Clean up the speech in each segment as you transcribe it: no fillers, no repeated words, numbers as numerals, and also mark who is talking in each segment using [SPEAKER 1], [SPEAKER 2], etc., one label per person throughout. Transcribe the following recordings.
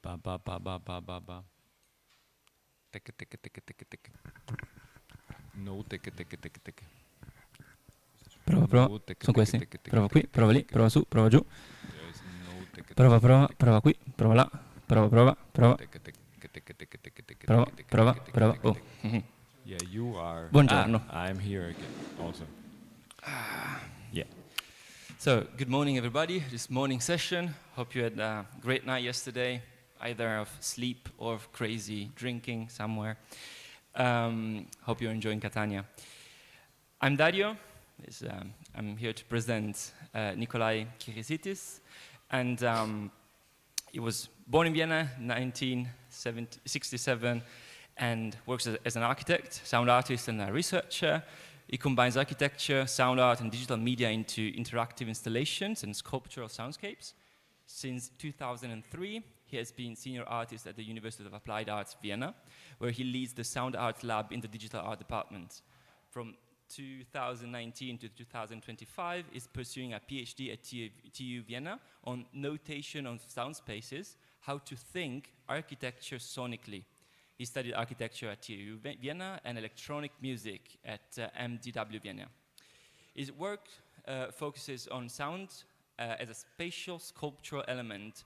[SPEAKER 1] Ba ba ba ba ba ba ba. Ticka ticka ticka ticka ticka. No ticka ticka ticka ticka.
[SPEAKER 2] Prova, prova.
[SPEAKER 1] No ticka
[SPEAKER 2] Sono
[SPEAKER 1] ticka
[SPEAKER 2] questi.
[SPEAKER 1] ticka ticka
[SPEAKER 2] Prova qui,
[SPEAKER 1] ticka
[SPEAKER 2] prova lì,
[SPEAKER 1] ticka.
[SPEAKER 2] prova su, prova giù.
[SPEAKER 1] There is no ticka
[SPEAKER 2] Prova,
[SPEAKER 1] ticka
[SPEAKER 2] prova,
[SPEAKER 1] ticka
[SPEAKER 2] prova qui, prova là, prova, prova, prova.
[SPEAKER 1] ticka ticka ticka ticka ticka ticka
[SPEAKER 2] Prova,
[SPEAKER 1] ticka ticka
[SPEAKER 2] prova,
[SPEAKER 1] ticka
[SPEAKER 2] prova.
[SPEAKER 1] ticka
[SPEAKER 2] Oh.
[SPEAKER 1] ticka. Yeah, you are.
[SPEAKER 2] Buongiorno.
[SPEAKER 1] I'm here again also. Yeah.
[SPEAKER 2] So, good morning, everybody. This morning session. Hope you had a great night yesterday, either of sleep or of crazy drinking somewhere. Hope you're enjoying Catania. I'm Dario. I'm here to present Nikolai Kirisitis, and he was born in Vienna in 1967 and works as an architect, sound artist, and a researcher. He combines architecture, sound art, and digital media into interactive installations and sculptural soundscapes. Since 2003, he has been senior artist at the University of Applied Arts, Vienna, where he leads the sound art lab in the digital art department. From 2019 to 2025, is pursuing a PhD at TU Vienna on notation of sound spaces, how to think architecture sonically. He studied architecture at TU Vienna and electronic music at MDW Vienna. His work focuses on sound as a spatial sculptural element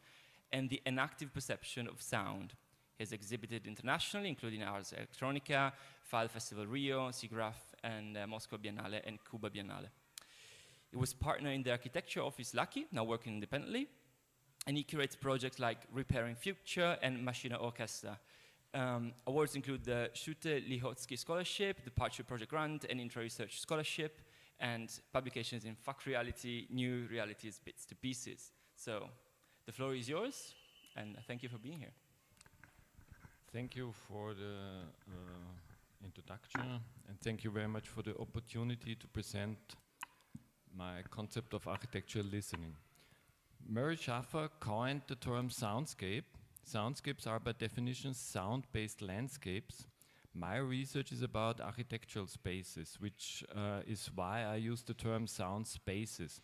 [SPEAKER 2] and the enactive perception of sound. He has exhibited internationally, including Ars Electronica, File Festival Rio, SIGGRAPH, and Moscow Biennale and Cuba Biennale. He was partner in the architecture office Lucky, now working independently, and he curates projects like Repairing Future and Machina Orchestra. Awards include the Schutte-Lihotzky Scholarship, the Departure Project Grant, and Intra-Research Scholarship, and publications in Fuck Reality, New Realities, Bits to Pieces. So, the floor is yours, and thank you for being here.
[SPEAKER 1] Thank you for the introduction, and thank you very much for the opportunity to present my concept of architectural listening. Murray Schaffer coined the term soundscape. Soundscapes are by definition sound-based landscapes. My research is about architectural spaces, which is why I use the term sound spaces.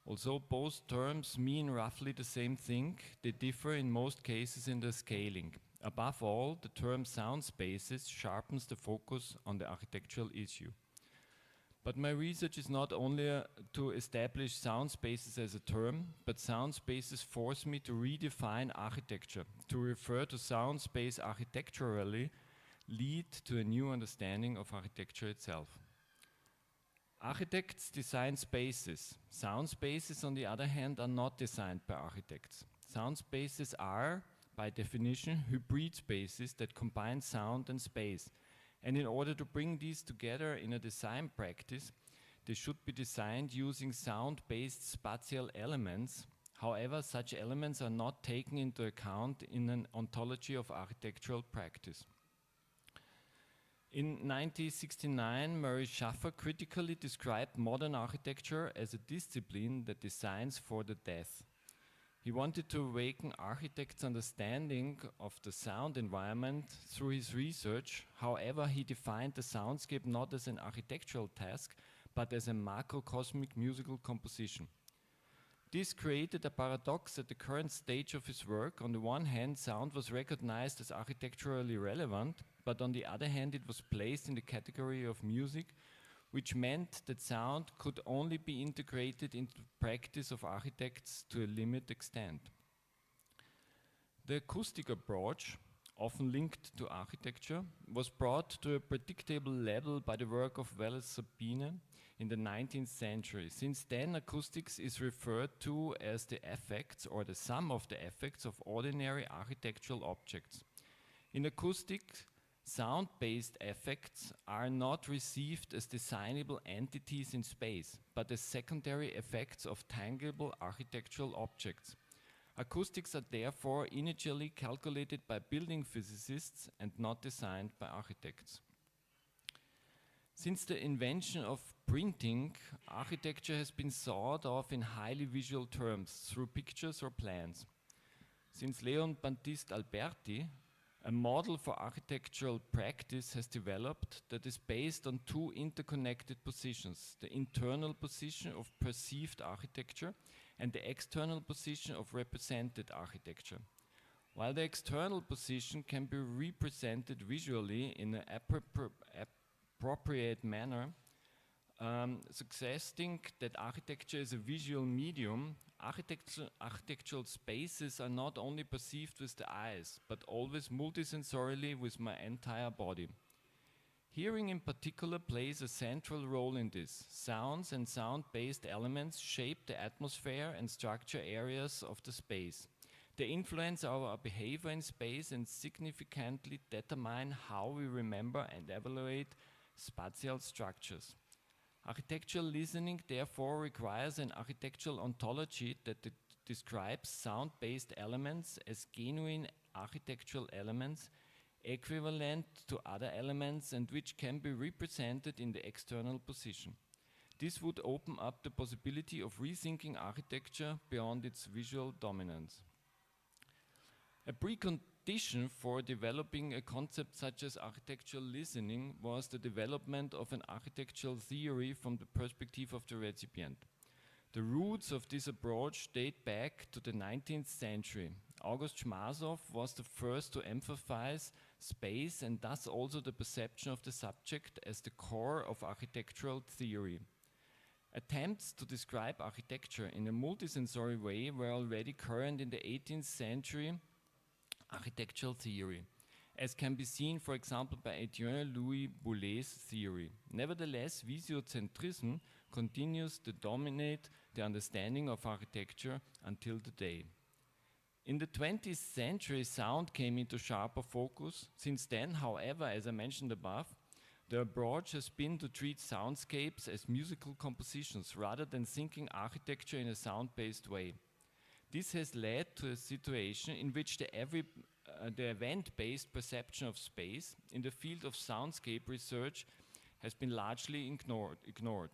[SPEAKER 1] Although both terms mean roughly the same thing, they differ in most cases in their scaling. Above all, the term sound spaces sharpens the focus on the architectural issue. But my research is not only to establish sound spaces as a term, but sound spaces force me to redefine architecture. To refer to sound space architecturally lead to a new understanding of architecture itself. Architects design spaces. Sound spaces, on the other hand, are not designed by architects. Sound spaces are, by definition, hybrid spaces that combine sound and space. And in order to bring these together in a design practice, they should be designed using sound-based spatial elements. However, such elements are not taken into account in an ontology of architectural practice. In 1969, Murray Schaffer critically described modern architecture as a discipline that designs for the deaf. He wanted to awaken architects' understanding of the sound environment through his research. However, he defined the soundscape not as an architectural task, but as a macrocosmic musical composition. This created a paradox at the current stage of his work. On the one hand, sound was recognized as architecturally relevant, but on the other hand, it was placed in the category of music, which meant that sound could only be integrated into the practice of architects to a limited extent. The acoustic approach, often linked to architecture, was brought to a predictable level by the work of Wallace Sabine in the 19th century. Since then, acoustics is referred to as the effects or the sum of the effects of ordinary architectural objects. In acoustics, sound-based effects are not received as designable entities in space, but as secondary effects of tangible architectural objects. Acoustics are therefore initially calculated by building physicists and not designed by architects. Since the invention of printing, architecture has been thought of in highly visual terms, through pictures or plans. Since Leon Battista Alberti, a model for architectural practice has developed that is based on two interconnected positions: the internal position of perceived architecture and the external position of represented architecture. While the external position can be represented visually in an appropriate manner, suggesting that architecture is a visual medium, architectural spaces are not only perceived with the eyes, but always multisensorily with my entire body. Hearing in particular plays a central role in this. Sounds and sound-based elements shape the atmosphere and structure areas of the space. They influence our behavior in space and significantly determine how we remember and evaluate spatial structures. Architectural listening therefore requires an architectural ontology that describes sound-based elements as genuine architectural elements equivalent to other elements and which can be represented in the external position. This would open up the possibility of rethinking architecture beyond its visual dominance. A precondition for developing a concept such as architectural listening was the development of an architectural theory from the perspective of the recipient. The roots of this approach date back to the 19th century. August Chmazow was the first to emphasize space and thus also the perception of the subject as the core of architectural theory. Attempts to describe architecture in a multisensory way were already current in the 18th century architectural theory, as can be seen, for example, by Etienne Louis Boulet's theory. Nevertheless, visiocentrism continues to dominate the understanding of architecture until today. In the 20th century, sound came into sharper focus. Since then, however, as I mentioned above, the approach has been to treat soundscapes as musical compositions rather than thinking architecture in a sound-based way. This has led to a situation in which the event-based perception of space in the field of soundscape research has been largely ignored.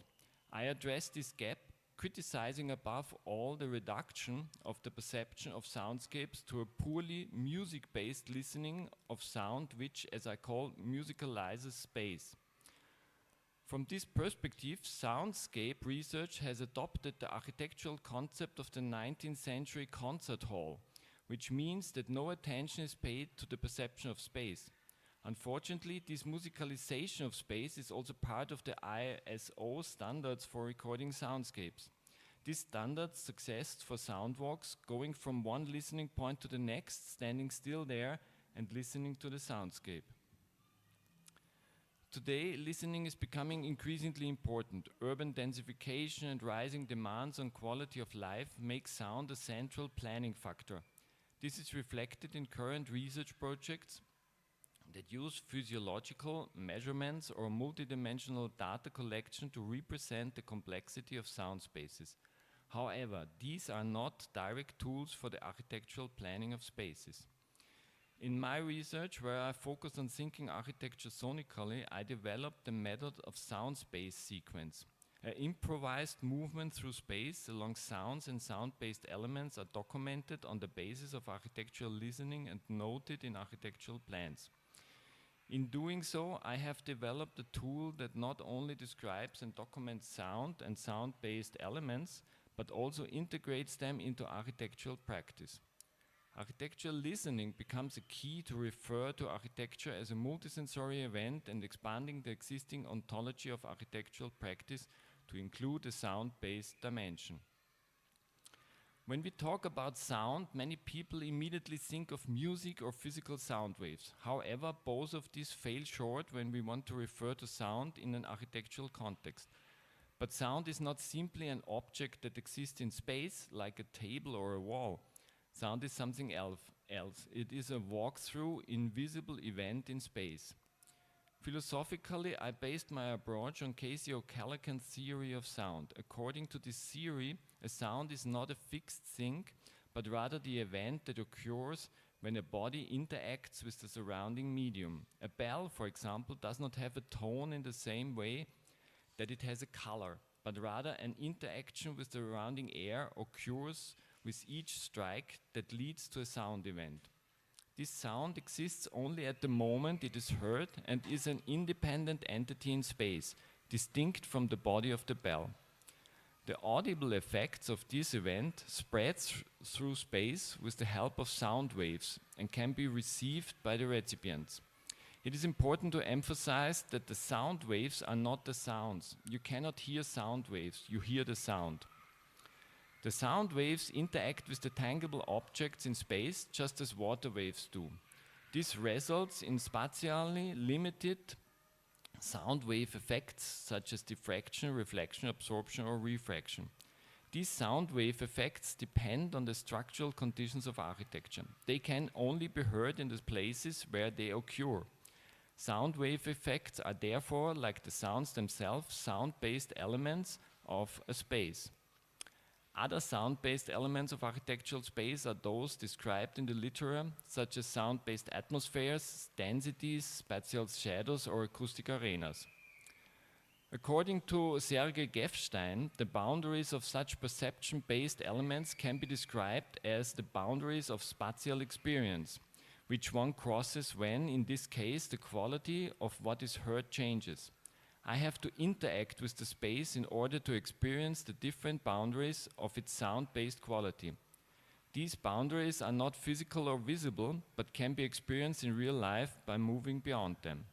[SPEAKER 1] I address this gap, criticizing above all the reduction of the perception of soundscapes to a poorly music-based listening of sound which, as I call, musicalizes space. From this perspective, soundscape research has adopted the architectural concept of the 19th century concert hall, which means that no attention is paid to the perception of space. Unfortunately, this musicalization of space is also part of the ISO standards for recording soundscapes. This standard suggests for sound walks going from one listening point to the next, standing still there and listening to the soundscape. Today, listening is becoming increasingly important. Urban densification and rising demands on quality of life make sound a central planning factor. This is reflected in current research projects that use physiological measurements or multidimensional data collection to represent the complexity of sound spaces. However, these are not direct tools for the architectural planning of spaces. In my research, where I focused on thinking architecture sonically, I developed the method of sound space sequence. An improvised movement through space along sounds and sound-based elements are documented on the basis of architectural listening and noted in architectural plans. In doing so, I have developed a tool that not only describes and documents sound and sound-based elements, but also integrates them into architectural practice. Architectural listening becomes a key to refer to architecture as a multisensory event and expanding the existing ontology of architectural practice to include a sound-based dimension. When we talk about sound, many people immediately think of music or physical sound waves. However, both of these fail short when we want to refer to sound in an architectural context. But sound is not simply an object that exists in space, like a table or a wall. Sound is something else. It is a walk-through, invisible event in space. Philosophically, I based my approach on Casey O'Callaghan's theory of sound. According to this theory, a sound is not a fixed thing, but rather the event that occurs when a body interacts with the surrounding medium. A bell, for example, does not have a tone in the same way that it has a color, but rather an interaction with the surrounding air occurs with each strike that leads to a sound event. This sound exists only at the moment it is heard and is an independent entity in space, distinct from the body of the bell. The audible effects of this event spread through space with the help of sound waves and can be received by the recipients. It is important to emphasize that the sound waves are not the sounds. You cannot hear sound waves, you hear the sound. The sound waves interact with the tangible objects in space just as water waves do. This results in spatially limited sound wave effects such as diffraction, reflection, absorption or refraction. These sound wave effects depend on the structural conditions of architecture. They can only be heard in the places where they occur. Sound wave effects are therefore, like the sounds themselves, sound-based elements of a space. Other sound-based elements of architectural space are those described in the literature, such as sound-based atmospheres, densities, spatial shadows, or acoustic arenas. According to Sergei Gefstein, the boundaries of such perception-based elements can be described as the boundaries of spatial experience, which one crosses when, in this case, the quality of what is heard changes. I have to interact with the space in order to experience the different boundaries of its sound-based quality. These boundaries are not physical or visible, but can be experienced in real life by moving beyond them.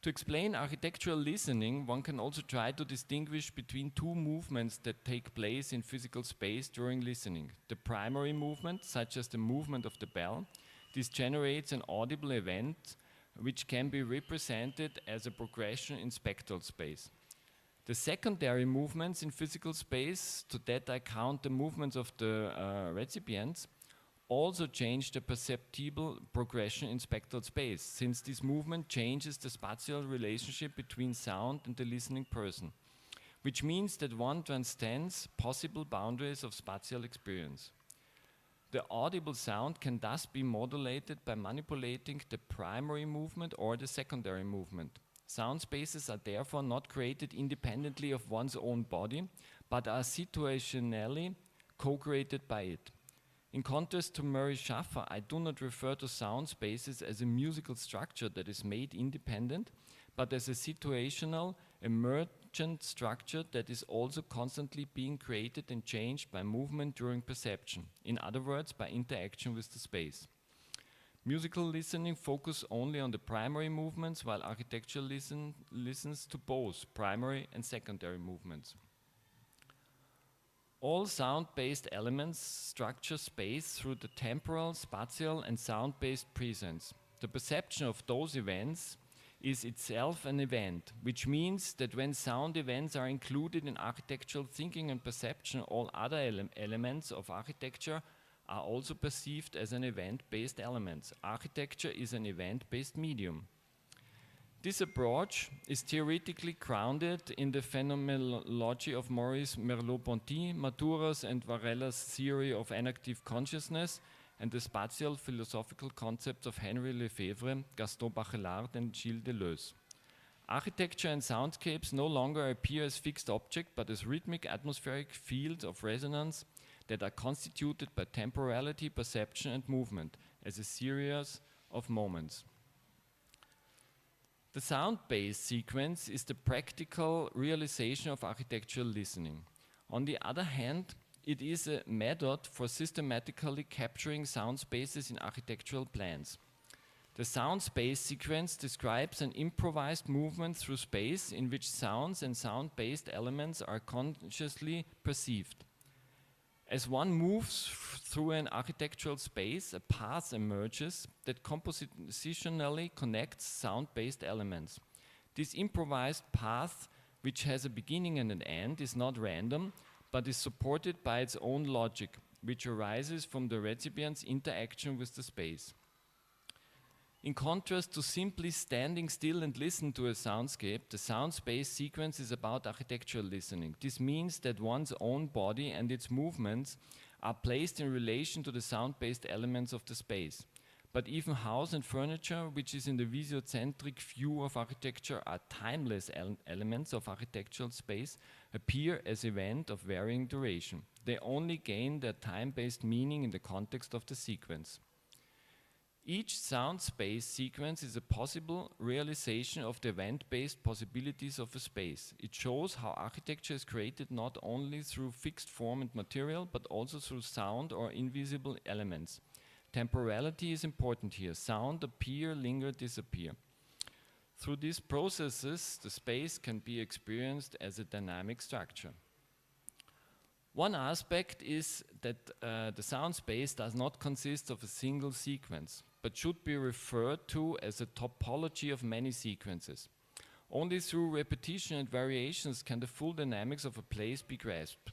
[SPEAKER 1] To explain architectural listening, one can also try to distinguish between two movements that take place in physical space during listening. The primary movement, such as the movement of the bell, this generates an audible event which can be represented as a progression in spectral space. The secondary movements in physical space, to that I count the movements of the recipients, also change the perceptible progression in spectral space, since this movement changes the spatial relationship between sound and the listening person, which means that one transcends possible boundaries of spatial experience. The audible sound can thus be modulated by manipulating the primary movement or the secondary movement. Sound spaces are therefore not created independently of one's own body, but are situationally co-created by it. In contrast to Murray Schaffer, I do not refer to sound spaces as a musical structure that is made independent, but as a situational, emergent structure that is also constantly being created and changed by movement during perception, in other words, by interaction with the space. Musical listening focuses only on the primary movements, while architecture listens to both primary and secondary movements. All sound-based elements structure space through the temporal, spatial, and sound-based presence. The perception of those events is itself an event, which means that when sound events are included in architectural thinking and perception, all other elements of architecture are also perceived as an event-based element. Architecture is an event-based medium. This approach is theoretically grounded in the phenomenology of Maurice Merleau-Ponty, Matura's and Varela's theory of enactive consciousness, and the spatial philosophical concepts of Henri Lefebvre, Gaston Bachelard, and Gilles Deleuze. Architecture and soundscapes no longer appear as fixed objects, but as rhythmic atmospheric fields of resonance that are constituted by temporality, perception, and movement, as a series of moments. The sound-based sequence is the practical realization of architectural listening. On the other hand, it is a method for systematically capturing sound spaces in architectural plans. The sound space sequence describes an improvised movement through space in which sounds and sound-based elements are consciously perceived. As one moves through an architectural space, a path emerges that compositionally connects sound-based elements. This improvised path, which has a beginning and an end, is not random, but is supported by its own logic, which arises from the recipient's interaction with the space. In contrast to simply standing still and listen to a soundscape, the sound space sequence is about architectural listening. This means that one's own body and its movements are placed in relation to the sound-based elements of the space. But even house and furniture, which is in the visiocentric view of architecture, are timeless elements of architectural space, appear as events of varying duration. They only gain their time-based meaning in the context of the sequence. Each sound space sequence is a possible realization of the event-based possibilities of a space. It shows how architecture is created not only through fixed form and material, but also through sound or invisible elements. Temporality is important here. Sound appear, linger, disappear. Through these processes, the space can be experienced as a dynamic structure. One aspect is that the sound space does not consist of a single sequence, but should be referred to as a topology of many sequences. Only through repetition and variations can the full dynamics of a place be grasped,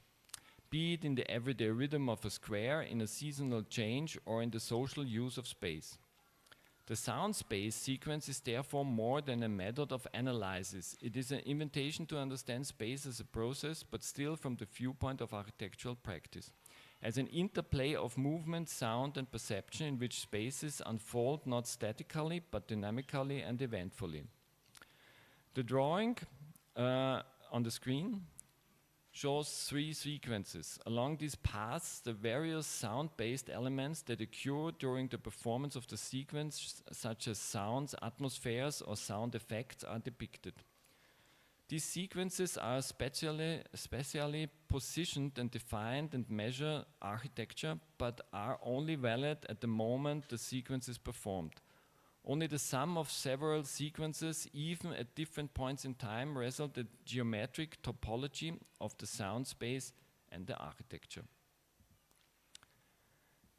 [SPEAKER 1] be it in the everyday rhythm of a square, in a seasonal change, or in the social use of space. The sound space sequence is therefore more than a method of analysis. It is an invitation to understand space as a process, but still from the viewpoint of architectural practice, as an interplay of movement, sound, and perception in which spaces unfold not statically, but dynamically and eventfully. The drawing on the screen shows 3 sequences. Along these paths, the various sound-based elements that occur during the performance of the sequence, such as sounds, atmospheres, or sound effects, are depicted. These sequences are specially positioned and defined and measure architecture, but are only valid at the moment the sequence is performed. Only the sum of several sequences, even at different points in time, result in the geometric topology of the sound space and the architecture.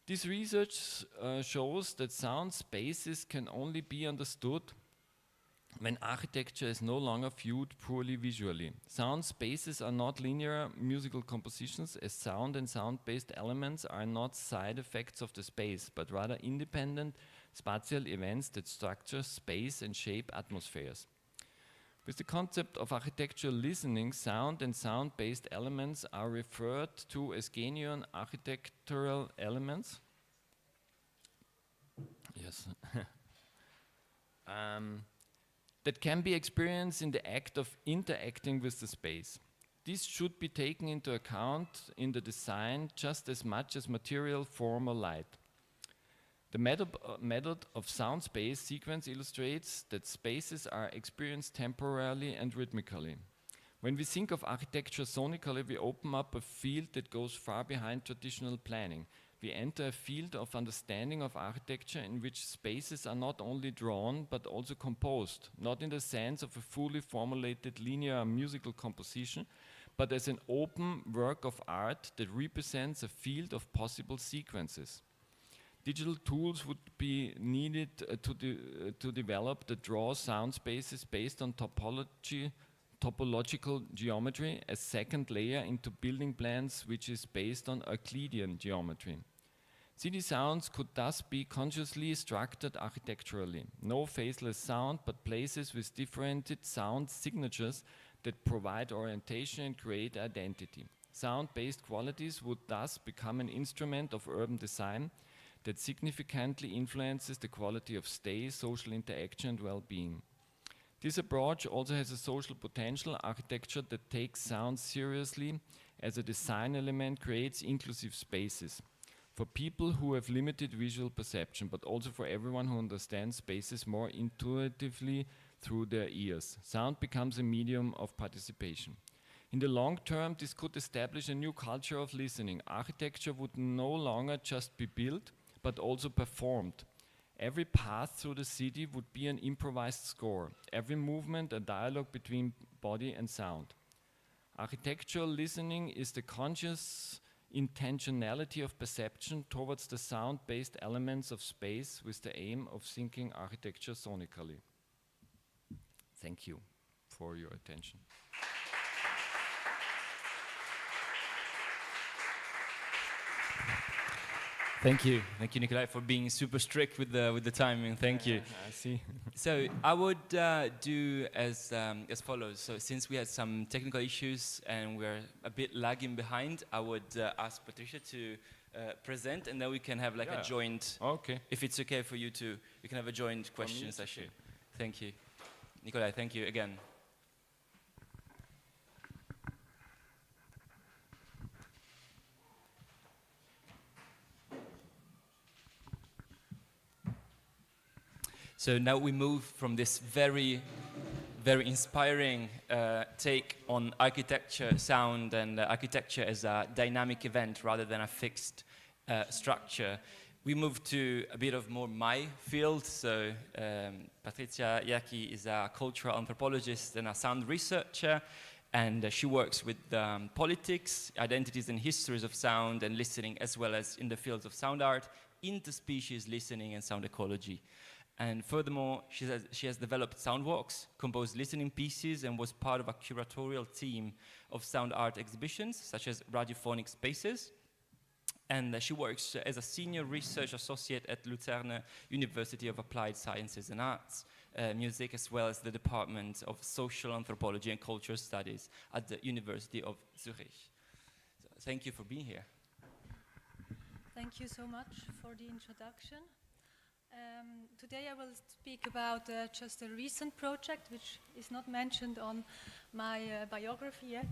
[SPEAKER 1] This research shows that sound spaces can only be understood when architecture is no longer viewed purely visually. Sound spaces are not linear musical compositions, as sound and sound-based elements are not side effects of the space, but rather independent spatial events that structure space and shape atmospheres. With the concept of architectural listening, sound and sound-based elements are referred to as genuine architectural elements. Yes. That can be experienced in the act of interacting with the space. This should be taken into account in the design just as much as material, form, or light. The method of sound space sequence illustrates that spaces are experienced temporally and rhythmically. When we think of architecture sonically, we open up a field that goes far behind traditional planning. We enter a field of understanding of architecture in which spaces are not only drawn but also composed, not in the sense of a fully formulated linear musical composition, but as an open work of art that represents a field of possible sequences. Digital tools would be needed to develop the draw sound spaces based on topological geometry, a second layer into building plans which is based on Euclidean geometry. City sounds could thus be consciously structured architecturally. No faceless sound, but places with different sound signatures that provide orientation and create identity. Sound-based qualities would thus become an instrument of urban design that significantly influences the quality of stay, social interaction, and well-being. This approach also has a social potential. Architecture that takes sound seriously as a design element creates inclusive spaces for people who have limited visual perception, but also for everyone who understands spaces more intuitively through their ears. Sound becomes a medium of participation. In the long term, this could establish a new culture of listening. Architecture would no longer just be built, but also performed. Every path through the city would be an improvised score, every movement a dialogue between body and sound. Architectural listening is the conscious intentionality of perception towards the sound-based elements of space with the aim of thinking architecture sonically. Thank you for your attention.
[SPEAKER 2] Thank you, Nikolai, for being super strict with the timing. Thank you.
[SPEAKER 1] I see.
[SPEAKER 2] So I would do as follows. So since we had some technical issues and we're a bit lagging behind, I would ask Patricia to present, and then we can have like a joint.
[SPEAKER 1] Okay.
[SPEAKER 2] If it's okay for you to, we can have a joint question session. Okay. Thank you, Nikolai. Thank you again. So now we move from this very inspiring take on architecture, sound, and architecture as a dynamic event rather than a fixed structure. We move to a bit of more my field. So Patricia Yaki is a cultural anthropologist and a sound researcher, and she works with politics, identities and histories of sound and listening, as well as in the fields of sound art, interspecies listening and sound ecology. And furthermore, she has developed sound walks, composed listening pieces, and was part of a curatorial team of sound art exhibitions, such as radiophonic spaces. And she works as a senior research associate at Luzern University of Applied Sciences and Arts, music, as well as the Department of Social Anthropology and Cultural Studies at the University of Zurich. So thank you for being here.
[SPEAKER 3] Thank you so much for the introduction. Today I will speak about just a recent project which is not mentioned on my biography yet.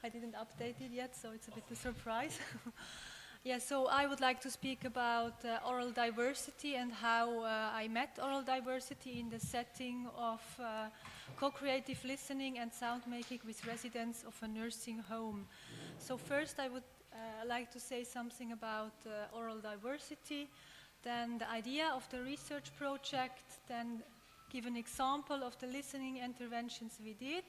[SPEAKER 3] I didn't update it yet, so it's a bit of a surprise. Yeah, so I would like to speak about oral diversity and how I met oral diversity in the setting of co-creative listening and sound making with residents of a nursing home. So first I would like to say something about oral diversity, then the idea of the research project, then give an example of the listening interventions we did,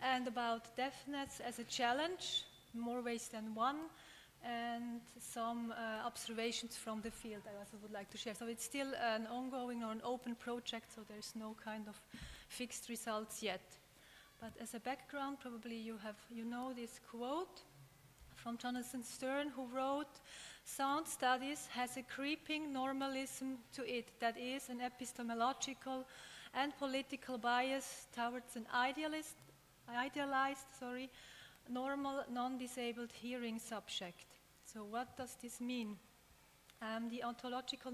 [SPEAKER 3] and about deafness as a challenge, more ways than one, and some observations from the field I also would like to share. So it's still an ongoing or an open project, so there's no kind of fixed results yet. But as a background, probably you know this quote from Jonathan Stern, who wrote, "Sound studies has a creeping normalism to it, that is, an epistemological and political bias towards an idealized, normal, non-disabled hearing subject." So what does this mean? The ontological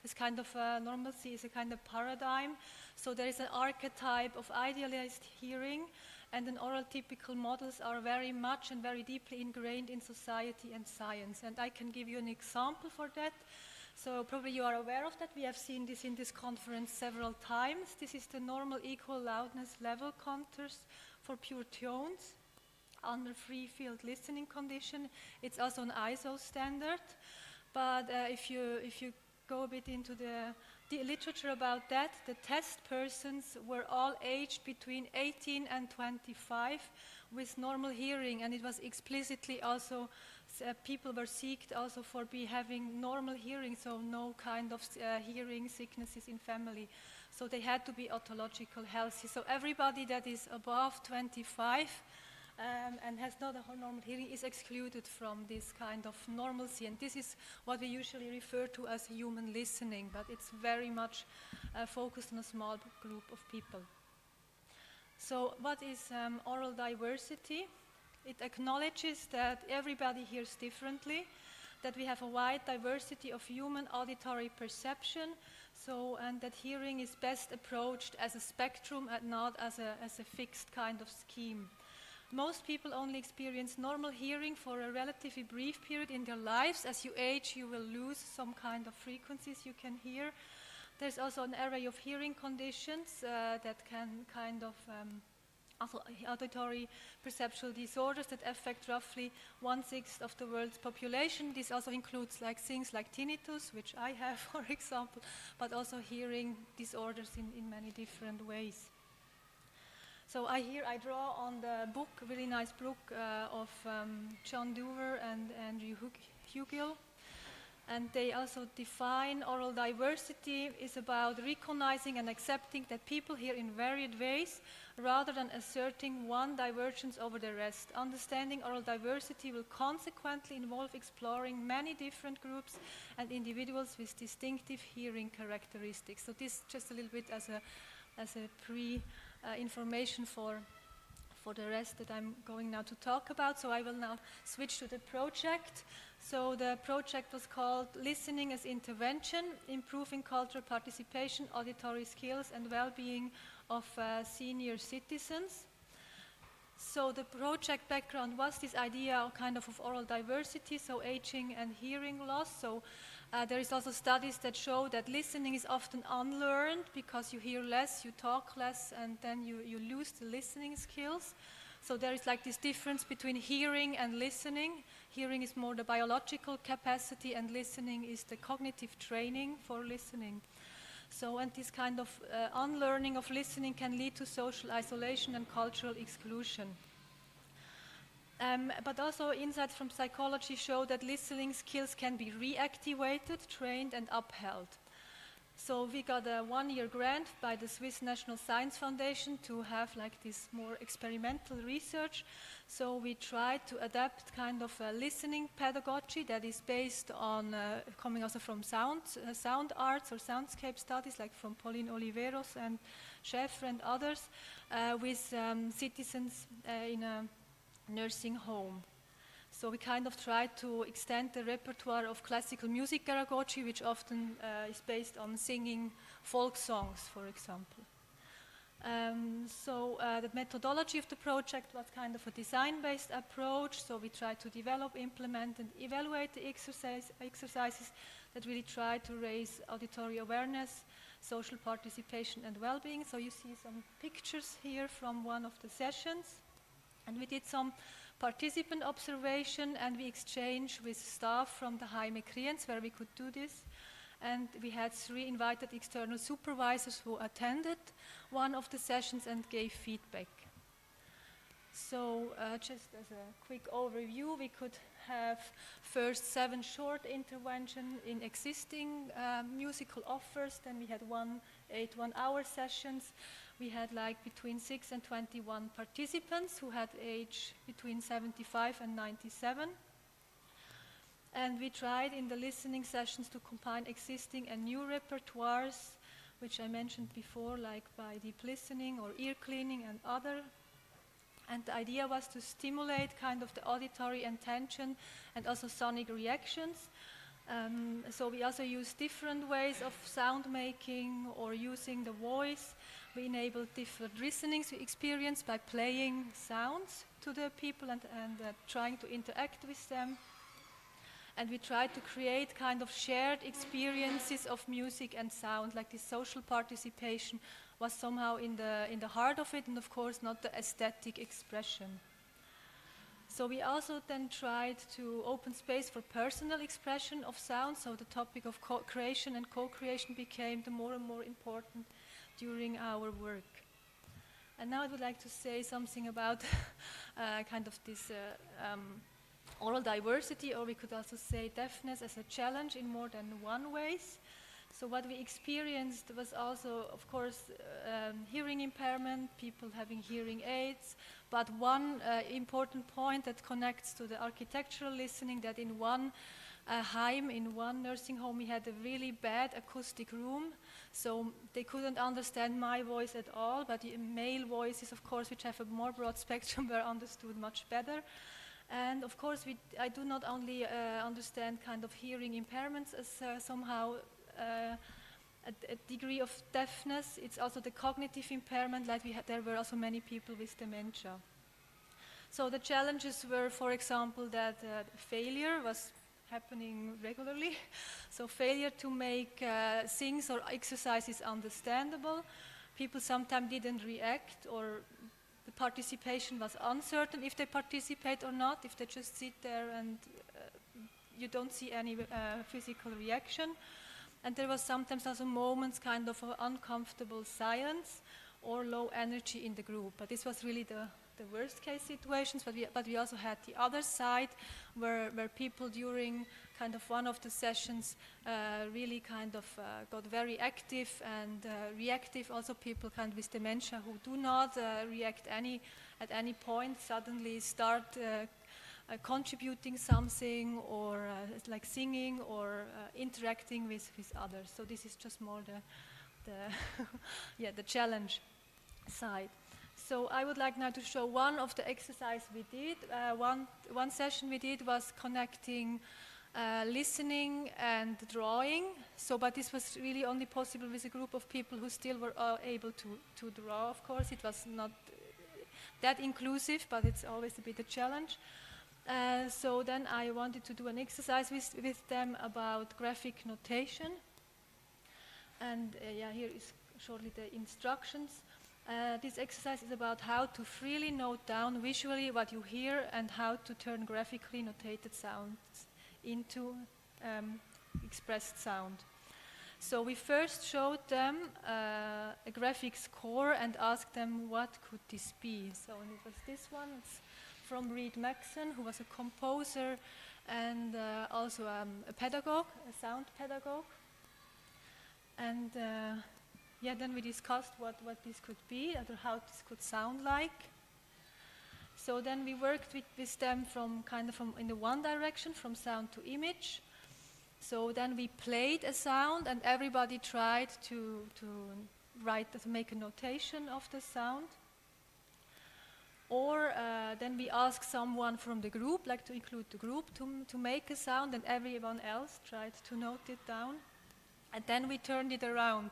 [SPEAKER 3] this kind of normalcy is a kind of paradigm. So there is an archetype of idealized hearing, and then oral typical models are very much and very deeply ingrained in society and science. And I can give you an example for that. So probably you are aware of that. We have seen this in this conference several times. This is the normal equal loudness level contours for pure tones under free field listening condition. It's also an ISO standard. But if you go a bit into the literature about that, the test persons were all aged between 18 and 25 with normal hearing, and it was explicitly also people were seeked also for having normal hearing, so no kind of hearing sicknesses in family. So they had to be otological healthy. So everybody that is above 25 and has not a normal hearing is excluded from this kind of normalcy. And this is what we usually refer to as human listening, but it's very much focused on a small group of people. So what is oral diversity? It acknowledges that everybody hears differently, that we have a wide diversity of human auditory perception, and that hearing is best approached as a spectrum and not as a fixed kind of scheme. Most people only experience normal hearing for a relatively brief period in their lives. As you age, you will lose some kind of frequencies you can hear. There's also an array of hearing conditions that can kind of auditory perceptual disorders that affect roughly 1/6 of the world's population. This also includes things like tinnitus, which I have, for example, but also hearing disorders in many different ways. So I draw on the book, a really nice book of John Dewar and Andrew Hugill. And they also define oral diversity is about recognizing and accepting that people hear in varied ways rather than asserting one divergence over the rest. Understanding oral diversity will consequently involve exploring many different groups and individuals with distinctive hearing characteristics. So this just a little bit as a information for the rest that I'm going now to talk about. So I will now switch to the project. So the project was called Listening as Intervention, Improving Cultural Participation, Auditory Skills and Well-being of Senior Citizens. So the project background was this idea of oral diversity, so aging and hearing loss. So There is also studies that show that listening is often unlearned because you hear less, you talk less, and then you lose the listening skills. So there is like this difference between hearing and listening. Hearing is more the biological capacity, and listening is the cognitive training for listening. So, and this kind of unlearning of listening can lead to social isolation and cultural exclusion. But also insights from psychology show that listening skills can be reactivated, trained, and upheld. So we got a one-year grant by the Swiss National Science Foundation to have like this more experimental research. So we tried to adapt kind of a listening pedagogy that is based on, coming also from sound arts or soundscape studies, like from Pauline Oliveros and Schaeffer and others, with citizens in a nursing home. So we kind of tried to extend the repertoire of classical music pedagogy, which often is based on singing folk songs, for example. The methodology of the project was kind of a design-based approach. So we tried to develop, implement, and evaluate the exercises that really try to raise auditory awareness, social participation, and well-being. So you see some pictures here from one of the sessions. And we did some participant observation, and we exchanged with staff from the Jaime Kriens where we could do this. And we had 3 invited external supervisors who attended one of the sessions and gave feedback. So just as a quick overview, we could have first 7 short interventions in existing musical offers. Then we had 8 one-hour sessions. We had like between 6 and 21 participants who had age between 75 and 97. And we tried in the listening sessions to combine existing and new repertoires, which I mentioned before, like by deep listening or ear cleaning and other. And the idea was to stimulate kind of the auditory attention and also sonic reactions. So we also use different ways of sound making or using the voice. We enabled different listening experience by playing sounds to the people and trying to interact with them. And we tried to create kind of shared experiences of music and sound, like this social participation was somehow in the heart of it, and of course not the aesthetic expression. So we also then tried to open space for personal expression of sound, so the topic of creation and co-creation became the more and more important during our work. And now I would like to say something about kind of this oral diversity, or we could also say deafness as a challenge in more than one ways. So what we experienced was also, of course, hearing impairment, people having hearing aids, but one important point that connects to the architectural listening, that in one in one nursing home, we had a really bad acoustic room, so they couldn't understand my voice at all, but the male voices, of course, which have a more broad spectrum, were understood much better. And of course, I do not only understand kind of hearing impairments as somehow a degree of deafness, it's also the cognitive impairment, like there were also many people with dementia. So the challenges were, for example, that failure was happening regularly. So failure to make things or exercises understandable. People sometimes didn't react, or the participation was uncertain if they participate or not, if they just sit there and you don't see any physical reaction. And there was sometimes also moments kind of uncomfortable silence or low energy in the group. But this was really the worst case situations, but we also had the other side where people during kind of one of the sessions really kind of got very active and reactive. Also people kind of with dementia who do not react at any point suddenly start contributing something or like singing or interacting with others. So this is just more the challenge side. So I would like now to show one of the exercises we did. One session we did was connecting listening and drawing. So, but this was really only possible with a group of people who still were able to draw, of course. It was not that inclusive, but it's always a bit a challenge. So then I wanted to do an exercise with them about graphic notation. And yeah, here is shortly the instructions. This exercise is about how to freely note down visually what you hear and how to turn graphically notated sounds into expressed sound. So we first showed them a graphic score and asked them what could this be. So it was this one. It's from Reed Maxon, who was a composer and also a pedagogue, a sound pedagogue. And yeah, then we discussed what this could be or how this could sound like. So then we worked with them from in the one direction, from sound to image. So then we played a sound and everybody tried to make a notation of the sound. Or then we asked someone from the group, like to include the group, to make a sound, and everyone else tried to note it down. And then we turned it around.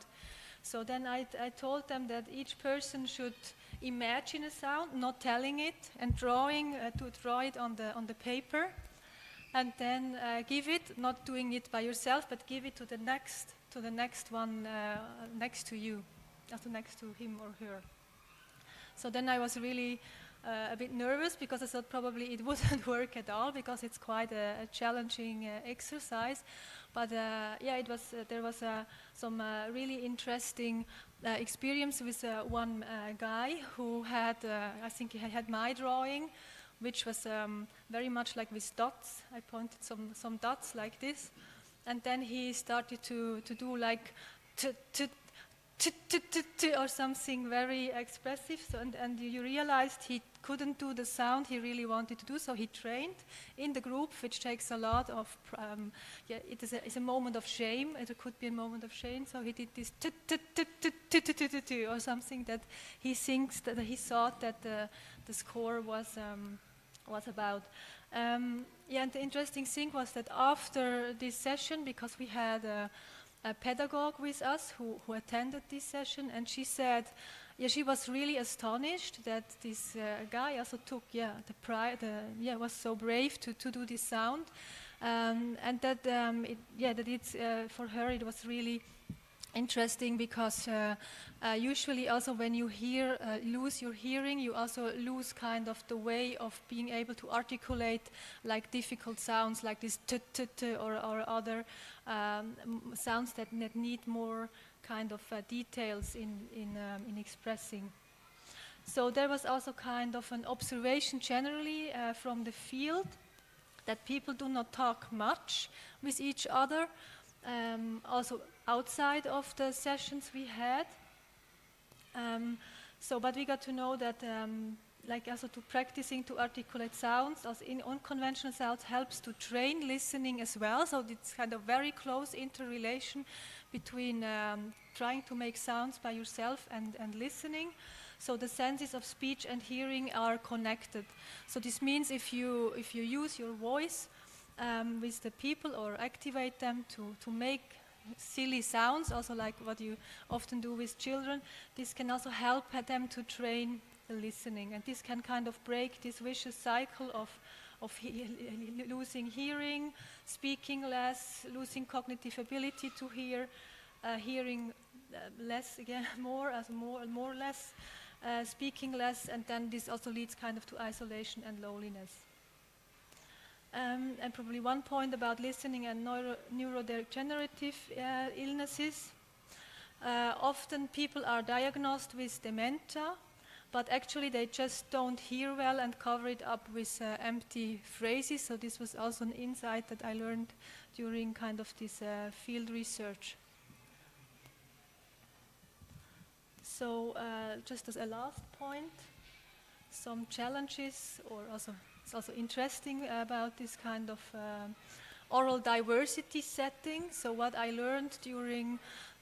[SPEAKER 3] So then I told them that each person should imagine a sound, not telling it, and draw it on the paper, and then give it, not doing it by yourself, but give it to the next one next to you, next to him or her. So then I was really a bit nervous because I thought probably it wouldn't work at all because it's quite a challenging exercise. But yeah, there was some really interesting experience with one guy who had, I think he had my drawing, which was very much like with dots. I pointed some dots like this, and then he started to do like or something very expressive. So, and you realized he couldn't do the sound he really wanted to do, so he trained in the group, which takes a lot of, yeah, it's a moment of shame. It could be a moment of shame. So he did this or something that he thinks that he thought that the score was about. Yeah, and the interesting thing was that after this session, because we had a pedagogue with us who attended this session, and she said, yeah, she was really astonished that this guy also took, was so brave to do this sound, and that for her it was really interesting because usually also when you lose your hearing, you also lose kind of the way of being able to articulate like difficult sounds like this or other sounds that need more kind of details in expressing. So there was also kind of an observation generally from the field that people do not talk much with each other, also outside of the sessions we had. But we got to know that like also to practicing to articulate sounds, also in unconventional sounds, helps to train listening as well. So it's kind of very close interrelation between trying to make sounds by yourself and listening. So the senses of speech and hearing are connected. So this means if you use your voice with the people or activate them to make silly sounds, also like what you often do with children, this can also help them to train the listening, and this can kind of break this vicious cycle of losing hearing, speaking less, losing cognitive ability to hear, hearing less again, more less, speaking less, and then this also leads kind of to isolation and loneliness. And probably one point about listening and neurodegenerative illnesses. Often people are diagnosed with dementia, but actually they just don't hear well and cover it up with empty phrases. So this was also an insight that I learned during kind of this field research. So just as a last point, some challenges, or also it's also interesting about this kind of oral diversity setting. So what I learned during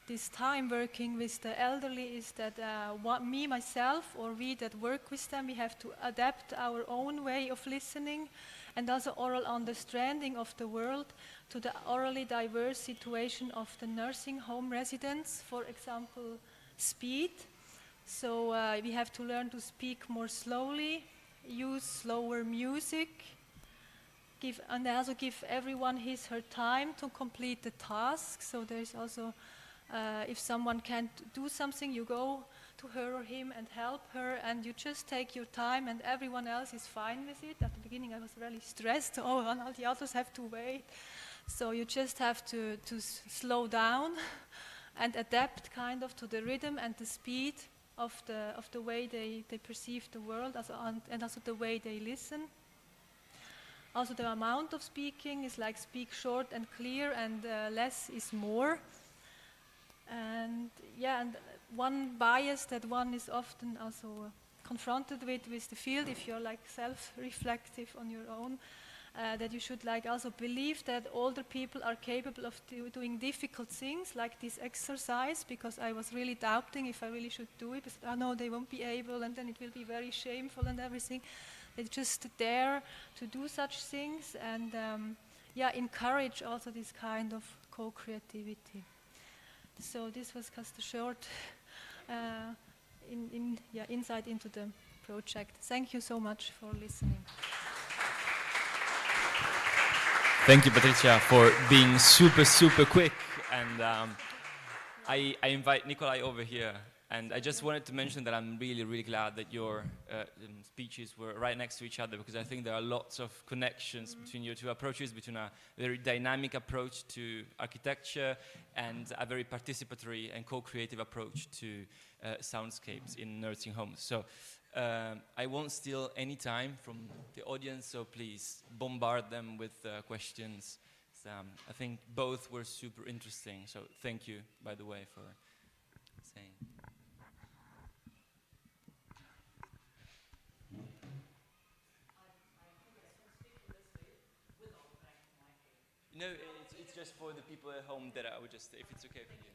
[SPEAKER 3] this time working with the elderly is that myself, or we that work with them, we have to adapt our own way of listening and also oral understanding of the world to the orally diverse situation of the nursing home residents, for example, speed. So we have to learn to speak more slowly, use slower music, and they also give everyone her time to complete the task. So there is also, if someone can't do something, you go to her or him and help her, and you just take your time, and everyone else is fine with it. At the beginning I was really stressed, oh, and all the others have to wait. So you just have to slow down and adapt kind of to the rhythm and the speed of the way they perceive the world, and also the way they listen. Also the amount of speaking is like speak short and clear, and less is more. And yeah, and one bias that one is often also confronted with the field, if you're like self-reflective on your own, that you should like also believe that older people are capable of doing difficult things like this exercise, because I was really doubting if I really should do it. Because, oh no, they won't be able, and then it will be very shameful and everything. They just dare to do such things, and yeah, encourage also this kind of co-creativity. So this was just a short insight into the project. Thank you so much for listening.
[SPEAKER 2] Thank you, Patricia, for being super quick. And I invite Nikolai over here. And I just wanted to mention that I'm really glad that your speeches were right next to each other, because I think there are lots of connections between your two approaches, between a very dynamic approach to architecture and a very participatory and co-creative approach to soundscapes in nursing homes. So I won't steal any time from the audience, so please bombard them with questions. I think both were super interesting, so thank you, by the way, for saying. No, it's just for the people at home that I would just, if it's okay for you.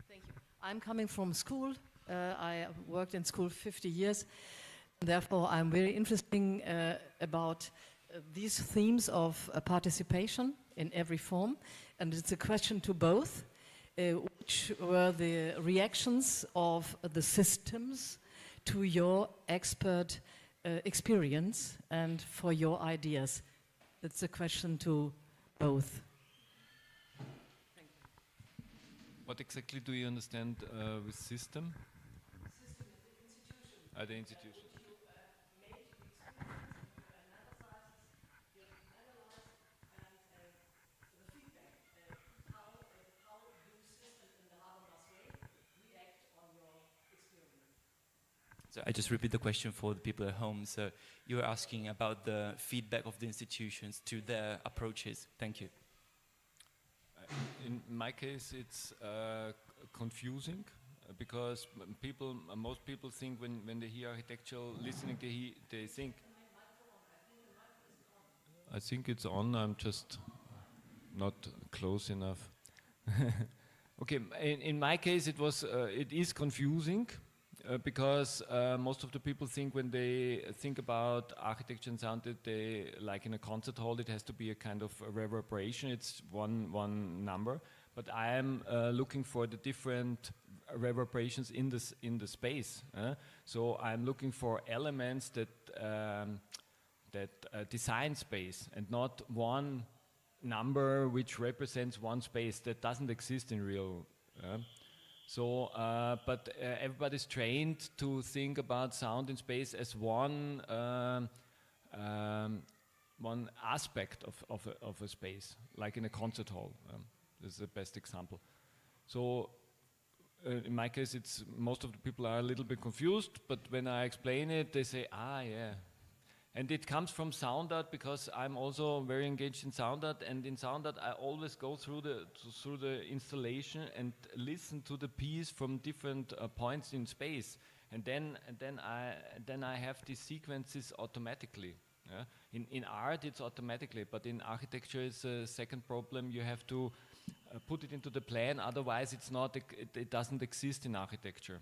[SPEAKER 4] Thank you. I'm coming from school. I worked in school 50 years. Therefore, I'm very interested about these themes of participation in every form. And it's a question to both. Which were the reactions of the systems to your expert experience and for your ideas? It's a question to both.
[SPEAKER 1] What exactly do you understand with system?
[SPEAKER 4] System is the institution.
[SPEAKER 1] The institution.
[SPEAKER 4] You make experiments, you analyze, and the feedback, how do systems in the Habermas way react on your experience?
[SPEAKER 2] So I just repeat the question for the people at home. So you were asking about the feedback of the institutions to their approaches. Thank you.
[SPEAKER 1] In my case, it's confusing because most people think when they hear architectural listening, they think. I think it's on. I'm just not close enough. Okay, in my case, it is confusing. Because most of the people think when they think about architecture and sound that they, like in a concert hall, it has to be a kind of a reverberation. It's one number, but I am looking for the different reverberations in the space. So I'm looking for elements that design space, and not one number which represents one space that doesn't exist in real. So, but everybody's trained to think about sound in space as one aspect of a space, like in a concert hall. This is the best example. So, in my case, most of the people are a little bit confused, but when I explain it, they say, yeah. And it comes from sound art, because I'm also very engaged in sound art, and in sound art I always go through the installation and listen to the piece from different points in space, and then I have these sequences automatically. In art it's automatically, but in architecture it's a second problem. You have to put it into the plan, otherwise it doesn't exist in architecture.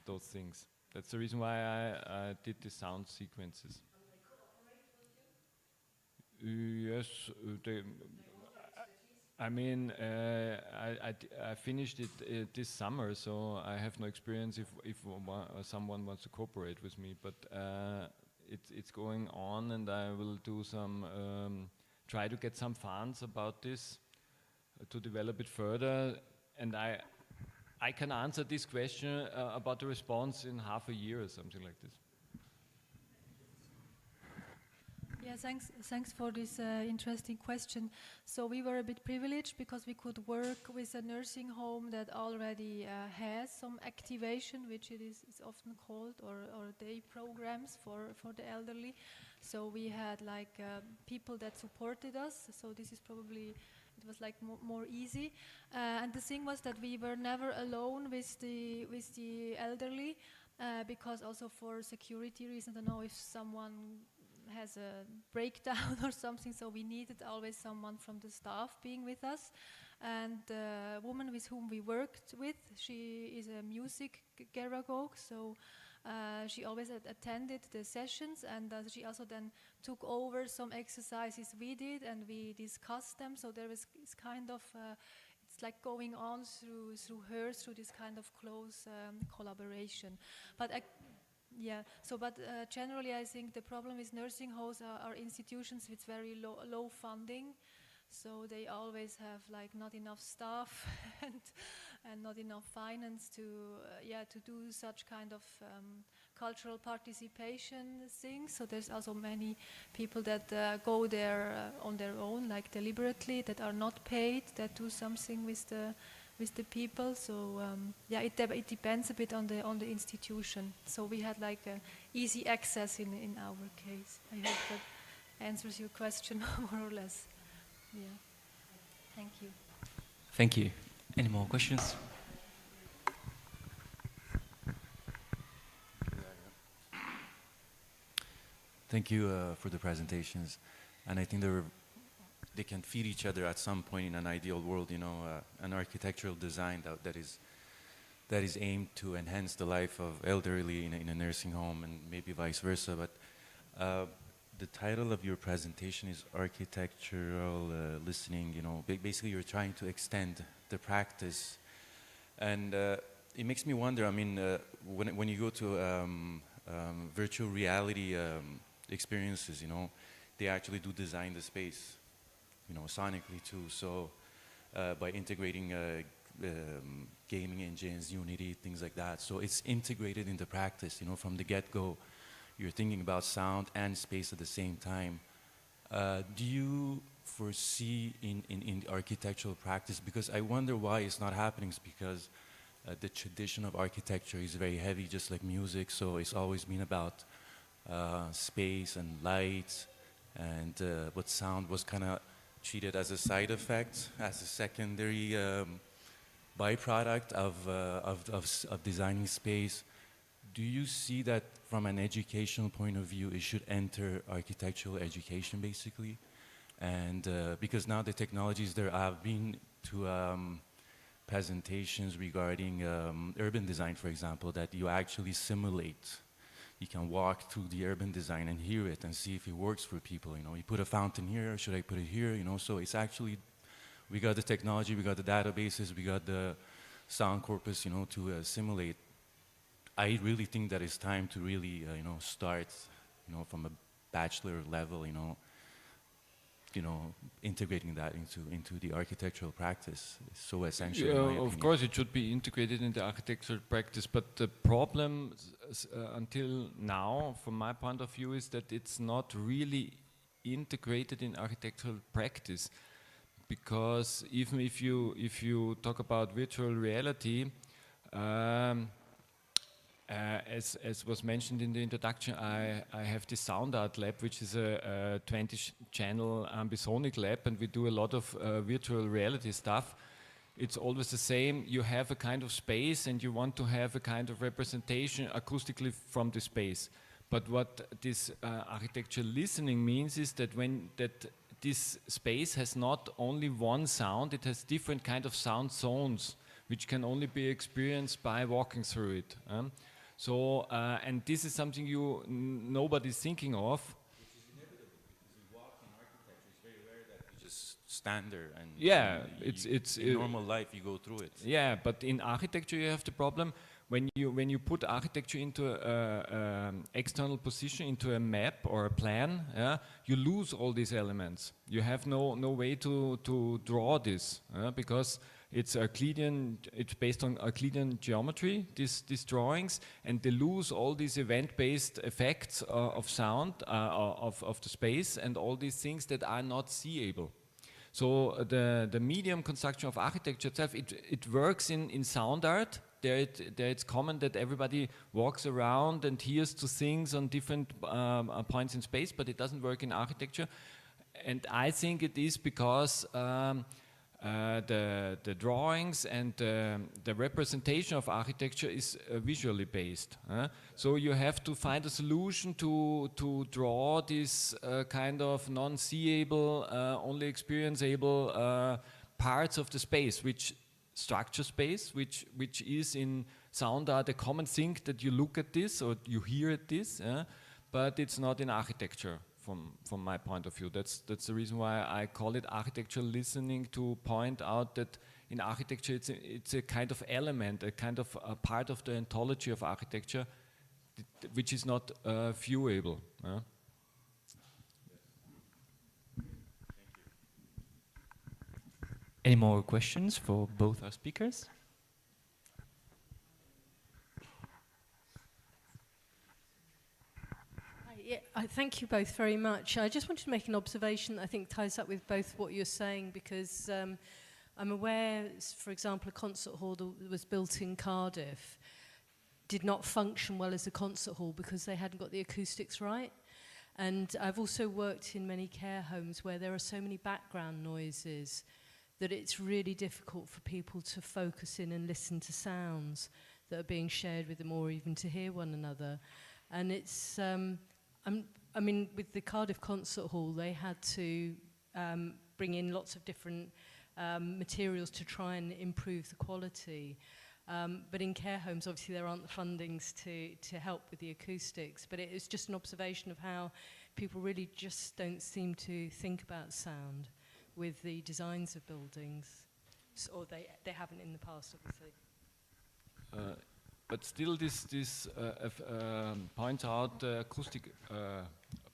[SPEAKER 1] Those things. That's the reason why I did the sound sequences. Yes, I mean, I finished it this summer, so I have no experience if someone wants to cooperate with me. But it's going on, and I will do some try to get some funds about this to develop it further. And I can answer this question about the response in half a year or something like this.
[SPEAKER 3] Yeah, thanks for this interesting question. So we were a bit privileged because we could work with a nursing home that already has some activation, which it is often called, or day programs for the elderly. So we had like people that supported us. So this is probably, it was like more easy. And the thing was that we were never alone with the elderly because also for security reasons, I don't know if someone has a breakdown or something, so we needed always someone from the staff being with us. And the woman with whom we worked with, she is a music pedagogue, so she always attended the sessions, and she also then took over some exercises we did, and we discussed them. So there was this kind of it's like going on through her, through this kind of close collaboration. But yeah, so but generally I think the problem with nursing homes are institutions with very low funding, so they always have like not enough staff and not enough finance to to do such kind of cultural participation things. So there's also many people that go there on their own, like deliberately, that are not paid, that do something with the people. So it depends a bit on the institution. So we had like easy access in our case. I hope that answers your question more or less. Yeah. Thank you.
[SPEAKER 2] Thank you. Any more questions?
[SPEAKER 5] Thank you for the presentations, and I think they can feed each other at some point in an ideal world. You know, an architectural design that is aimed to enhance the life of elderly in a nursing home, and maybe vice versa. But the title of your presentation is architectural listening. You know, basically you're trying to extend the practice, and it makes me wonder. I mean, when you go to virtual reality experiences, you know, they actually do design the space, you know, sonically too. So by integrating gaming engines, Unity, things like that. So it's integrated into practice, you know, from the get-go. You're thinking about sound and space at the same time. Do you foresee in the architectural practice, because I wonder why it's not happening, is because the tradition of architecture is very heavy, just like music, so it's always been about space and light, and what sound was kind of treated as a side effect, as a secondary byproduct of designing space. Do you see that from an educational point of view, it should enter architectural education basically? And because now the technologies, there have been to presentations regarding urban design, for example, that you actually simulate. You can walk through the urban design and hear it and see if it works for people. You know, you put a fountain here, should I put it here? You know, so it's actually, we got the technology, we got the databases, we got the sound corpus, you know, to simulate. I really think that it's time to really, you know, start, you know, from a bachelor level, you know, integrating that into the architectural practice. It's so essential.
[SPEAKER 1] Yeah, of course, it should be integrated in the architectural practice. But the problem until now, from my point of view, is that it's not really integrated in architectural practice. Because even if you talk about virtual reality, as was mentioned in the introduction, I have the Sound Art Lab, which is a 20-channel ambisonic lab, and we do a lot of virtual reality stuff. It's always the same. You have a kind of space, and you want to have a kind of representation acoustically from the space. But what this architectural listening means is that this space has not only one sound; it has different kind of sound zones, which can only be experienced by walking through it. So, and this is something nobody's thinking of.
[SPEAKER 5] Which is inevitable, because you walk in architecture, it's very rare that you just stand there and
[SPEAKER 1] yeah, it's
[SPEAKER 5] in normal life you go through it.
[SPEAKER 1] Yeah, but in architecture you have the problem when you put architecture into an external position, into a map or a plan, yeah, you lose all these elements. You have no way to draw this, because it's based on Euclidean geometry, these drawings, and they lose all these event-based effects of sound, of the space, and all these things that are not seeable. So the medium construction of architecture itself, it works in sound art. There it's common that everybody walks around and hears to things on different points in space, but it doesn't work in architecture. And I think it is because the drawings and the representation of architecture is visually based. So you have to find a solution to draw this kind of non-seeable, only experienceable parts of the space, which structure space, which is in sound art a common thing that you look at this or you hear at this, but it's not in architecture. From my point of view, that's the reason why I call it architectural listening, to point out that in architecture it's a kind of element, a kind of a part of the ontology of architecture, which is not viewable.
[SPEAKER 2] Any more questions for both our speakers?
[SPEAKER 6] Yeah, I thank you both very much. I just wanted to make an observation that I think ties up with both what you're saying, because I'm aware, for example, a concert hall that was built in Cardiff did not function well as a concert hall because they hadn't got the acoustics right. And I've also worked in many care homes where there are so many background noises that it's really difficult for people to focus in and listen to sounds that are being shared with them, or even to hear one another. And it's I mean, with the Cardiff Concert Hall, they had to bring in lots of different materials to try and improve the quality. But in care homes, obviously, there aren't the fundings to help with the acoustics. But it is just an observation of how people really just don't seem to think about sound with the designs of buildings, or they haven't in the past, obviously.
[SPEAKER 1] But still, this points out the acoustic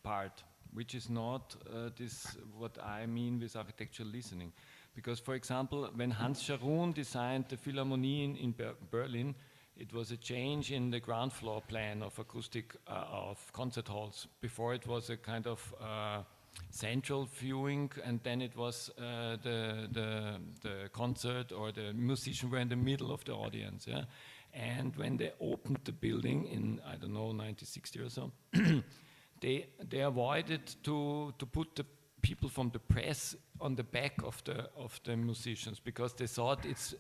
[SPEAKER 1] part, which is not this what I mean with architectural listening. Because, for example, when Hans Scharoun designed the Philharmonie in Berlin, it was a change in the ground floor plan of acoustic of concert halls. Before it was a kind of central viewing, and then it was the concert or the musician were in the middle of the audience. Yeah? And when they opened the building in, I don't know, 1960 or so, they avoided to put the people from the press on the back of the musicians, because they thought it's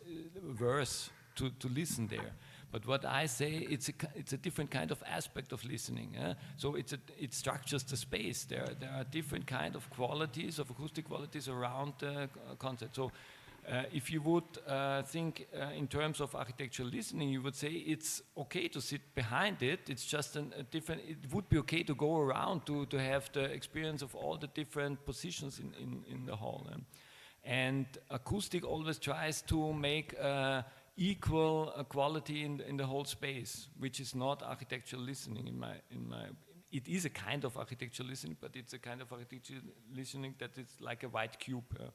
[SPEAKER 1] worse to listen there. But what I say, it's a different kind of aspect of listening. So it structures the space. There are different kind of qualities, of acoustic qualities around the concert. So if you would think in terms of architectural listening, you would say it's okay to sit behind it. It's just a different. It would be okay to go around to have the experience of all the different positions in the hall. And acoustic always tries to make equal quality in the whole space, which is not architectural listening in my. It is a kind of architectural listening, but it's a kind of architectural listening that is like a white cube.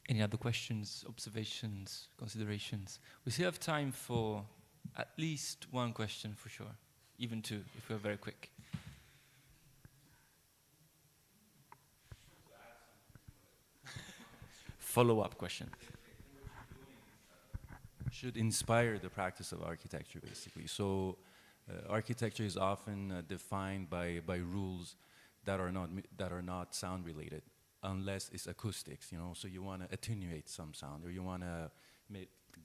[SPEAKER 2] Any other questions, observations, considerations? We still have time for at least one question for sure, even two, if we're very quick. Follow-up question.
[SPEAKER 5] Should inspire the practice of architecture, basically. So architecture is often defined by rules that are not sound related, unless it's acoustics, you know. So you want to attenuate some sound, or you want to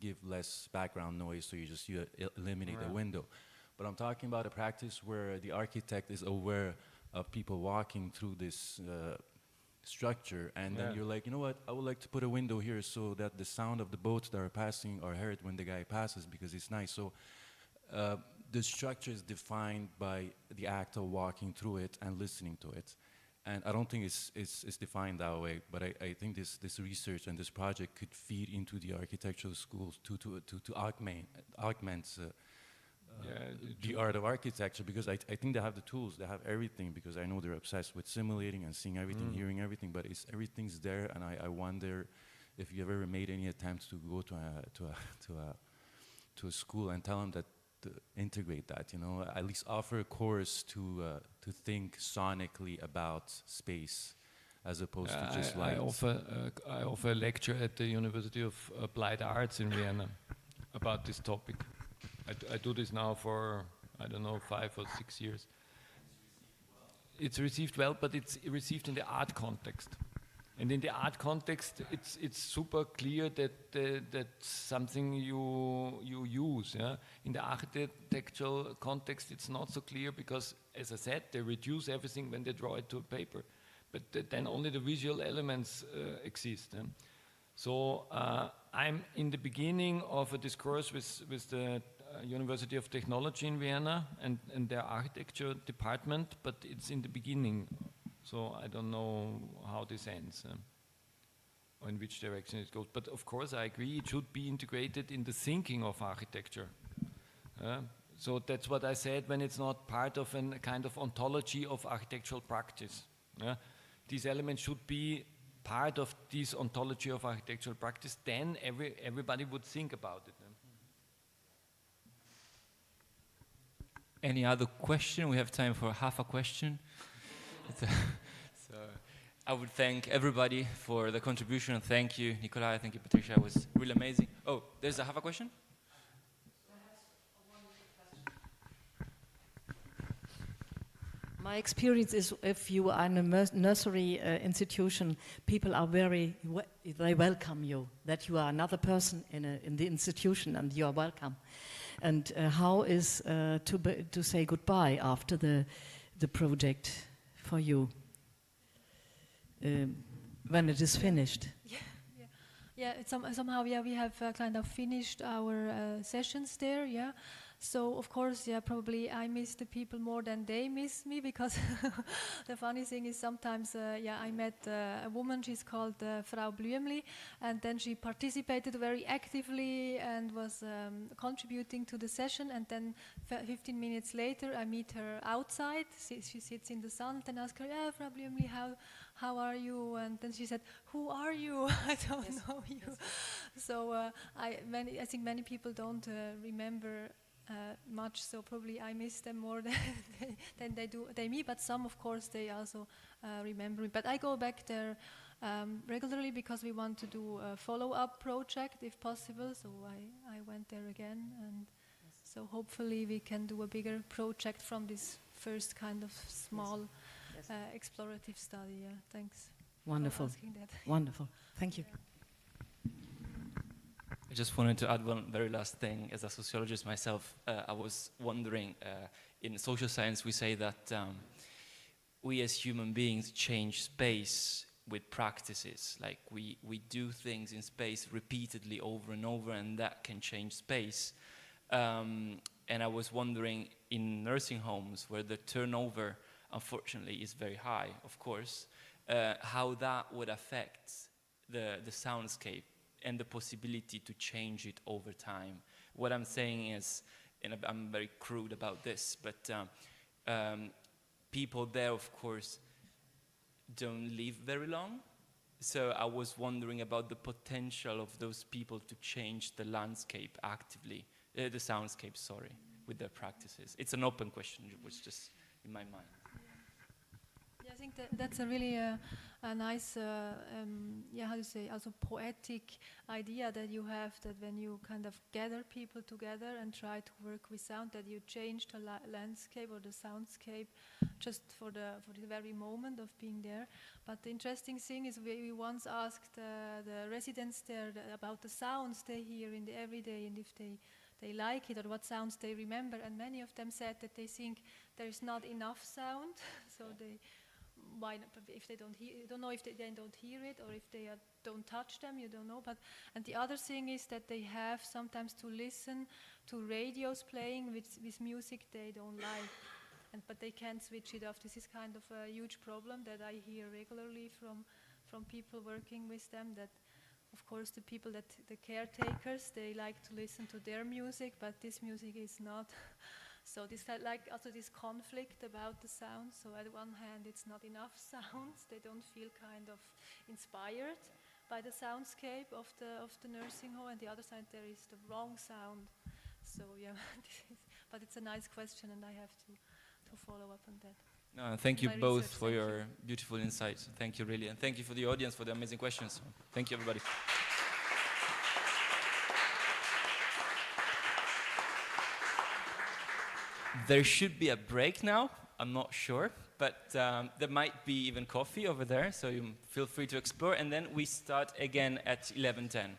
[SPEAKER 5] give less background noise, so you eliminate the window. But I'm talking about a practice where the architect is aware of people walking through this structure, and then you're like, you know what, I would like to put a window here so that the sound of the boats that are passing are heard when the guy passes, because it's nice. So the structure is defined by the act of walking through it and listening to it. And I don't think it's defined that way, but I think this research and this project could feed into the architectural schools to augment the art of architecture, because I think they have the tools, they have everything, because I know they're obsessed with simulating and seeing everything, hearing everything, but everything's there, and I wonder if you ever made any attempts to go to a school and tell them that to integrate that, you know, at least offer a course to think sonically about space as opposed to just light.
[SPEAKER 1] I offer a lecture at the University of Applied Arts in Vienna about this topic. I do this now for, I don't know, 5 or 6 years. It's received well, but it's received in the art context. And in the art context, it's super clear that that's something you use. Yeah? In the architectural context, it's not so clear because, as I said, they reduce everything when they draw it to a paper. But then only the visual elements exist. So I'm in the beginning of a discourse with the University of Technology in Vienna and their architecture department, but it's in the beginning. So I don't know how this ends, or in which direction it goes. But of course, I agree it should be integrated in the thinking of architecture. So that's what I said when it's not part of a kind of ontology of architectural practice. These elements should be part of this ontology of architectural practice. Then everybody would think about it.
[SPEAKER 2] Any other question? We have time for half a question. So I would thank everybody for the contribution. Thank you, Nikolai. Thank you, Patricia. It was really amazing. Oh, there's a half a question?
[SPEAKER 4] My experience is if you are in a nursery institution, people are they welcome you, that you are another person in the institution and you are welcome. And how is to say goodbye after the project for you when it is finished?
[SPEAKER 3] Yeah. Somehow, we have kind of finished our sessions there. Yeah. So of course, probably I miss the people more than they miss me, because the funny thing is sometimes, I met a woman. She's called Frau Blümli, and then she participated very actively and was contributing to the session. And then 15 minutes later, I meet her outside. She sits in the sun. Then I ask her, "Yeah, Frau Blümli, how are you?" And then she said, "Who are you? I don't know you." Yes. So I think many people don't remember much, so probably I miss them more than they me, but some of course they also remember me. But I go back there regularly because we want to do a follow-up project if possible, so I went there again, and so hopefully we can do a bigger project from this first kind of small explorative study. Yeah, thanks.
[SPEAKER 4] Wonderful.
[SPEAKER 3] For asking that.
[SPEAKER 4] Wonderful. Thank you.
[SPEAKER 3] Yeah.
[SPEAKER 2] I just wanted to add one very last thing. As a sociologist myself, I was wondering, in social science we say that we as human beings change space with practices. Like we do things in space repeatedly over and over, and that can change space. And I was wondering, in nursing homes where the turnover unfortunately is very high, of course, how that would affect the soundscape and the possibility to change it over time. What I'm saying is, and I'm very crude about this, but people there, of course, don't live very long. So I was wondering about the potential of those people to change the landscape actively, the soundscape, sorry, with their practices. It's an open question, it was just in my mind.
[SPEAKER 3] Yeah, I think that's a really a nice, how to say, also poetic idea that you have, that when you kind of gather people together and try to work with sound, that you change the landscape or the soundscape just for the very moment of being there. But the interesting thing is we once asked the residents there about the sounds they hear in the everyday, and if they like it or what sounds they remember, and many of them said that they think there is not enough sound, so they if they don't hear, you don't know if they don't hear it, or if they don't touch them, you don't know. And the other thing is that they have sometimes to listen to radios playing with music they don't like, but they can't switch it off. This is kind of a huge problem that I hear regularly from people working with them, that of course the people that, the caretakers, they like to listen to their music, but this music is not. So this like also this conflict about the sound. So at one hand it's not enough sounds, they don't feel kind of inspired by the soundscape of the nursing home, and the other side there is the wrong sound. So yeah, but it's a nice question, and I have to follow up on that.
[SPEAKER 2] Thank you
[SPEAKER 3] My
[SPEAKER 2] both
[SPEAKER 3] research,
[SPEAKER 2] for
[SPEAKER 3] thank
[SPEAKER 2] your
[SPEAKER 3] you.
[SPEAKER 2] beautiful insights. Thank you, really. And thank you for the audience for the amazing questions. Thank you, everybody. There should be a break now. I'm not sure. But there might be even coffee over there, so you feel free to explore. And then we start again at 11:10.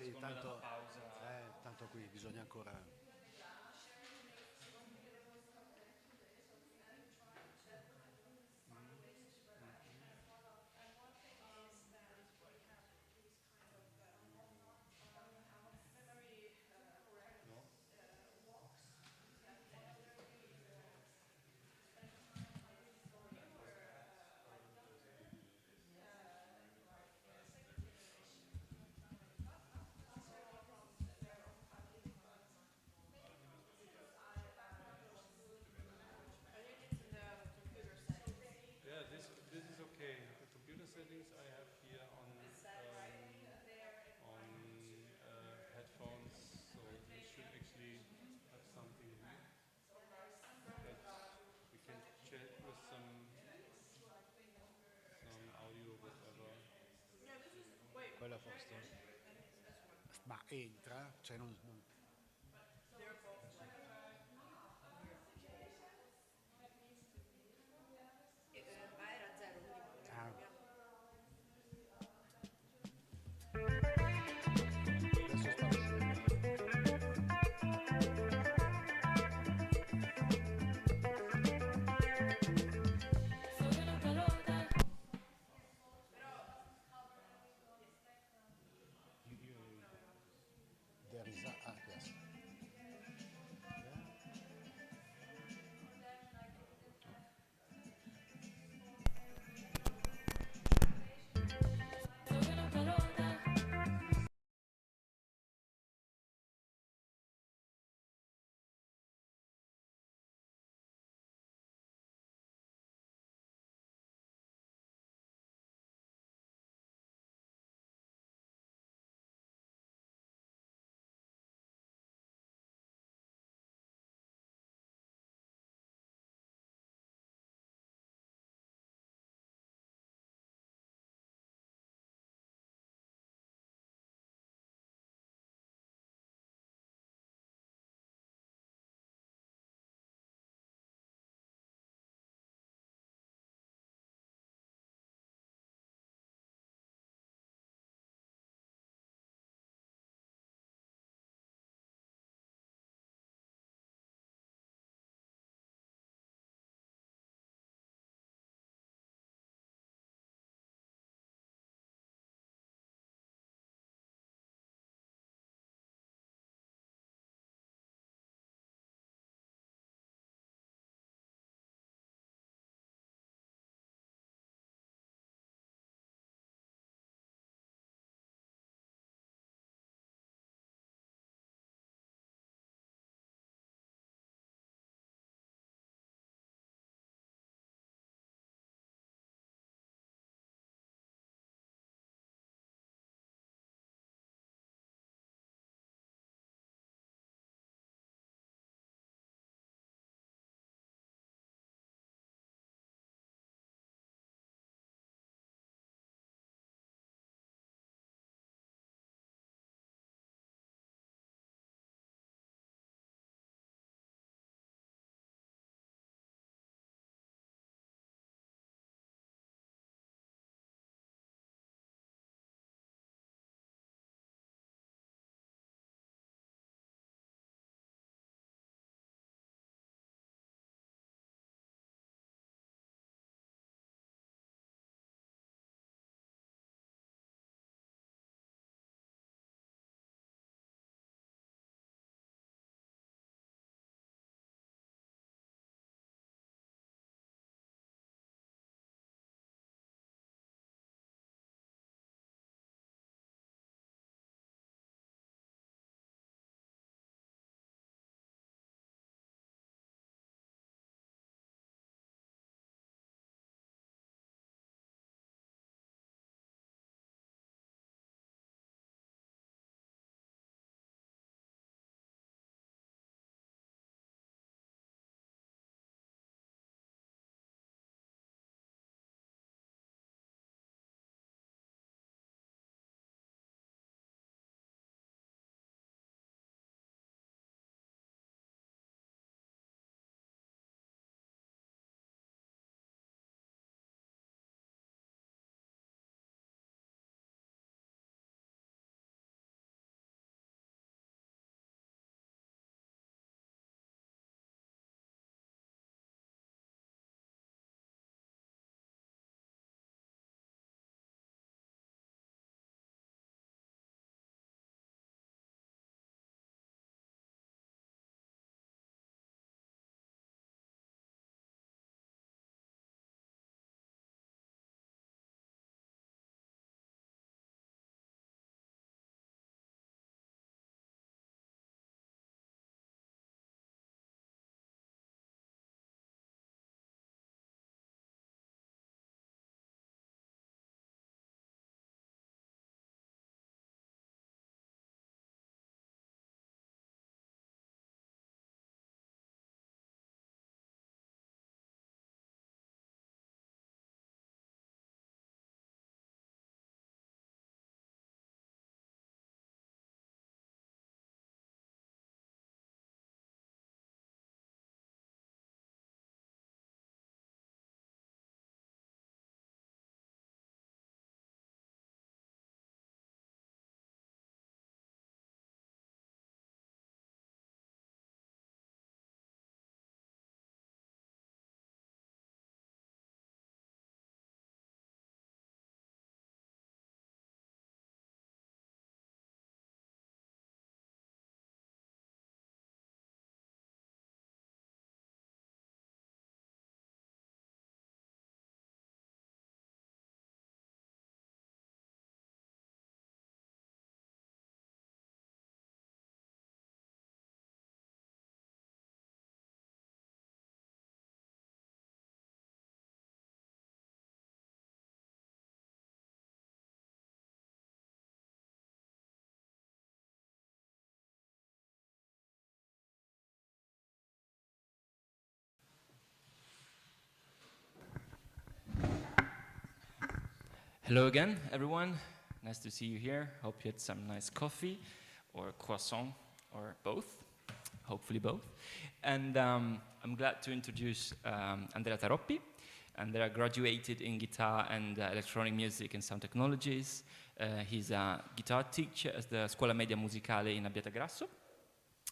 [SPEAKER 7] Sì, tanto qui bisogna ancora...
[SPEAKER 8] Yeah, this is okay. The computer settings I have here on headphones, so you should actually have something here that we can chat with some audio, whatever.
[SPEAKER 7] Quella posto. Ma entra? Cioè Ah. Adesso sta uscendo. There is a...
[SPEAKER 2] Hello again, everyone. Nice to see you here. Hope you had some nice coffee or croissant or both. Hopefully both. And I'm glad to introduce Andrea Taroppi. Andrea graduated in guitar and electronic music and sound technologies. He's a guitar teacher at the Scuola Media Musicale in Abbiategrasso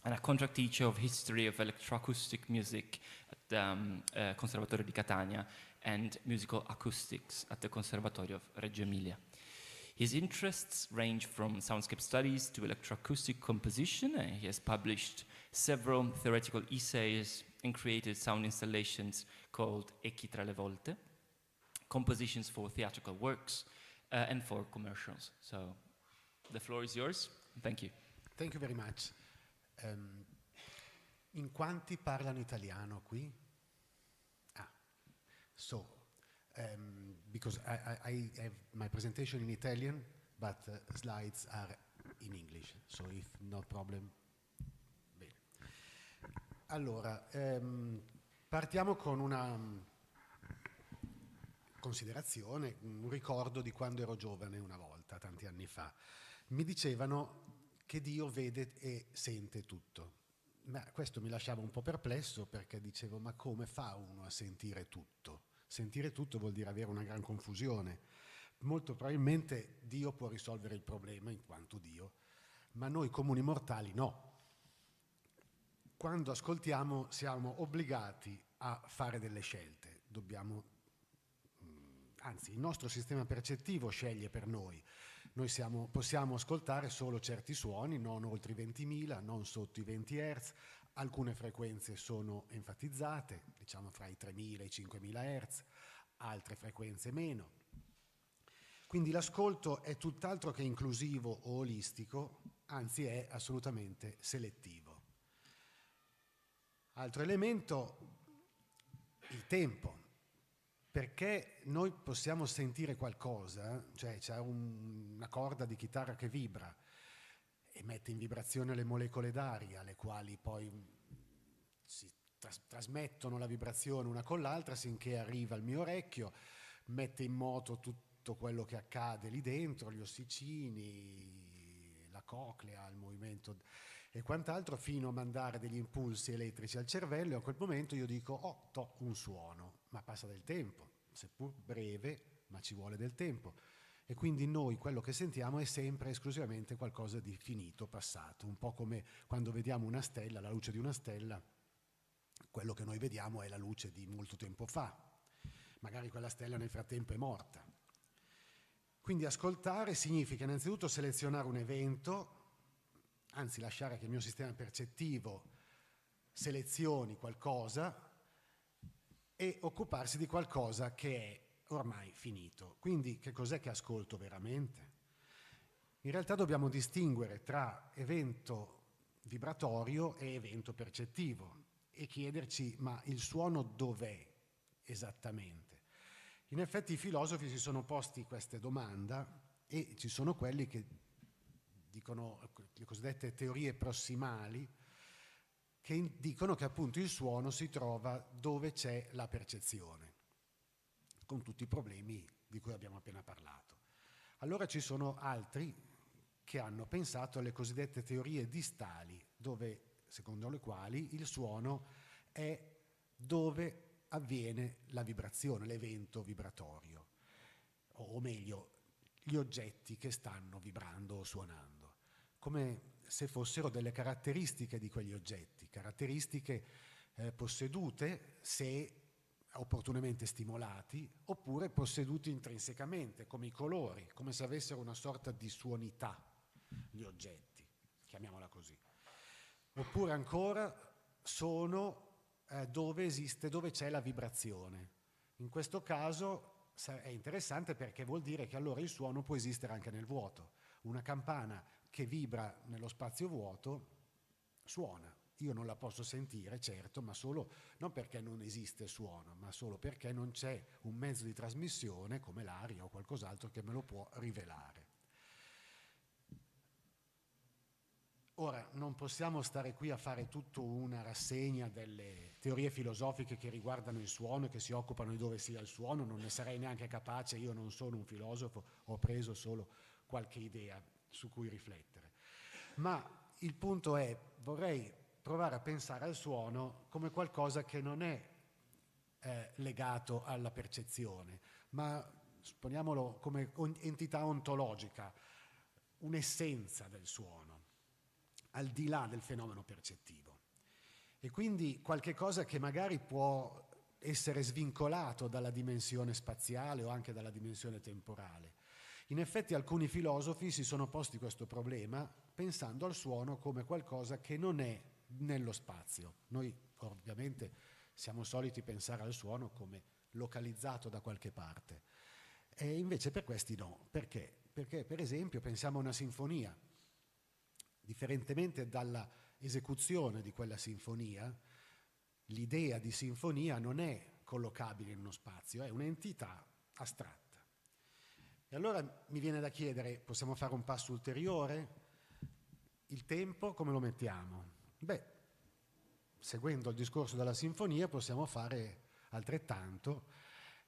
[SPEAKER 2] and a contract teacher of history of electroacoustic music at the Conservatorio di Catania and musical acoustics at the Conservatorio of Reggio Emilia. His interests range from soundscape studies to electroacoustic composition, and he has published several theoretical essays and created sound installations called Echi tra le volte, compositions for theatrical works and for commercials. So the floor is yours. Thank you.
[SPEAKER 7] Thank you very much. In quanti parlano italiano qui? So, because I have my presentation in Italian, but slides are in English, so if no problem. Bene. Allora, partiamo con una considerazione, un ricordo di quando ero giovane una volta, tanti anni fa. Mi dicevano che Dio vede e sente tutto. Ma questo mi lasciava un po' perplesso, perché dicevo, ma come fa uno a sentire tutto? Sentire tutto vuol dire avere una gran confusione. Molto probabilmente Dio può risolvere il problema in quanto Dio, ma noi comuni mortali no. Quando ascoltiamo siamo obbligati a fare delle scelte. Anzi, il nostro sistema percettivo sceglie per noi. Noi possiamo ascoltare solo certi suoni, non oltre i 20.000, non sotto i 20 Hz. Alcune frequenze sono enfatizzate, diciamo fra i 3.000 e i 5.000 Hz, altre frequenze meno. Quindi l'ascolto è tutt'altro che inclusivo o olistico, anzi è assolutamente selettivo. Altro elemento, il tempo. Perché noi possiamo sentire qualcosa, cioè c'è una corda di chitarra che vibra e mette in vibrazione le molecole d'aria, le quali poi si trasmettono la vibrazione una con l'altra finché arriva al mio orecchio, mette in moto tutto quello che accade lì dentro, gli ossicini, la coclea, il movimento e quant'altro, fino a mandare degli impulsi elettrici al cervello, e a quel momento io dico, oh, un suono, ma passa del tempo, seppur breve, ma ci vuole del tempo. E quindi noi quello che sentiamo è sempre esclusivamente qualcosa di finito, passato, un po' come quando vediamo una stella, la luce di una stella, quello che noi vediamo è la luce di molto tempo fa, magari quella stella nel frattempo è morta. Quindi ascoltare significa innanzitutto selezionare un evento, anzi lasciare che il mio sistema percettivo selezioni qualcosa e occuparsi di qualcosa che è ormai finito. Quindi che cos'è che ascolto veramente? In realtà dobbiamo distinguere tra evento vibratorio e evento percettivo e chiederci, ma il suono dov'è esattamente? In effetti i filosofi si sono posti questa domanda e ci sono quelli che dicono le cosiddette teorie prossimali, che dicono che appunto il suono si trova dove c'è la percezione, con tutti i problemi di cui abbiamo appena parlato. Allora ci sono altri che hanno pensato alle cosiddette teorie distali, secondo le quali il suono è dove avviene la vibrazione, l'evento vibratorio, o meglio, gli oggetti che stanno vibrando o suonando, come se fossero delle caratteristiche di quegli oggetti, caratteristiche possedute se opportunamente stimolati, oppure posseduti intrinsecamente, come i colori, come se avessero una sorta di suonità gli oggetti, chiamiamola così. Oppure ancora sono dove c'è la vibrazione. In questo caso è interessante perché vuol dire che allora il suono può esistere anche nel vuoto. Una campana che vibra nello spazio vuoto suona. Io non la posso sentire, certo, ma solo non perché non esiste suono, ma solo perché non c'è un mezzo di trasmissione come l'aria o qualcos'altro che me lo può rivelare. Ora, non possiamo stare qui a fare tutta una rassegna delle teorie filosofiche che riguardano il suono e che si occupano di dove sia il suono, non ne sarei neanche capace, io non sono un filosofo, ho preso solo qualche idea su cui riflettere. Ma il punto è, vorrei provare a pensare al suono come qualcosa che non è legato alla percezione, ma supponiamolo come entità ontologica, un'essenza del suono, al di là del fenomeno percettivo. E quindi qualche cosa che magari può essere svincolato dalla dimensione spaziale o anche dalla dimensione temporale. In effetti alcuni filosofi si sono posti questo problema pensando al suono come qualcosa che non è nello spazio. Noi ovviamente siamo soliti pensare al suono come localizzato da qualche parte. E invece per questi no. Perché? Perché per esempio pensiamo a una sinfonia. Differentemente dalla esecuzione di quella sinfonia, l'idea di sinfonia non è collocabile in uno spazio, è un'entità astratta. E allora mi viene da chiedere, possiamo fare un passo ulteriore? Il tempo come lo mettiamo? Beh, seguendo il discorso della sinfonia possiamo fare altrettanto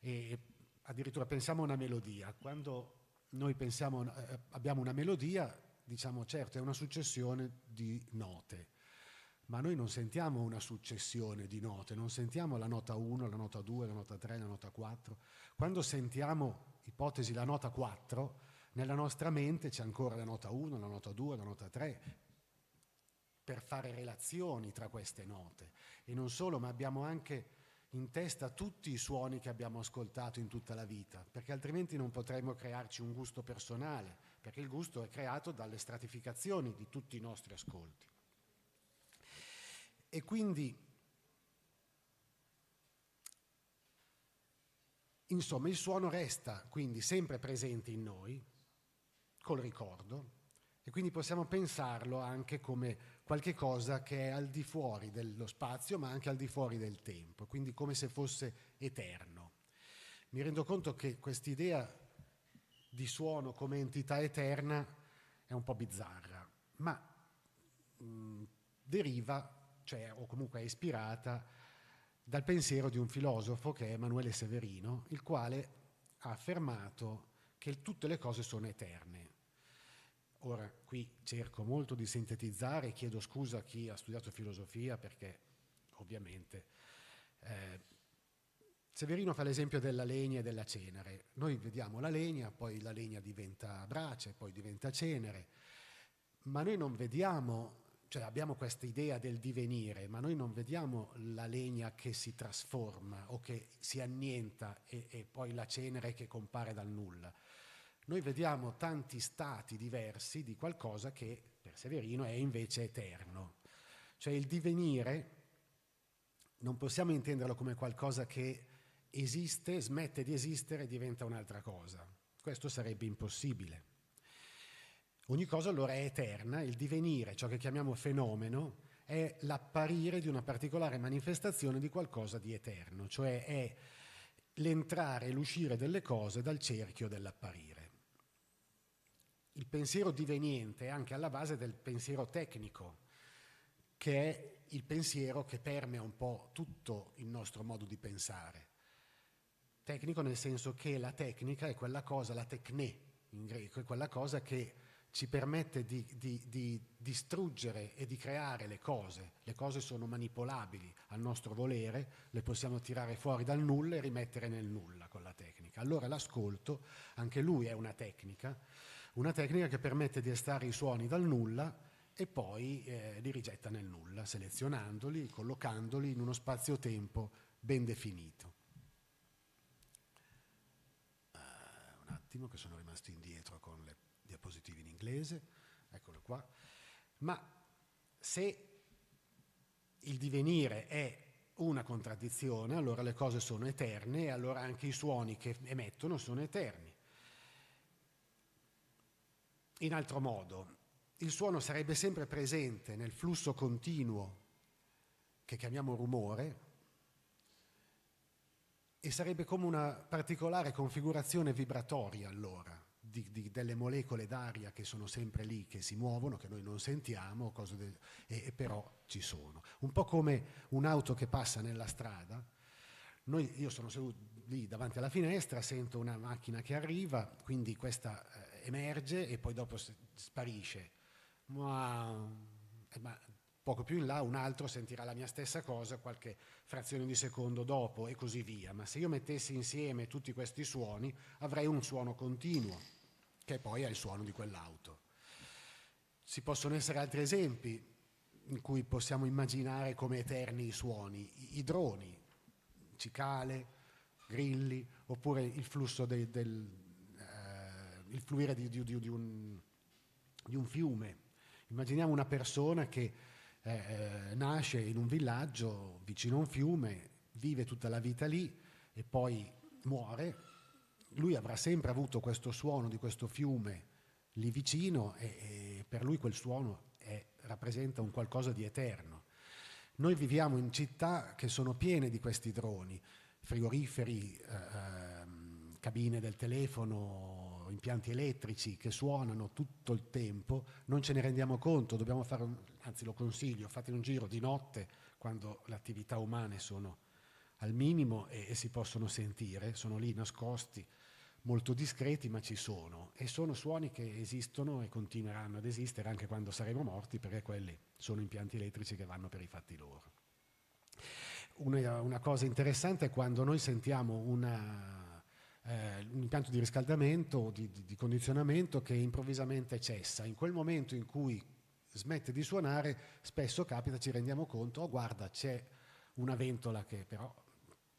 [SPEAKER 7] e addirittura pensiamo a una melodia. Quando noi abbiamo una melodia, diciamo certo è una successione di note, ma noi non sentiamo una successione di note, non sentiamo la nota 1, la nota 2, la nota 3, la nota 4. Quando sentiamo, ipotesi, la nota 4, nella nostra mente c'è ancora la nota 1, la nota 2, la nota 3, per fare relazioni tra queste note. E non solo, ma abbiamo anche in testa tutti i suoni che abbiamo ascoltato in tutta la vita, perché altrimenti non potremmo crearci un gusto personale, perché il gusto è creato dalle stratificazioni di tutti i nostri ascolti. E quindi, insomma, il suono resta quindi sempre presente in noi, col ricordo, e quindi possiamo pensarlo anche come qualche cosa che è al di fuori dello spazio, ma anche al di fuori del tempo, quindi come se fosse eterno. Mi rendo conto che quest'idea di suono come entità eterna è un po' bizzarra, ma deriva, cioè, o comunque è ispirata dal pensiero di un filosofo che è Emanuele Severino, il quale ha affermato che tutte le cose sono eterne. Ora, qui cerco molto di sintetizzare e chiedo scusa a chi ha studiato filosofia perché ovviamente Severino fa l'esempio della legna e della cenere. Noi vediamo la legna, poi la legna diventa brace, poi diventa cenere, ma noi non vediamo, cioè abbiamo questa idea del divenire, ma noi non vediamo la legna che si trasforma o che si annienta e poi la cenere che compare dal nulla. Noi vediamo tanti stati diversi di qualcosa che per Severino è invece eterno. Cioè il divenire non possiamo intenderlo come qualcosa che esiste, smette di esistere e diventa un'altra cosa. Questo sarebbe impossibile. Ogni cosa allora è eterna, il divenire, ciò che chiamiamo fenomeno, è l'apparire di una particolare manifestazione di qualcosa di eterno, cioè è l'entrare e l'uscire delle cose dal cerchio dell'apparire. Il pensiero diveniente è anche alla base del pensiero tecnico, che è il pensiero che permea un po' tutto il nostro modo di pensare. Tecnico nel senso che la tecnica è quella cosa, la tecné in greco, è quella cosa che ci permette di distruggere e di creare le cose. Le cose sono manipolabili al nostro volere, le possiamo tirare fuori dal nulla e rimettere nel nulla con la tecnica. Allora l'ascolto, anche lui è una tecnica che permette di estrarre i suoni dal nulla e poi li rigetta nel nulla, selezionandoli, collocandoli in uno spazio-tempo ben definito. Un attimo che sono rimasto indietro con le diapositive in inglese, eccolo qua. Ma se il divenire è una contraddizione, allora le cose sono eterne e allora anche i suoni che emettono sono eterni. In altro modo, il suono sarebbe sempre presente nel flusso continuo che chiamiamo rumore e sarebbe come una particolare configurazione vibratoria allora delle molecole d'aria che sono sempre lì, che si muovono, che noi non sentiamo, e però ci sono. Un po' come un'auto che passa nella strada. Io sono seduto lì davanti alla finestra, sento una macchina che arriva, quindi questa emerge e poi dopo sparisce. Ma poco più in là un altro sentirà la mia stessa cosa qualche frazione di secondo dopo e così via. Ma se io mettessi insieme tutti questi suoni avrei un suono continuo, che poi è il suono di quell'auto. Ci possono essere altri esempi in cui possiamo immaginare come eterni i suoni. I droni, cicale, grilli, oppure il flusso il fluire di un fiume. Immaginiamo una persona che nasce in un villaggio vicino a un fiume, vive tutta la vita lì e poi muore. Lui avrà sempre avuto questo suono di questo fiume lì vicino e per lui quel suono rappresenta un qualcosa di eterno. Noi viviamo in città che sono piene di questi droni, frigoriferi, cabine del telefono, impianti elettrici che suonano tutto il tempo, non ce ne rendiamo conto, dobbiamo fare, anzi lo consiglio, fate un giro di notte quando le attività umane sono al minimo e si possono sentire, sono lì nascosti, molto discreti, ma ci sono, e sono suoni che esistono e continueranno ad esistere anche quando saremo morti, perché quelli sono impianti elettrici che vanno per i fatti loro. Una cosa interessante è quando noi sentiamo un impianto di riscaldamento o di condizionamento che improvvisamente cessa. In quel momento in cui smette di suonare, spesso capita, ci rendiamo conto, oh guarda, c'è una ventola che però,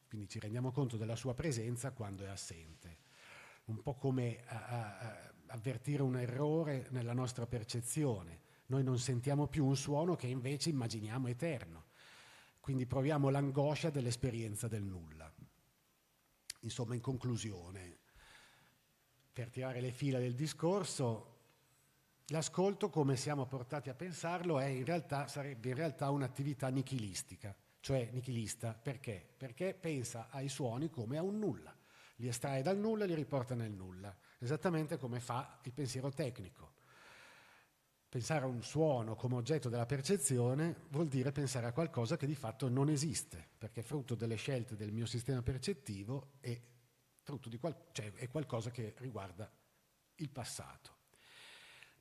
[SPEAKER 7] quindi ci rendiamo conto della sua presenza quando è assente. Un po' come avvertire un errore nella nostra percezione. Noi non sentiamo più un suono che invece immaginiamo eterno. Quindi proviamo l'angoscia dell'esperienza del nulla. Insomma, in conclusione, per tirare le fila del discorso, l'ascolto, come siamo portati a pensarlo, sarebbe in realtà un'attività nichilistica. Cioè nichilista, perché? Perché pensa ai suoni come a un nulla. Li estrae dal nulla e li riporta nel nulla, esattamente come fa il pensiero tecnico. Pensare a un suono come oggetto della percezione vuol dire pensare a qualcosa che di fatto non esiste, perché è frutto delle scelte del mio sistema percettivo e frutto è qualcosa che riguarda il passato.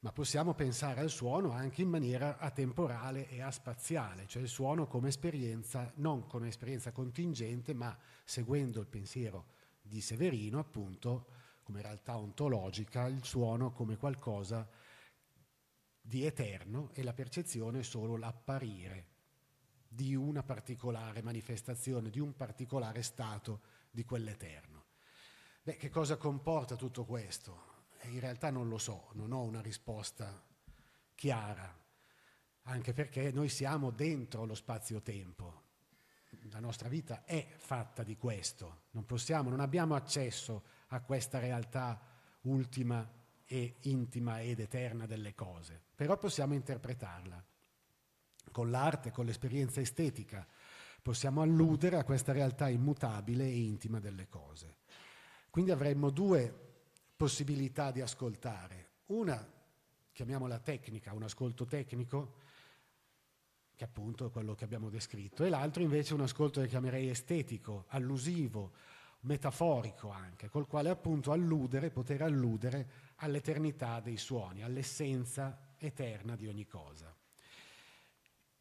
[SPEAKER 7] Ma possiamo pensare al suono anche in maniera atemporale e aspaziale, cioè il suono come esperienza, non come esperienza contingente, ma seguendo il pensiero di Severino, appunto, come realtà ontologica, il suono come qualcosa di eterno e la percezione solo l'apparire di una particolare manifestazione, di un particolare stato di quell'eterno. Che cosa comporta tutto questo? In realtà non lo so, non ho una risposta chiara, anche perché noi siamo dentro lo spazio-tempo. La nostra vita è fatta di questo, non abbiamo accesso a questa realtà ultima e intima ed eterna delle cose, però possiamo interpretarla. Con l'arte, con l'esperienza estetica, possiamo alludere a questa realtà immutabile e intima delle cose. Quindi avremmo due possibilità di ascoltare. Una, chiamiamola tecnica, un ascolto tecnico, che appunto è quello che abbiamo descritto, e l'altro invece un ascolto che chiamerei estetico, allusivo, metaforico anche, col quale appunto poter alludere all'eternità dei suoni, all'essenza eterna di ogni cosa.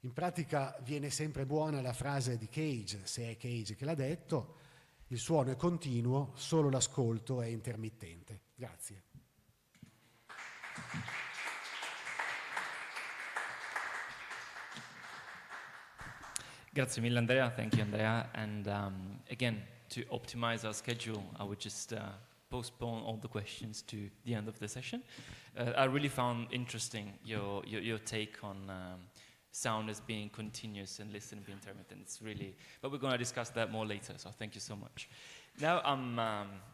[SPEAKER 7] In pratica viene sempre buona la frase di Cage, se è Cage che l'ha detto: il suono è continuo, solo l'ascolto è intermittente. Grazie.
[SPEAKER 2] Grazie mille, Andrea. Thank you, Andrea. And again, to optimize our schedule, I would just postpone all the questions to the end of the session. I really found interesting your take on sound as being continuous and listening being intermittent. It's really, but we're going to discuss that more later, so thank you so much. Now I'm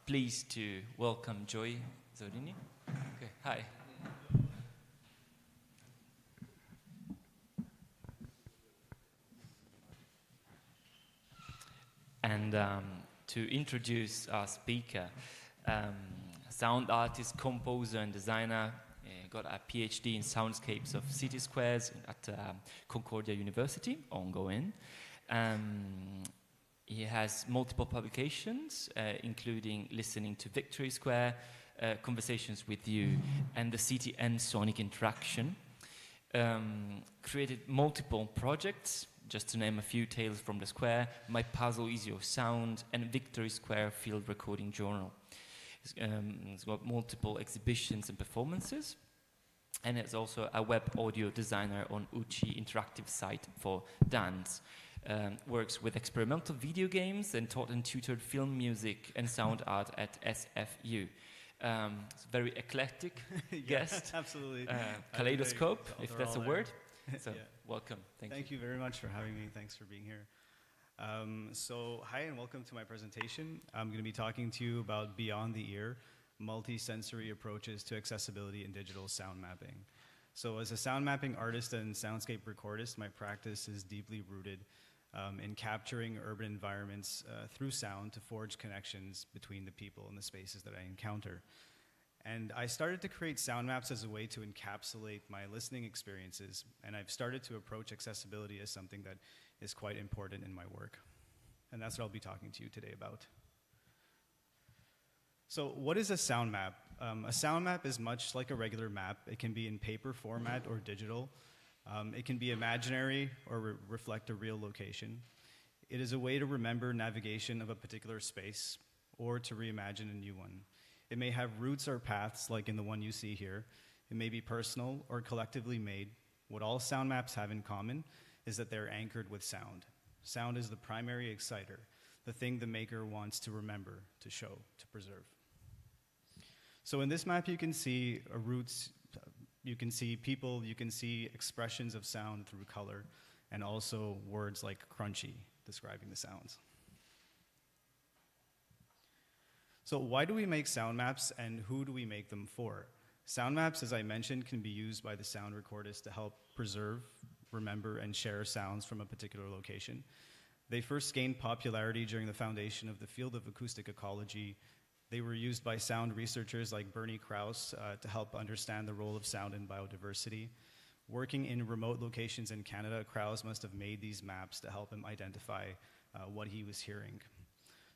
[SPEAKER 2] pleased to welcome Joy Zodini. Okay, hi. And to introduce our speaker, sound artist, composer, and designer. Got a PhD in soundscapes of city squares at Concordia University, ongoing. He has multiple publications, including Listening to Victory Square, Conversations with You, and the City and Sonic Interaction. Created multiple projects, just to name a few: Tales from the Square, My Puzzle Is Your Sound, and Victory Square Field Recording Journal. He's got multiple exhibitions and performances, and is also a web audio designer on Uchi interactive site for dance. Works with experimental video games and taught and tutored film music and sound art at SFU. It's a very eclectic guest.
[SPEAKER 9] Absolutely.
[SPEAKER 2] Kaleidoscope,
[SPEAKER 9] They're
[SPEAKER 2] if that's a
[SPEAKER 9] all
[SPEAKER 2] word.
[SPEAKER 9] there.
[SPEAKER 2] So,
[SPEAKER 9] Yeah.
[SPEAKER 2] welcome.
[SPEAKER 9] Thank you very much for having me. Thanks for being here. So, hi and welcome to my presentation. I'm going to be talking to you about Beyond the Ear, multi-sensory approaches to accessibility in digital sound mapping. So, as a sound mapping artist and soundscape recordist, my practice is deeply rooted in capturing urban environments through sound to forge connections between the people and the spaces that I encounter. And I started to create sound maps as a way to encapsulate my listening experiences, and I've started to approach accessibility as something that is quite important in my work. And that's what I'll be talking to you today about. So what is a sound map? A sound map is much like a regular map. It can be in paper format or digital. It can be imaginary or reflect a real location. It is a way to remember navigation of a particular space or to reimagine a new one. It may have routes or paths like in the one you see here. It may be personal or collectively made. What all sound maps have in common is that they're anchored with sound. Sound is the primary exciter, the thing the maker wants to remember, to show, to preserve. So in this map you can see routes, you can see people, you can see expressions of sound through color, and also words like crunchy, describing the sounds. So why do we make sound maps, and who do we make them for? Sound maps, as I mentioned, can be used by the sound recordist to help preserve, remember, and share sounds from a particular location. They first gained popularity during the foundation of the field of acoustic ecology. They were used by sound researchers like Bernie Krause to help understand the role of sound in biodiversity. Working in remote locations in Canada, Krause must have made these maps to help him identify what he was hearing.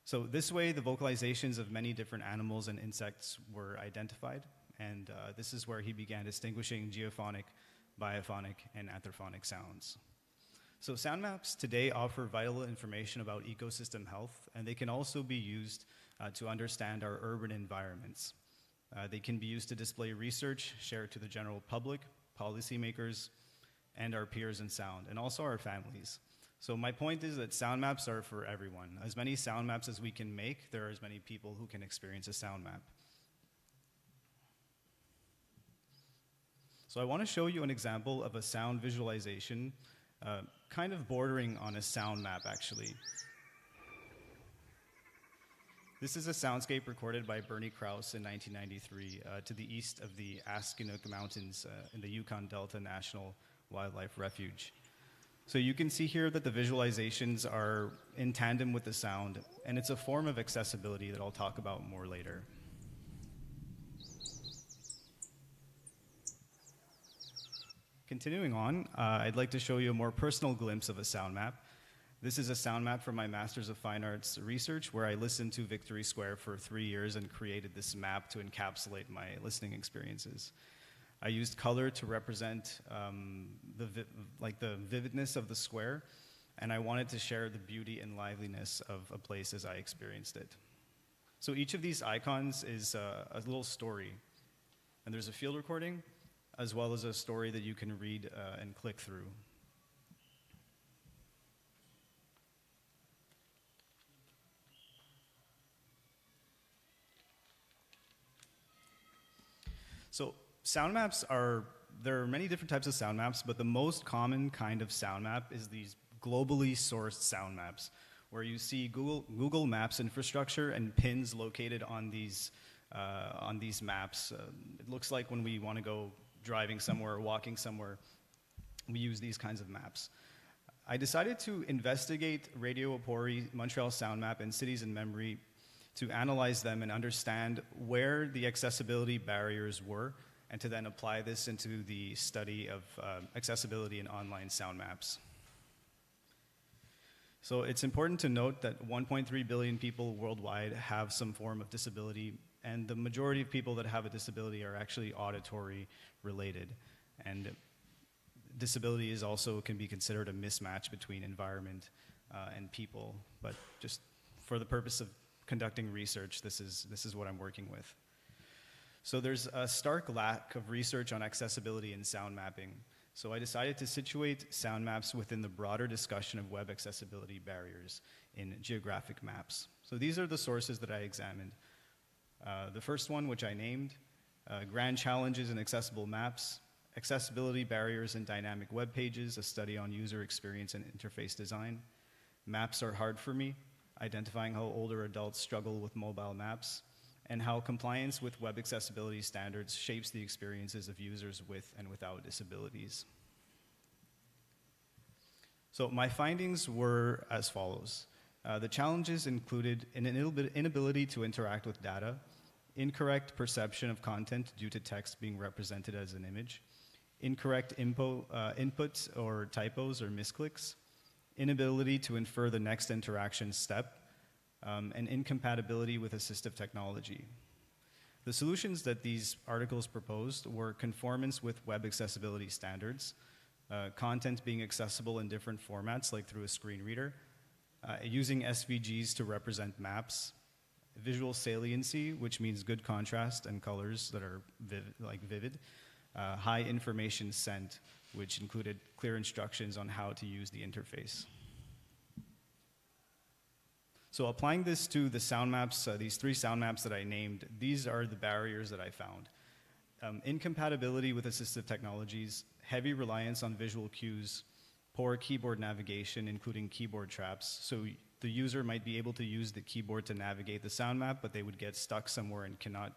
[SPEAKER 9] So this way, the vocalizations of many different animals and insects were identified, and this is where he began distinguishing geophonic, biophonic, and anthrophonic sounds. So sound maps today offer vital information about ecosystem health, and they can also be used to understand our urban environments. They can be used to display research, share it to the general public, policymakers, and our peers in sound, and also our families. So my point is that sound maps are for everyone. As many sound maps as we can make, there are as many people who can experience a sound map. So I want to show you an example of a sound visualization, kind of bordering on a sound map, actually. This is a soundscape recorded by Bernie Krause in 1993 to the east of the Asquinick Mountains in the Yukon Delta National Wildlife Refuge. So you can see here that the visualizations are in tandem with the sound, and it's a form of accessibility that I'll talk about more later. Continuing on, I'd like to show you a more personal glimpse of a sound map. This is a sound map from my Masters of Fine Arts research, where I listened to Victory Square for 3 years and created this map to encapsulate my listening experiences. I used color to represent the vividness of the square, and I wanted to share the beauty and liveliness of a place as I experienced it. So each of these icons is a little story, and there's a field recording, as well as a story that you can read and click through. So sound maps there are many different types of sound maps, but the most common kind of sound map is these globally sourced sound maps, where you see Google Maps infrastructure and pins located on these maps. It looks like when we want to go driving somewhere or walking somewhere, we use these kinds of maps. I decided to investigate Radio Opori, Montreal Sound Map, and Cities in Memory to analyze them and understand where the accessibility barriers were, and to then apply this into the study of accessibility in online sound maps. So it's important to note that 1.3 billion people worldwide have some form of disability, and the majority of people that have a disability are actually auditory related. And disability is also can be considered a mismatch between environment and people, but just for the purpose of conducting research, this is what I'm working with. So there's a stark lack of research on accessibility in sound mapping. So I decided to situate sound maps within the broader discussion of web accessibility barriers in geographic maps. So these are the sources that I examined. The first one, which I named, Grand Challenges in Accessible Maps, Accessibility Barriers in Dynamic Web Pages, a study on user experience and interface design. Maps Are Hard for Me, identifying how older adults struggle with mobile maps, and how compliance with web accessibility standards shapes the experiences of users with and without disabilities. So my findings were as follows. The challenges included an inability to interact with data, incorrect perception of content due to text being represented as an image, incorrect inputs or typos or misclicks, inability to infer the next interaction step, and incompatibility with assistive technology. The solutions that these articles proposed were conformance with web accessibility standards, content being accessible in different formats like through a screen reader, using SVGs to represent maps, visual saliency, which means good contrast and colors that are vivid, high information sent, which included clear instructions on how to use the interface. So applying this to the sound maps, these 3 sound maps that I named, these are the barriers that I found. Incompatibility with assistive technologies, heavy reliance on visual cues, poor keyboard navigation, including keyboard traps. So the user might be able to use the keyboard to navigate the sound map, but they would get stuck somewhere and cannot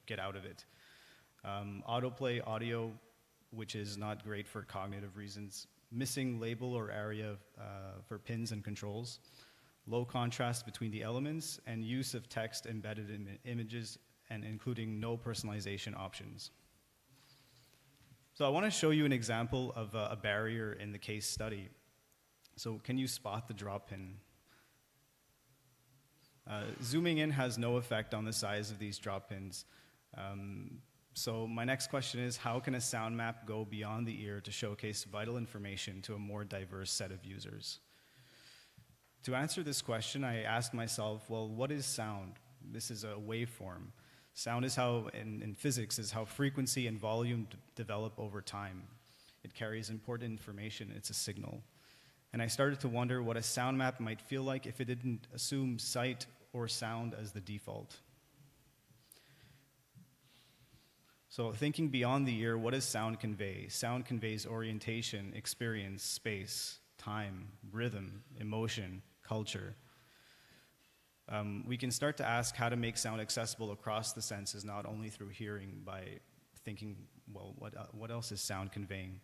[SPEAKER 9] get out of it. Autoplay audio, which is not great for cognitive reasons. Missing label or area for pins and controls. Low contrast between the elements, and use of text embedded in images, and including no personalization options. So I want to show you an example of a barrier in the case study. So can you spot the drop pin? Zooming in has no effect on the size of these drop pins. So my next question is, how can a sound map go beyond the ear to showcase vital information to a more diverse set of users? To answer this question, I asked myself, well, what is sound? This is a waveform. Sound is how, in physics, is how frequency and volume develop over time. It carries important information, it's a signal. And I started to wonder what a sound map might feel like if it didn't assume sight or sound as the default. So thinking beyond the ear, what does sound convey? Sound conveys orientation, experience, space, time, rhythm, emotion, culture. We can start to ask how to make sound accessible across the senses, not only through hearing, by thinking, well, what else is sound conveying?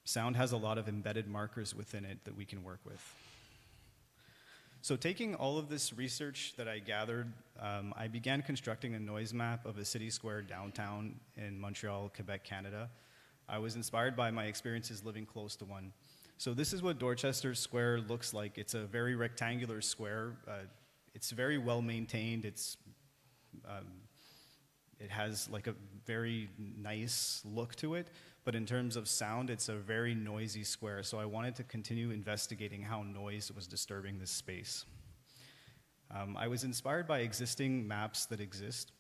[SPEAKER 9] Sound has a lot of embedded markers within it that we can work with. So taking all of this research that I gathered, I began constructing a noise map of a city square downtown in Montreal, Quebec, Canada. I was inspired by my experiences living close to one. So this is what Dorchester Square looks like. It's a very rectangular square. It's very well maintained. It has like a very nice look to it, but in terms of sound, it's a very noisy square. So I wanted to continue investigating how noise was disturbing this space. I was inspired by existing maps that exist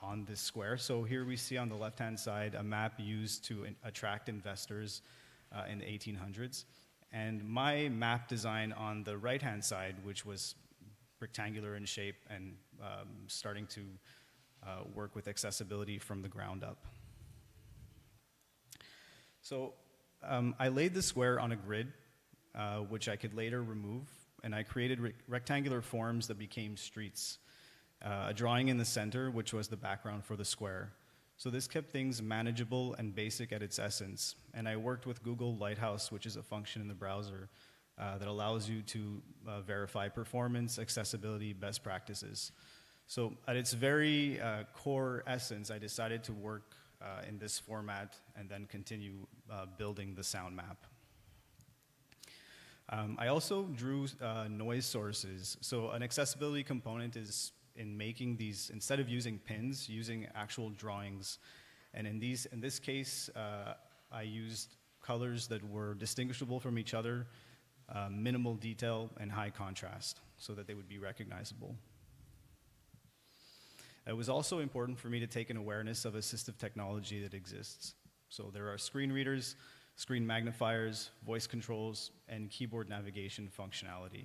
[SPEAKER 9] on this square. So here we see on the left-hand side a map used to attract investors in the 1800s. And my map design on the right-hand side, which was rectangular in shape and starting to work with accessibility from the ground up. So I laid the square on a grid, which I could later remove, and I created rectangular forms that became streets. A drawing in the center, which was the background for the square. So this kept things manageable and basic at its essence, and I worked with Google Lighthouse, which is a function in the browser, that allows you to verify performance, accessibility, best practices. So at its very core essence, I decided to work in this format and then continue building the sound map. I also drew noise sources. So an accessibility component is in making these, instead of using pins, using actual drawings. And in this case, I used colors that were distinguishable from each other, minimal detail, and high contrast, so that they would be recognizable. It was also important for me to take an awareness of assistive technology that exists. So there are screen readers, screen magnifiers, voice controls, and keyboard navigation functionality.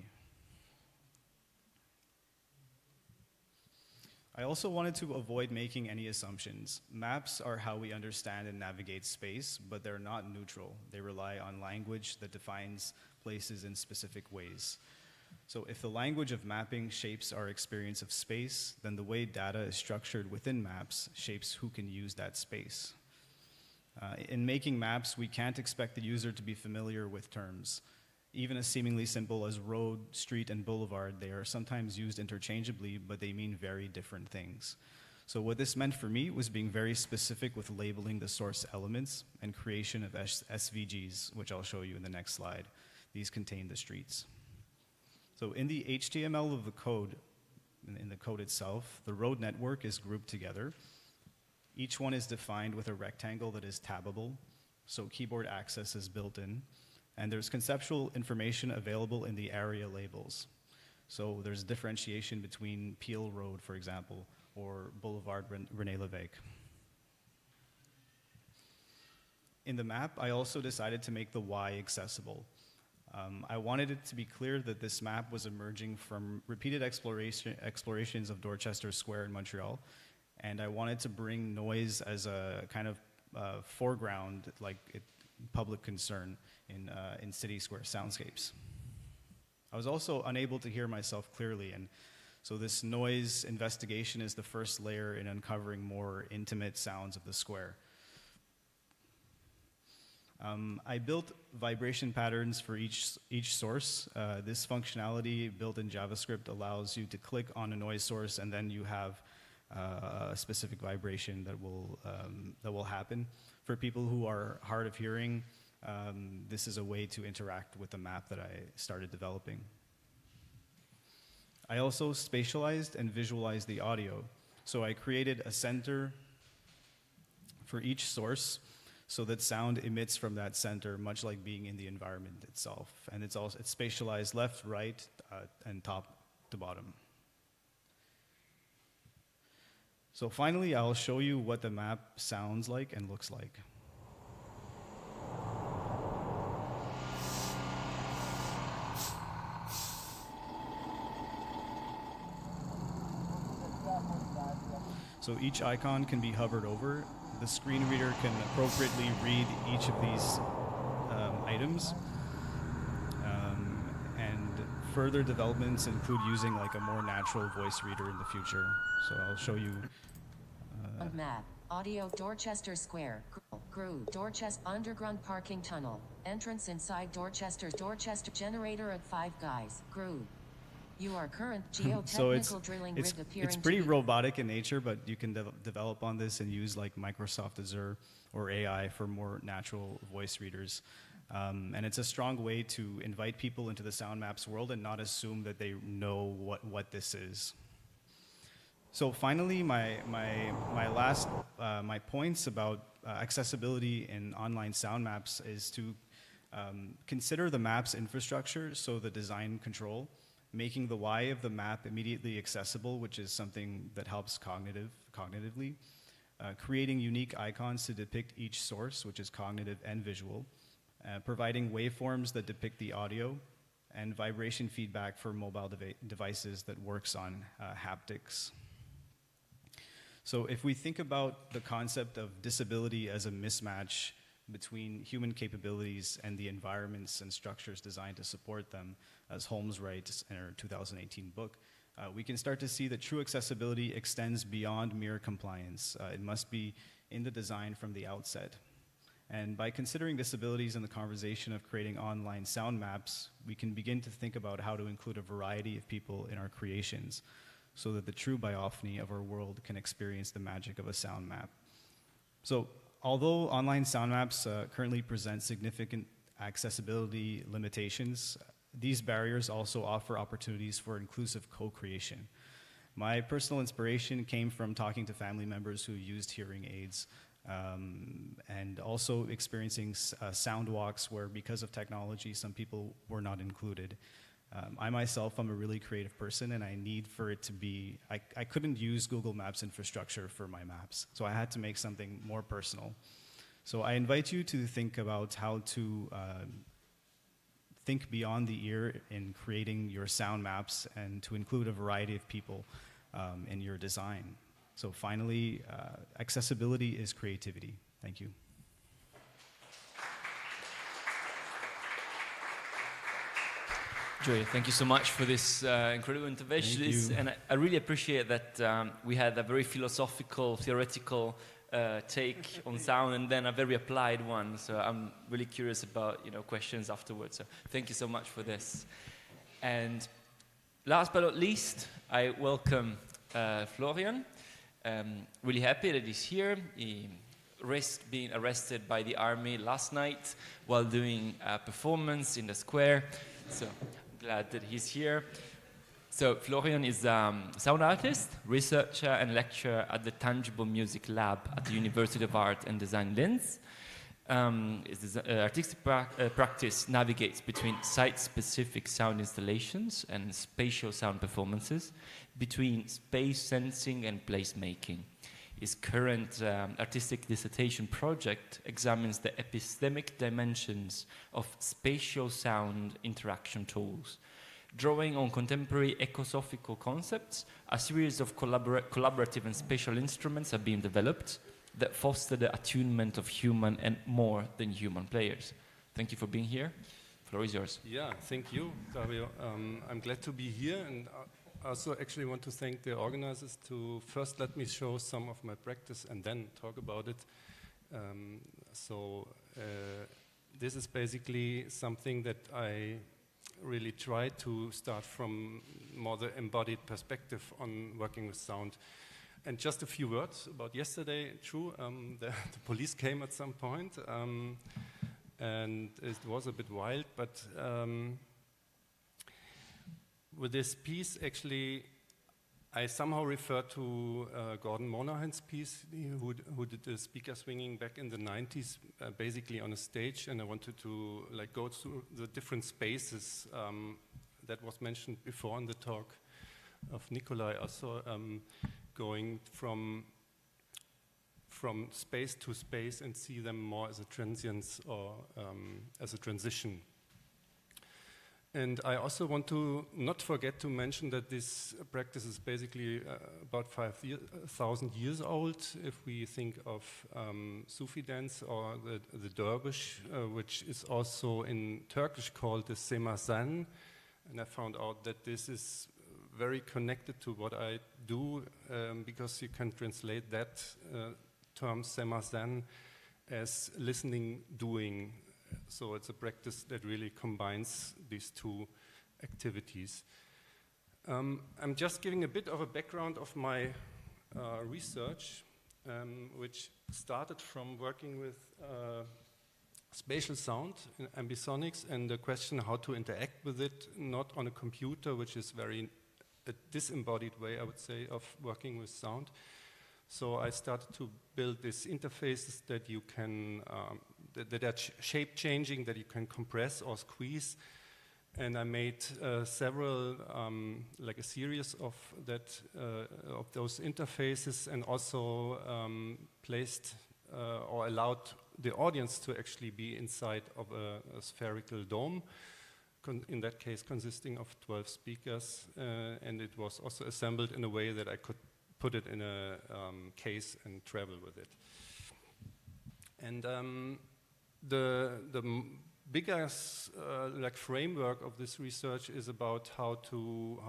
[SPEAKER 9] I also wanted to avoid making any assumptions. Maps are how we understand and navigate space, but they're not neutral. They rely on language that defines places in specific ways. So if the language of mapping shapes our experience of space, then the way data is structured within maps shapes who can use that space. In making maps, we can't expect the user to be familiar with terms. Even as seemingly simple as road, street, and boulevard, they are sometimes used interchangeably, but they mean very different things. So what this meant for me was being very specific with labeling the source elements and creation of SVGs, which I'll show you in the next slide. These contain the streets. So in the HTML of the code, in the code itself, the road network is grouped together. Each one is defined with a rectangle that is tabbable, so keyboard access is built in. And there's conceptual information available in the area labels. So there's differentiation between Peel Road, for example, or Boulevard René Lévesque. In the map, I also decided to make the Y accessible. I wanted it to be clear that this map was emerging from repeated explorations of Dorchester Square in Montreal, and I wanted to bring noise as a kind of foreground, like public concern in city square soundscapes. I was also unable to hear myself clearly, and so this noise investigation is the first layer in uncovering more intimate sounds of the square. I built vibration patterns for each source. This functionality built in JavaScript allows you to click on a noise source and then you have a specific vibration that will happen. For people who are hard of hearing, this is a way to interact with the map that I started developing. I also spatialized and visualized the audio. So I created a center for each source so that sound emits from that center, much like being in the environment itself. And it's spatialized left, right, and top to bottom. So finally, I'll show you what the map sounds like and looks like. So each icon can be hovered over. The screen reader can appropriately read each of these items. And further developments include using like a more natural voice reader in the future. So I'll show you.
[SPEAKER 10] Map. Audio Dorchester Square. Groove. Dorchester Underground Parking Tunnel. Entrance inside Dorchester. Dorchester Generator at Five Guys. Groove. You are current geotechnical drilling rig appearing.
[SPEAKER 9] It's pretty robotic in nature, but you can develop on this and use like Microsoft Azure or AI for more natural voice readers. And it's a strong way to invite people into the sound maps world and not assume that they know what this is. So finally, my points about accessibility in online sound maps is to consider the map's infrastructure, so the design control, making the Y of the map immediately accessible, which is something that helps cognitively, creating unique icons to depict each source, which is cognitive and visual, providing waveforms that depict the audio, and vibration feedback for mobile devices that works on haptics. So if we think about the concept of disability as a mismatch between human capabilities and the environments and structures designed to support them, as Holmes writes in her 2018 book, we can start to see that true accessibility extends beyond mere compliance. It must be in the design from the outset. And by considering disabilities in the conversation of creating online sound maps, we can begin to think about how to include a variety of people in our creations so that the true biophony of our world can experience the magic of a sound map. So, although online sound maps currently present significant accessibility limitations, these barriers also offer opportunities for inclusive co-creation. My personal inspiration came from talking to family members who used hearing aids, and also experiencing sound walks where, because of technology, some people were not included. I myself am a really creative person, and I need for it to be, I couldn't use Google Maps infrastructure for my maps, so I had to make something more personal. So I invite you to think about how to think beyond the ear in creating your sound maps and to include a variety of people in your design. So finally, accessibility is creativity. Thank you.
[SPEAKER 2] Joey, thank you so much for this incredible intervention. And I really appreciate that we had a very philosophical, theoretical take on sound, and then a very applied one. So I'm really curious about questions afterwards. So thank you so much for this. And last but not least, I welcome Florian. Really happy that he's here. He risked being arrested by the army last night while doing a performance in the square. So I'm glad that he's here. So Florian is a sound artist, researcher, and lecturer at the Tangible Music Lab at the University of Art and Design Linz. His artistic practice navigates between site-specific sound installations and spatial sound performances, between space sensing and placemaking. His current artistic dissertation project examines the epistemic dimensions of spatial sound interaction tools. Drawing on contemporary ecosophical concepts, a series of collaborative and spatial instruments are being developed that foster the attunement of human and more than human players. Thank you for being here. The floor is yours.
[SPEAKER 8] Yeah, thank you, Dario. I'm glad to be here, and I also actually want to thank the organizers to first let me show some of my practice and then talk about it. This is basically something that I really try to start from more the embodied perspective on working with sound. And just a few words about yesterday. True, the police came at some point, and it was a bit wild, but with this piece, actually, I somehow refer to Gordon Monahan's piece, who did the speaker swinging back in the 90s, basically on a stage, and I wanted to go through the different spaces that was mentioned before in the talk of Nikolai, also going from space to space and see them more as a transience or as a transition. And I also want to not forget to mention that this practice is basically about 5,000 years old. If we think of Sufi dance or the dervish, which is also in Turkish called the semazan, and I found out that this is very connected to what I do, because you can translate that term semazan as listening, doing. So it's a practice that really combines these two activities. I'm just giving a bit of a background of my research, which started from working with spatial sound in ambisonics and the question how to interact with it, not on a computer, which is very a disembodied way, I would say, of working with sound. So I started to build these interfaces that you can that are shape changing, that you can compress or squeeze, and I made several, like a series of that of those interfaces, and also placed or allowed the audience to actually be inside of a spherical dome. In that case, consisting of 12 speakers, and it was also assembled in a way that I could put it in a case and travel with it. And the biggest like framework of this research is about how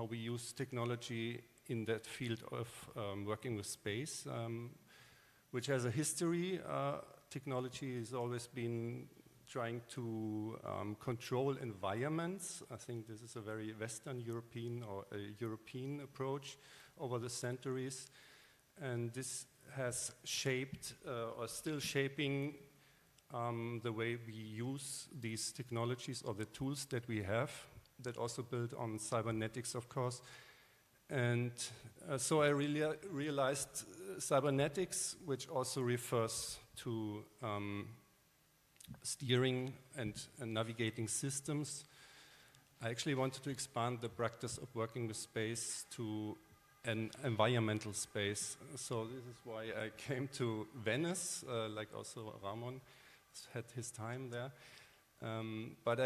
[SPEAKER 8] we use technology in that field of working with space, which has a history technology has always been trying to control environments. I think this is a very Western European or a European approach over the centuries. And this has shaped or still shaping the way we use these technologies or the tools that we have, that also build on cybernetics, of course. And so I really realized cybernetics, which also refers to steering and navigating systems. I actually wanted to expand the practice of working with space to an environmental space. So this is why I came to Venice, like also Ramon had his time there. But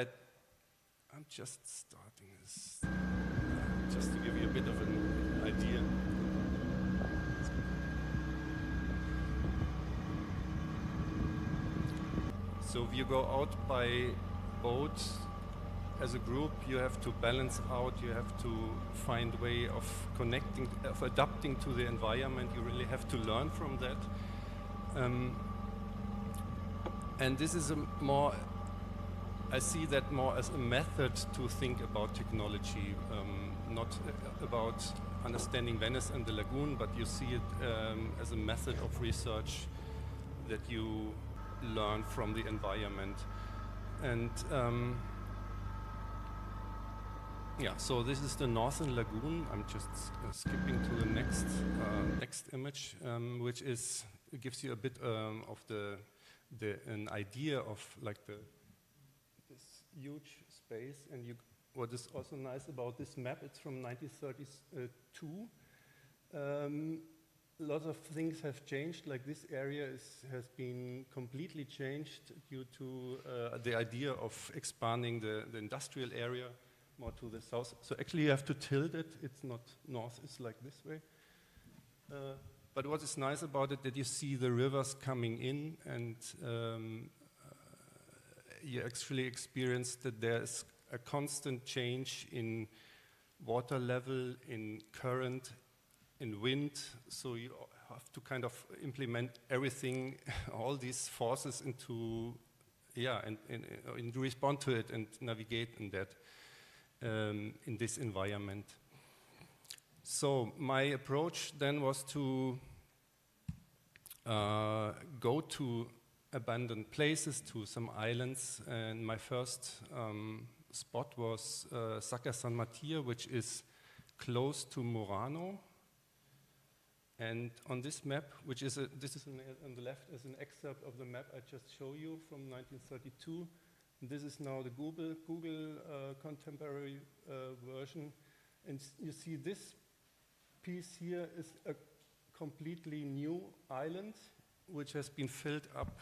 [SPEAKER 8] I'm just starting this, just to give you a bit of an idea. So if you go out by boat as a group, you have to balance out, you have to find a way of connecting, of adapting to the environment. You really have to learn from that. And this is I see that more as a method to think about technology, not about understanding Venice and the lagoon, but you see it as a method of research that you learn from the environment. And yeah, so this is the Northern Lagoon. I'm just skipping to the next image, which gives you a bit of an idea of like this huge space. And what is also nice about this map, it's from 1932. A lot of things have changed, like this area has been completely changed due to the idea of expanding the industrial area more to the south. So actually you have to tilt it, it's not north, it's like this way. But what is nice about it, that you see the rivers coming in, and you actually experience that there's a constant change in water level, in current, in wind. So you have to kind of implement everything, all these forces into, and respond to it and navigate in that, in this environment. So my approach then was to go to abandoned places, to some islands, and my first spot was Sacca San Mattia, which is close to Murano. And on this map, which is this is on the left, is an excerpt of the map I just showed you from 1932. And this is now the Google contemporary version. And you see this piece here is a completely new island, which has been filled up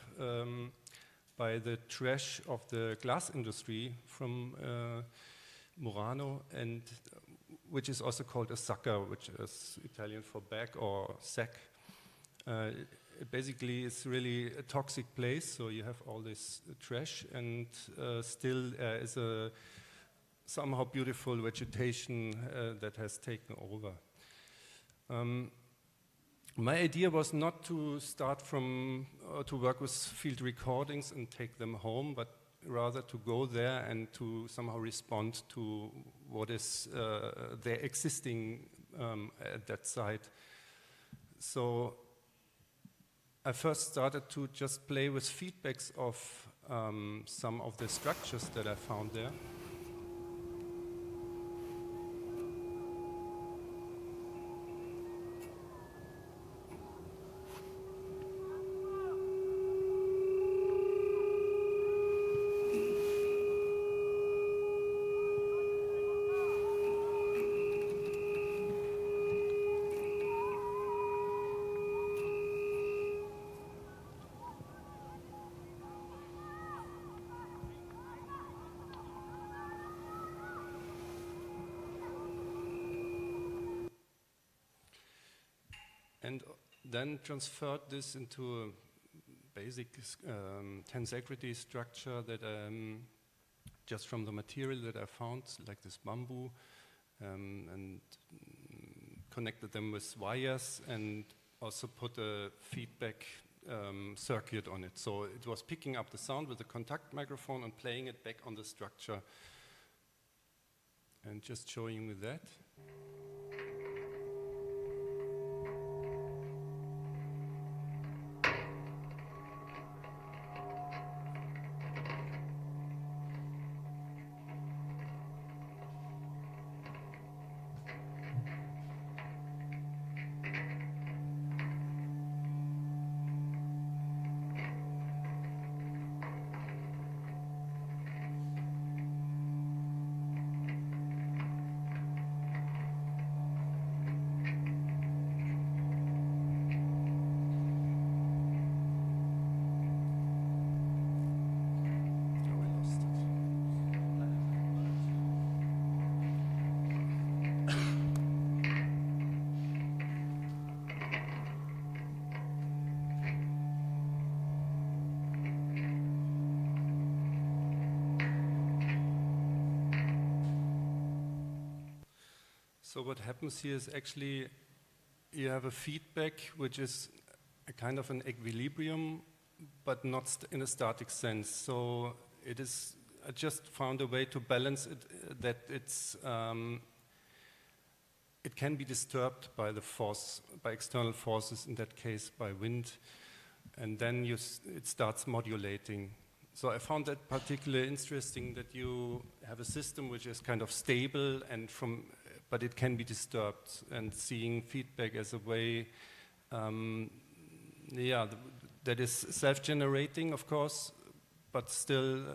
[SPEAKER 8] by the trash of the glass industry from Murano, and which is also called a sacca, which is Italian for bag or sack. It basically is really a toxic place, so you have all this trash, and still is a somehow beautiful vegetation that has taken over. My idea was not to start from, to work with field recordings and take them home, but rather to go there and to somehow respond to what is there existing at that site. So I first started to just play with feedbacks of some of the structures that I found there. And then transferred this into a basic tensegrity structure that just from the material that I found, like this bamboo, and connected them with wires, and also put a feedback circuit on it. So it was picking up the sound with the contact microphone and playing it back on the structure. And just showing you that. So what happens here is actually you have a feedback which is a kind of an equilibrium, but not in a static sense. So it is, I just found a way to balance it, that it's, it can be disturbed by the force, by external forces, in that case by wind, and then it starts modulating. So I found that particularly interesting, that you have a system which is kind of stable and but it can be disturbed, and seeing feedback as a way, that is self-generating, of course, but still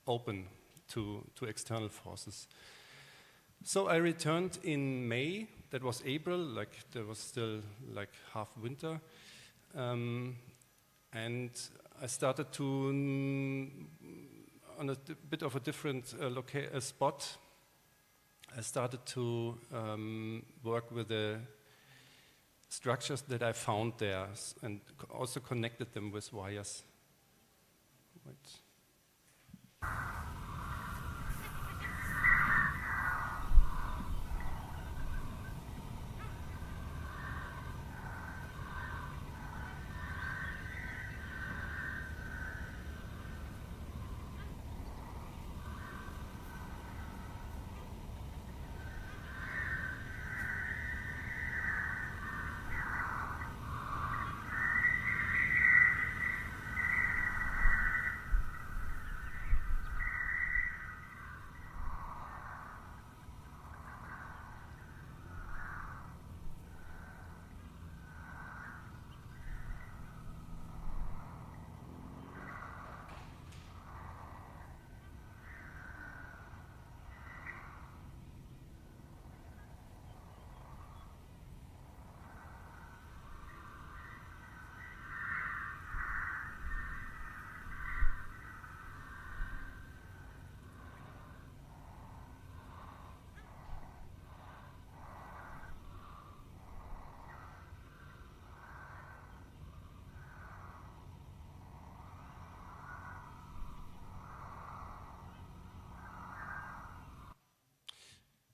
[SPEAKER 8] open to external forces. So I returned in May. That was April, like there was still like half winter, and I started to on a bit of a different spot. I started to work with the structures that I found there, and also connected them with wires. Wait.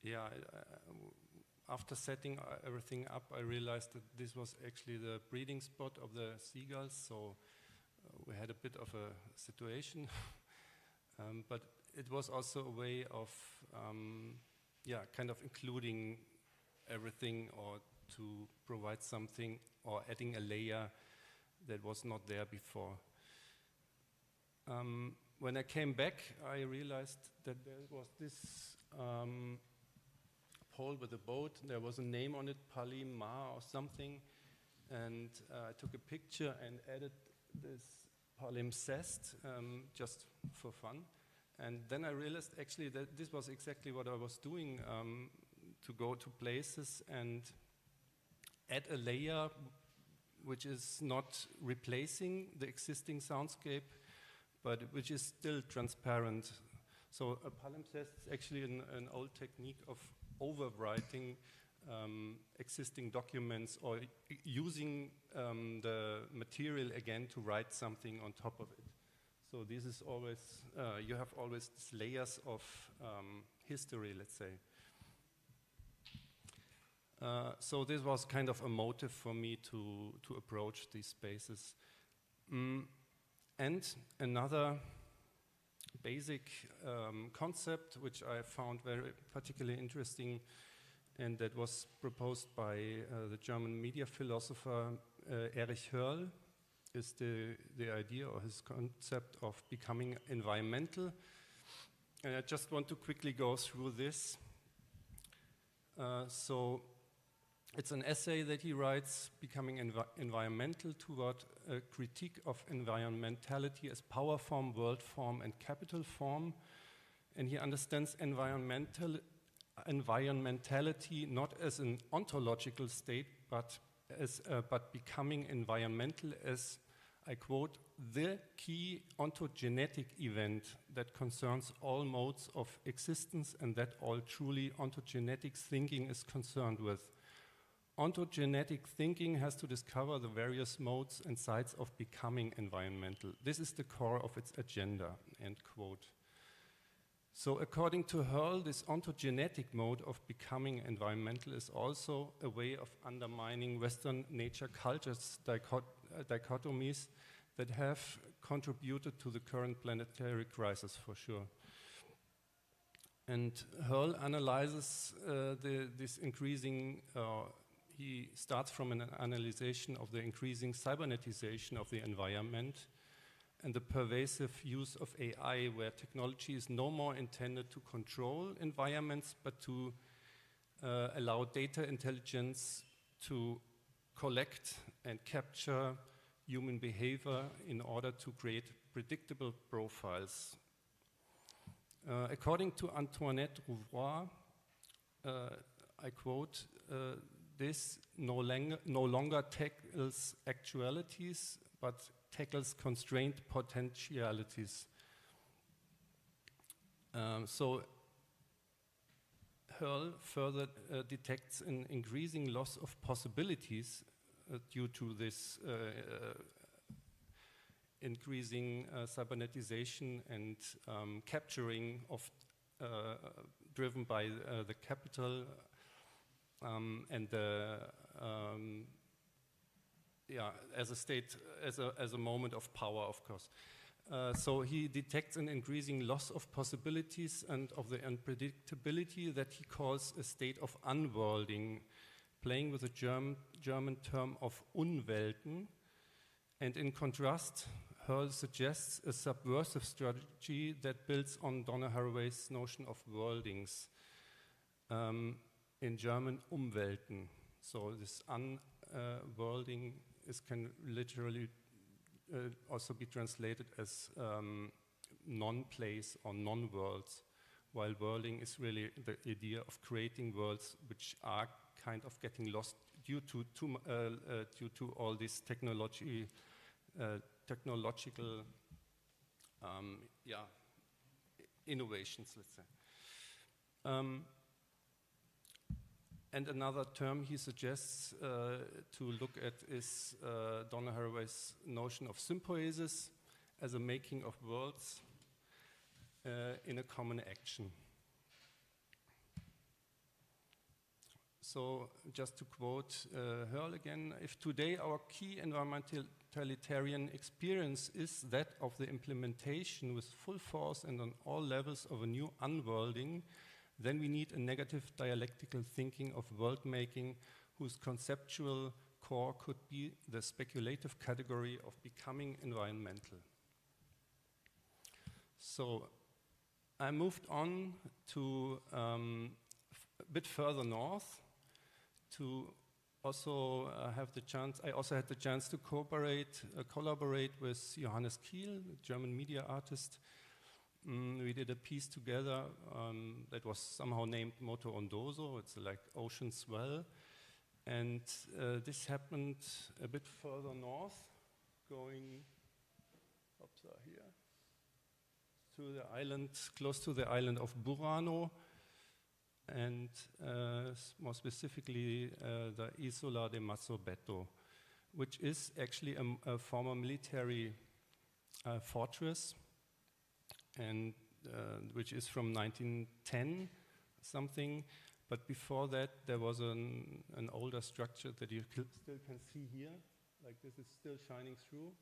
[SPEAKER 8] Yeah, after setting everything up, I realized that this was actually the breeding spot of the seagulls, so we had a bit of a situation. But it was also a way of, kind of including everything, or to provide something, or adding a layer that was not there before. When I came back, I realized that there was this pole with a boat. There was a name on it, Palima or something, and I took a picture and added this palimpsest just for fun. And then I realized actually that this was exactly what I was doing, to go to places and add a layer which is not replacing the existing soundscape, but which is still transparent. So a palimpsest is actually an old technique of overwriting existing documents, or using the material again to write something on top of it. So this is always, you have always these layers of history, let's say. So this was kind of a motive for me to approach these spaces. And another basic concept which I found very particularly interesting, and that was proposed by the German media philosopher Erich Hörl, is the idea or his concept of becoming environmental. And I just want to quickly go through this. So it's an essay that he writes, Becoming Environmental, toward a critique of environmentality as power form, world form, and capital form. And he understands environmentality not as an ontological state, but becoming environmental as, I quote, the key ontogenetic event that concerns all modes of existence and that all truly ontogenetic thinking is concerned with. Ontogenetic thinking has to discover the various modes and sides of becoming environmental. This is the core of its agenda, end quote. So according to Hörl, this ontogenetic mode of becoming environmental is also a way of undermining Western nature cultures dichotomies that have contributed to the current planetary crisis for sure. And Hörl analyzes this increasing, he starts from an analysis of the increasing cybernetization of the environment and the pervasive use of AI, where technology is no more intended to control environments, but to allow data intelligence to collect and capture human behavior in order to create predictable profiles. According to Antoinette Rouvroy, I quote, this no longer tackles actualities, but tackles constrained potentialities. So Hörl further detects an increasing loss of possibilities due to this increasing cybernetization and capturing of driven by the capital and the as a state, as a moment of power, of course. So he detects an increasing loss of possibilities and of the unpredictability that he calls a state of unworlding, playing with the German term of Unwelten. And in contrast, Hörl suggests a subversive strategy that builds on Donna Haraway's notion of worldings, in German Umwelten. So this unworlding can literally also be translated as non-place or non-worlds, while worlding is really the idea of creating worlds which are kind of getting lost due to all these technological innovations, let's say. And another term he suggests to look at is Donna Haraway's notion of sympoiesis as a making of worlds in a common action. So just to quote Hörl again, if today our key environmentalitarian experience is that of the implementation with full force and on all levels of a new unworlding, then we need a negative dialectical thinking of world-making whose conceptual core could be the speculative category of becoming environmental. So I moved on to a bit further north to also have the chance, I also had the chance to collaborate with Johannes Kiel, a German media artist. We did a piece together that was somehow named Moto Ondoso. It's like ocean swell. And this happened a bit further north, going here, to the island, close to the island of Burano, and more specifically the Isola de Massobeto, which is actually a former military fortress, and which is from 1910 something, But before that, there was an older structure that you still can see here, like this is still shining through,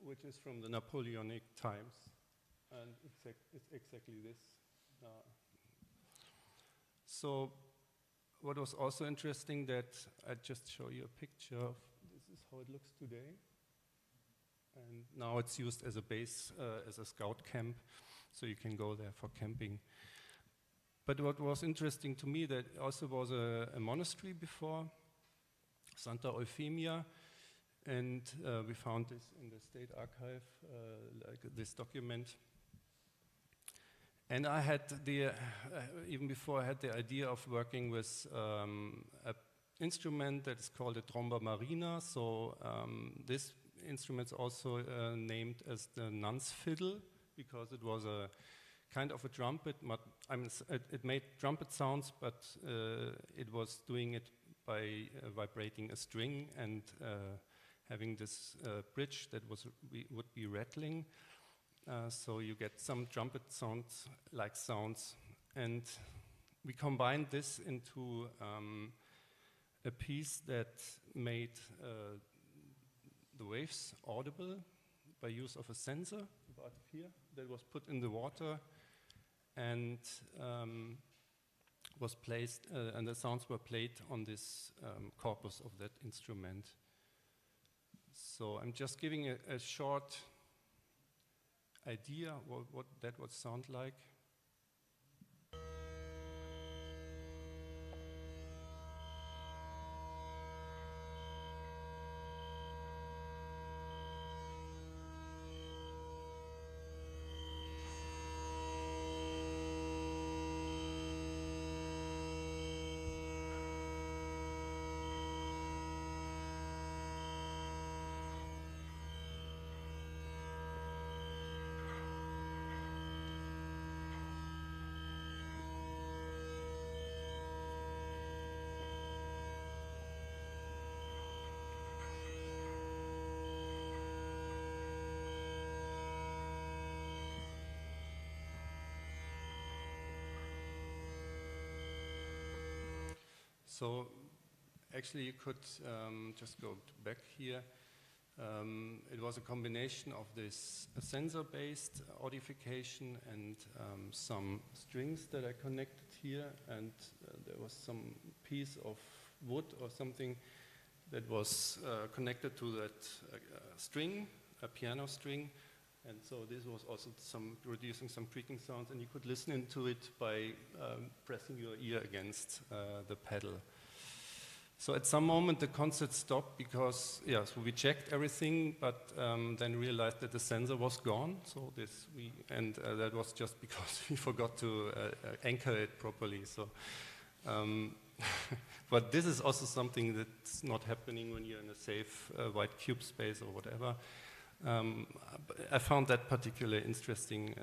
[SPEAKER 8] which is from the Napoleonic times. And it's exactly this. So what was also interesting that I just show you a picture of, this is how it looks today. And now it's used as a base, as a scout camp, so you can go there for camping. But what was interesting to me, that also was a monastery before, Santa Euphemia, and we found this in the state archive, like this document. And I had the, even before I had the idea of working with an instrument that is called a tromba marina. So this instrument is also named as the nun's fiddle, because it was a kind of a trumpet. It made trumpet sounds, but it was doing it by vibrating a string and having this bridge that would be rattling. So you get some trumpet sounds, and we combined this into a piece that made the waves audible by use of a sensor about here that was put in the water and was placed, and the sounds were played on this corpus of that instrument. So I'm just giving a short idea what that would sound like. So actually you could just go back here. It was a combination of this sensor-based audification and some strings that I connected here, and there was some piece of wood or something that was connected to that string, a piano string, and so this was also producing some creaking sounds, and you could listen into it by pressing your ear against the pedal. So at some moment the concert stopped because, so we checked everything, but then realized that the sensor was gone. So that was just because we forgot to anchor it properly. So, but this is also something that's not happening when you're in a safe white cube space or whatever. I found that particularly interesting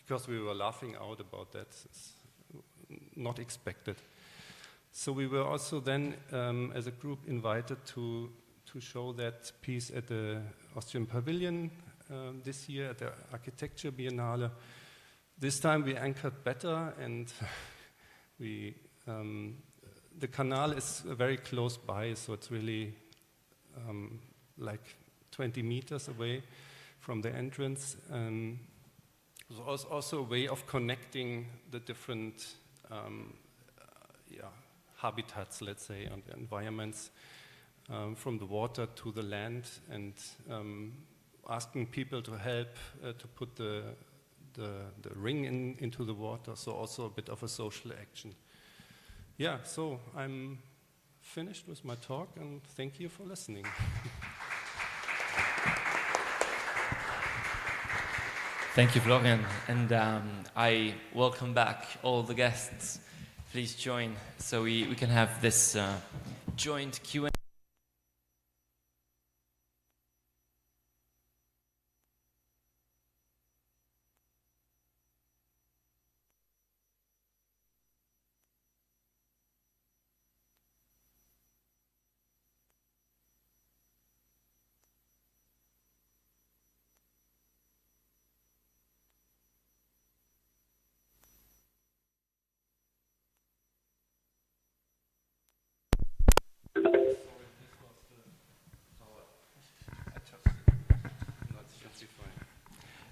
[SPEAKER 8] because we were laughing out about that. It's not expected. So we were also then, as a group, invited to show that piece at the Austrian Pavilion this year at the Architecture Biennale. This time we anchored better, and the canal is very close by, so it's really like 20 meters away from the entrance. It was also a way of connecting the different habitats, let's say, and environments from the water to the land, and asking people to help to put the ring into the water, so also a bit of a social action. Yeah, so I'm finished with my talk, and thank you for listening.
[SPEAKER 2] Thank you, Florian, and I welcome back all the guests. Please join so we can have this joint Q&A.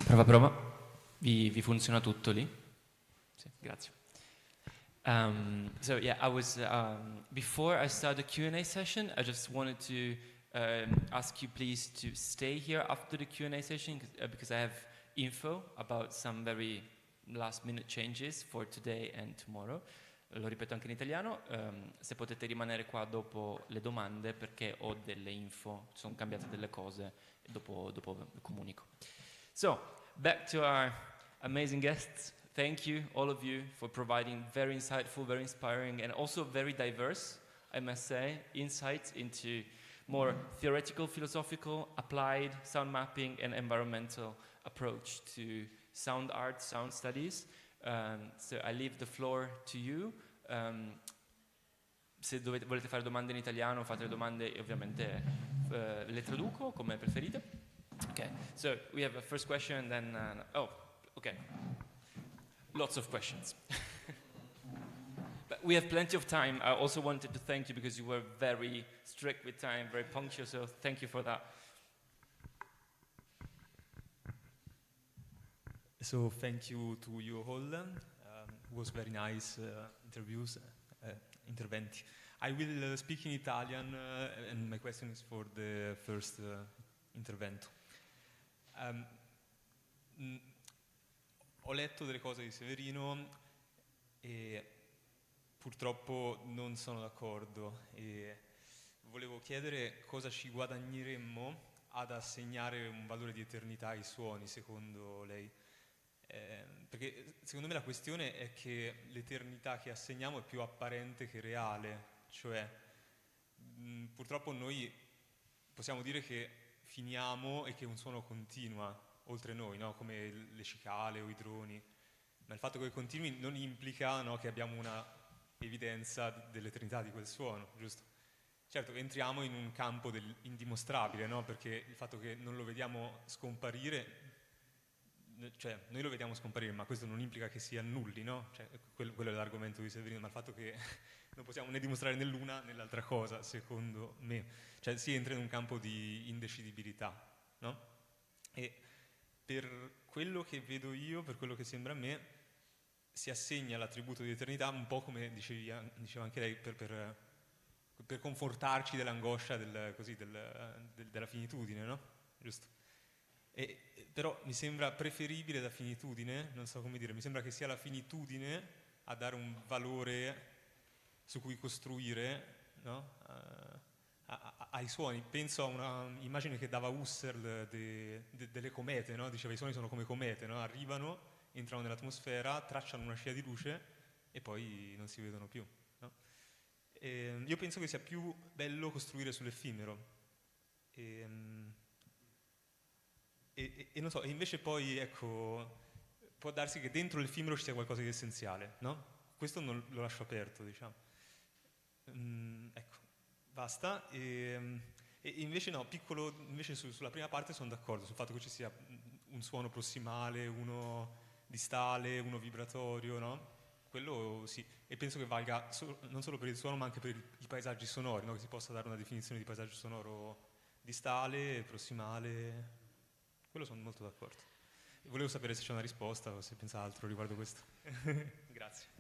[SPEAKER 2] Prova, prova. Vi funziona tutto lì? Sì, grazie. So yeah, I was before I start the Q&A session, I just wanted to ask you please to stay here after the Q&A session because I have info about some very last minute changes for today and tomorrow. Lo ripeto anche in italiano, se potete rimanere qua dopo le domande perché ho delle info, sono cambiate delle cose e dopo comunico. So, back to our amazing guests. Thank you, all of you, for providing very insightful, very inspiring, and also very diverse, I must say, insights into more theoretical, philosophical, applied sound mapping and environmental approach to sound art, sound studies. So I leave the floor to you. Se volete fare domande in italiano, fate le domande e ovviamente le traduco come preferite. Okay, so we have a first question and then, okay. Lots of questions. But we have plenty of time. I also wanted to thank you because you were very strict with time, very punctual, so thank you for that.
[SPEAKER 11] So thank you to you all. It was very nice interventi. I will speak in Italian and my question is for the first intervento. Ho letto delle cose di Severino e purtroppo non sono d'accordo e volevo chiedere cosa ci guadagneremmo ad assegnare un valore di eternità ai suoni, secondo lei. Perché secondo me la questione è che l'eternità che assegniamo è più apparente che reale, cioè purtroppo noi possiamo dire che finiamo e che un suono continua oltre noi, no? Come le cicale o i droni, ma il fatto che continui non implica, no, che abbiamo una evidenza dell'eternità di quel suono, giusto? Certo, entriamo in un campo indimostrabile, no? Perché il fatto che non lo vediamo scomparire, cioè noi lo vediamo scomparire, ma questo non implica che si annulli, no? Cioè, quello è l'argomento di Severino, ma il fatto che non possiamo né dimostrare né l'una né l'altra cosa, secondo me. Cioè si entra in un campo di indecidibilità, no? E per quello che vedo io, per quello che sembra a me, si assegna l'attributo di eternità un po' come diceva anche lei, per confortarci dell'angoscia della finitudine, no? Giusto? Però mi sembra preferibile la finitudine, non so come dire, mi sembra che sia la finitudine a dare un valore su cui costruire, no? Ai suoni. Penso a una immagine che dava Husserl delle comete, no? Diceva i suoni sono come comete, no? Arrivano, entrano nell'atmosfera, tracciano una scia di luce e poi non si vedono più, no? Io penso che sia più bello costruire sull'effimero e non so, e invece poi ecco può darsi che dentro l'effimero ci sia qualcosa di essenziale, no? Questo non lo lascio aperto, diciamo. Ecco, basta. E invece no, invece sulla prima parte sono d'accordo, sul fatto che ci sia un suono prossimale, uno distale, uno vibratorio, no? Quello sì, e penso che valga non solo per il suono ma anche per i paesaggi sonori, no? Che si possa dare una definizione di paesaggio sonoro distale, prossimale, quello sono molto d'accordo. Volevo sapere se c'è una risposta o se pensa altro riguardo questo. Grazie.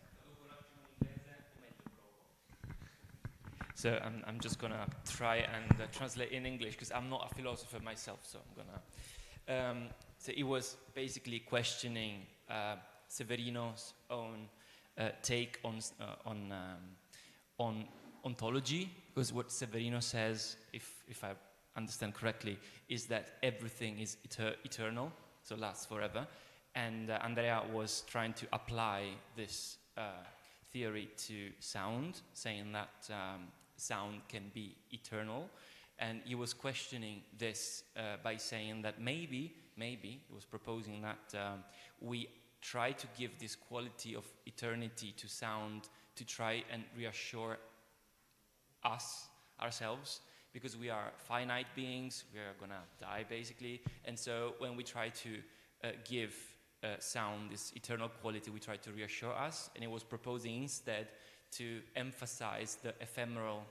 [SPEAKER 2] So I'm just gonna try and translate in English because I'm not a philosopher myself. So I'm gonna. So he was basically questioning Severino's own take on ontology, because what Severino says, if I understand correctly, is that everything is eternal, so lasts forever, and Andrea was trying to apply this theory to sound, saying that sound can be eternal, and he was questioning this by saying that maybe he was proposing that we try to give this quality of eternity to sound to try and reassure ourselves, because we are finite beings, we are gonna die basically, and so when we try to give sound this eternal quality, we try to reassure us, and he was proposing instead to emphasize the ephemeral,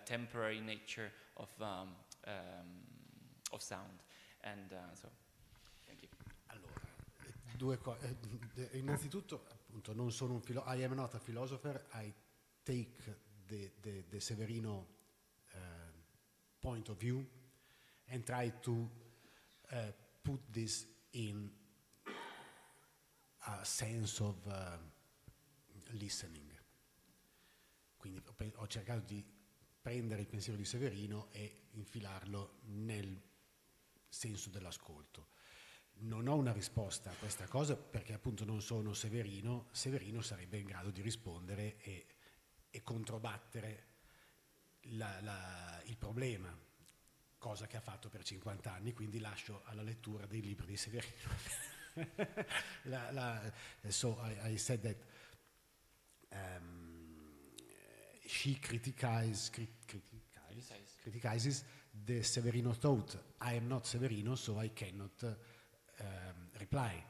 [SPEAKER 2] temporary nature of sound, and so, thank you.
[SPEAKER 7] Allora, due cose. Innanzitutto, appunto, non sono un I am not a philosopher, I take the Severino point of view and try to put this in a sense of listening. Quindi ho cercato di prendere il pensiero di Severino e infilarlo nel senso dell'ascolto. Non ho una risposta a questa cosa perché appunto non sono Severino. Severino sarebbe in grado di rispondere e controbattere il problema, cosa che ha fatto per 50 anni, quindi lascio alla lettura dei libri di Severino. So I said that she criticizes the Severino thought. I am not Severino, so I cannot reply.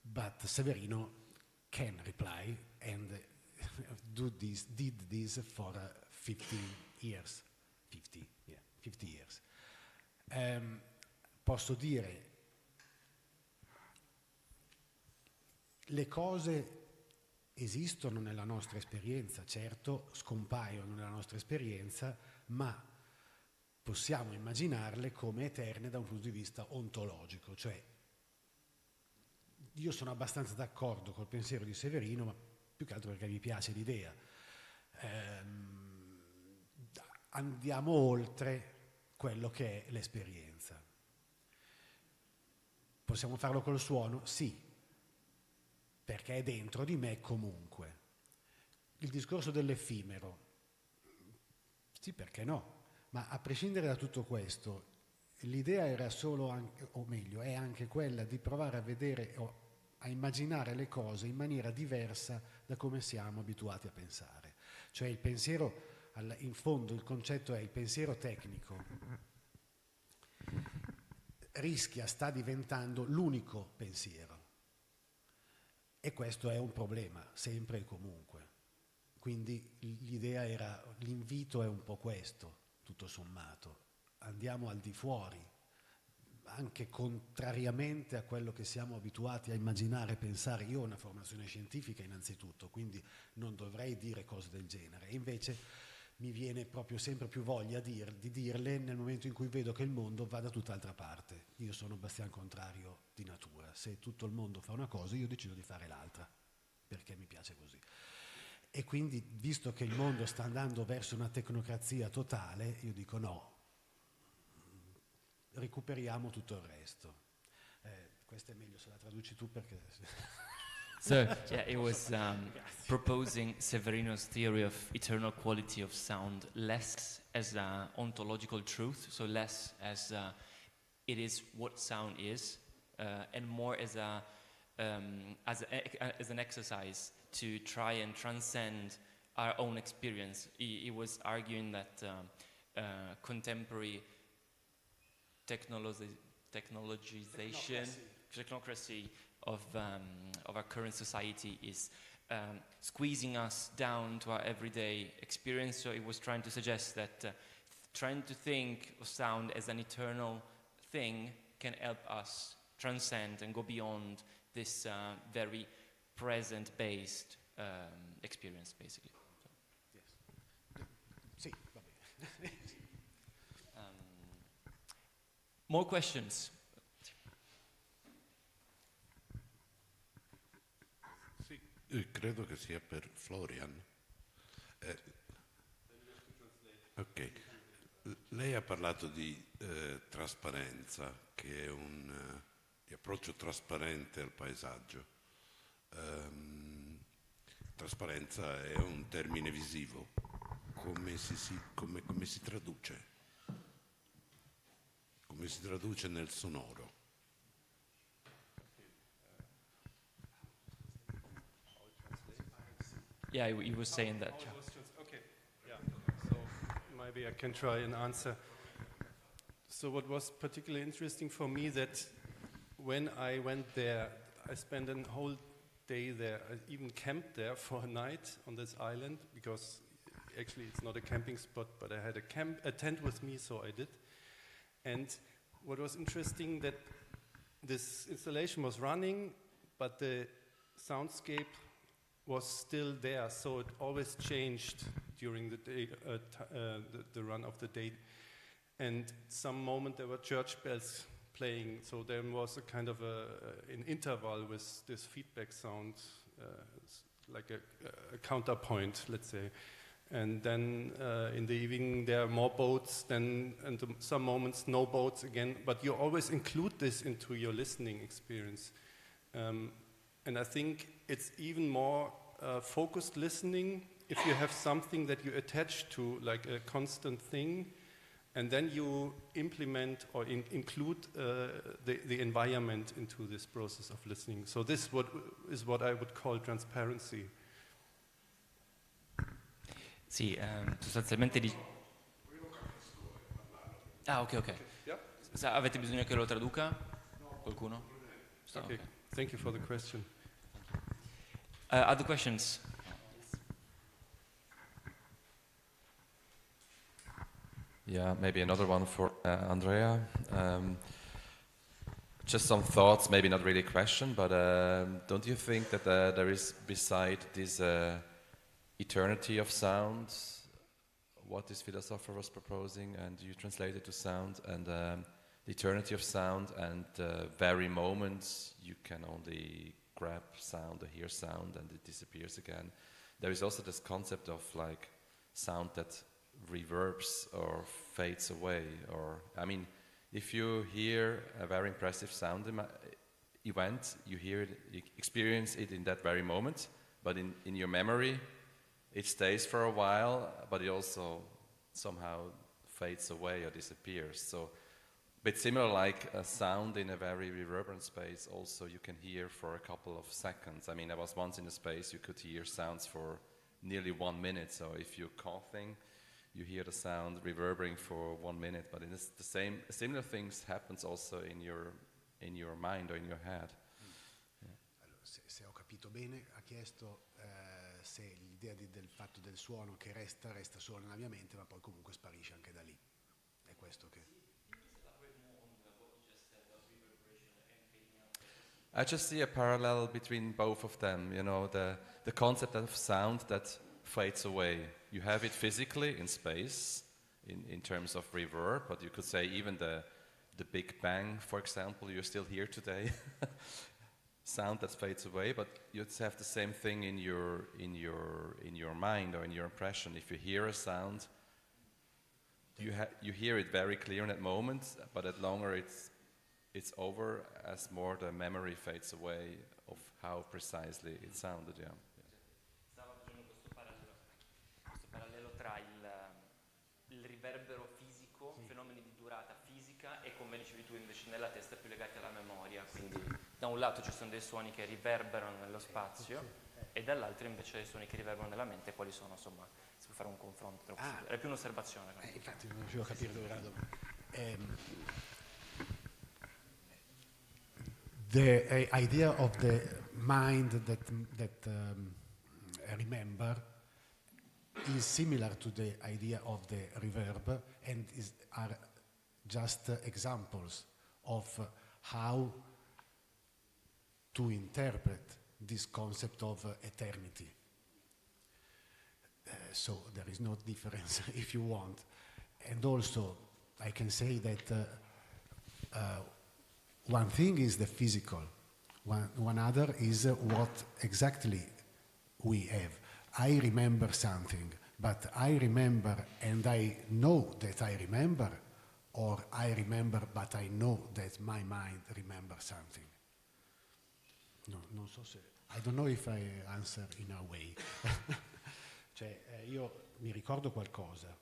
[SPEAKER 7] But Severino can reply and did this for 50 years. 50 years. Posso dire, le cose esistono nella nostra esperienza, certo, scompaiono nella nostra esperienza, ma possiamo immaginarle come eterne da un punto di vista ontologico, cioè io sono abbastanza d'accordo col pensiero di Severino, ma più che altro perché mi piace l'idea. Andiamo oltre quello che è l'esperienza. Possiamo farlo col suono? Sì, perché è dentro di me comunque. Il discorso dell'effimero, sì, perché no? Ma a prescindere da tutto questo, l'idea era solo, o meglio, è anche quella di provare a vedere o a immaginare le cose in maniera diversa da come siamo abituati a pensare. Cioè il pensiero, in fondo il concetto è il pensiero tecnico, sta diventando l'unico pensiero. E questo è un problema, sempre e comunque. Quindi l'idea era, l'invito è un po' questo, tutto sommato. Andiamo al di fuori, anche contrariamente a quello che siamo abituati a immaginare e pensare. Io ho una formazione scientifica innanzitutto, quindi non dovrei dire cose del genere. E invece mi viene proprio sempre più voglia di dirle nel momento in cui vedo che il mondo va da tutt'altra parte. Io sono Bastian contrario di natura. Se tutto il mondo fa una cosa, io decido di fare l'altra, perché mi piace così. E quindi, visto che il mondo sta andando verso una tecnocrazia totale, io dico no, recuperiamo tutto il resto. Questa è meglio se la traduci tu perché...
[SPEAKER 2] So, yeah, it was proposing Severino's theory of eternal quality of sound, less as an ontological truth, so less as it is what sound is, and more as an exercise to try and transcend our own experience. He was arguing that contemporary technocracy of our current society is squeezing us down to our everyday experience. So it was trying to suggest that trying to think of sound as an eternal thing can help us transcend and go beyond this very present-based experience, basically. So.
[SPEAKER 7] Yes. Sì, va bene.
[SPEAKER 2] More questions?
[SPEAKER 12] Sì, credo che sia per Florian. Ok. Lei ha parlato di trasparenza, che è di approccio trasparente al paesaggio. Trasparenza è un termine visivo. Come si traduce? Come si traduce nel sonoro?
[SPEAKER 2] Yeah, he was saying that.
[SPEAKER 8] Okay, yeah. So maybe I can try and answer. So what was particularly interesting for me that when I went there, I spent a whole day there. I even camped there for a night on this island because actually it's not a camping spot, but I had a tent with me, so I did. And what was interesting that this installation was running, but the soundscape was still there, so it always changed during the day, the run of the day. And some moment there were church bells playing, so there was a kind of an interval with this feedback sound, like a counterpoint, let's say. And then in the evening there are more boats, then and some moments no boats again, but you always include this into your listening experience. And I think it's even more focused listening if you have something that you attach to, like a constant thing, and then you implement or include the environment into this process of listening. So this is what I would call transparency.
[SPEAKER 2] Sì, sostanzialmente Ah, ok.
[SPEAKER 8] Yeah.
[SPEAKER 2] Avete bisogno che lo traduca? Qualcuno?
[SPEAKER 8] Okay. Thank you for the question.
[SPEAKER 2] Other questions?
[SPEAKER 13] Yeah, maybe another one for Andrea. Just some thoughts, maybe not really a question, but don't you think that there is, beside this eternity of sound, what this philosopher was proposing, and you translate it to sound, and the eternity of sound, and very moments you can only grab sound or hear sound and it disappears again. There is also this concept of like sound that reverbs or fades away, or I mean, if you hear a very impressive sound event, you hear it, you experience it in that very moment, but in your memory it stays for a while, but it also somehow fades away or disappears. So a bit similar, like a sound in a very reverberant space also you can hear for a couple of seconds. I mean, I was once in a space you could hear sounds for nearly 1 minute, so if you're coughing, you hear the sound reverberating for 1 minute, but it's the same, similar things happens also in your mind or in your head.
[SPEAKER 7] Allora, se ho capito bene, ha chiesto se l'idea del fatto del suono che resta solo nella mia mente, ma poi comunque sparisce anche da lì. È questo che...
[SPEAKER 13] I just see a parallel between both of them, you know, the concept of sound that fades away. You have it physically in space, in terms of reverb, but you could say even the Big Bang, for example, you're still here today. Sound that fades away, but you have the same thing in your mind or in your impression. If you hear a sound, you hear it very clear in that moment, but at longer it's over as more the memory fades away of how precisely it sounded. Yeah.
[SPEAKER 2] Stavo facendo questo parallelo tra il riverbero fisico, fenomeni di durata fisica, e come dicevi tu invece nella testa più legati alla memoria, quindi da un lato ci sono dei suoni che riverberano nello spazio e dall'altro invece dei suoni che riverberano nella mente, quali sono, insomma, si può fare un confronto, è più un'osservazione.
[SPEAKER 7] Infatti non riuscivo a capire dove era the idea of the mind that remember is similar to the idea of the reverb, and are just examples of how to interpret this concept of eternity. So there is no difference if you want. And also I can say that one thing is the physical, one other is what exactly we have. I remember something, but I remember and I know that I remember, or I remember but I know that my mind remembers something. No, non so se... I don't know if I answer in a way. Cioè, io mi ricordo qualcosa,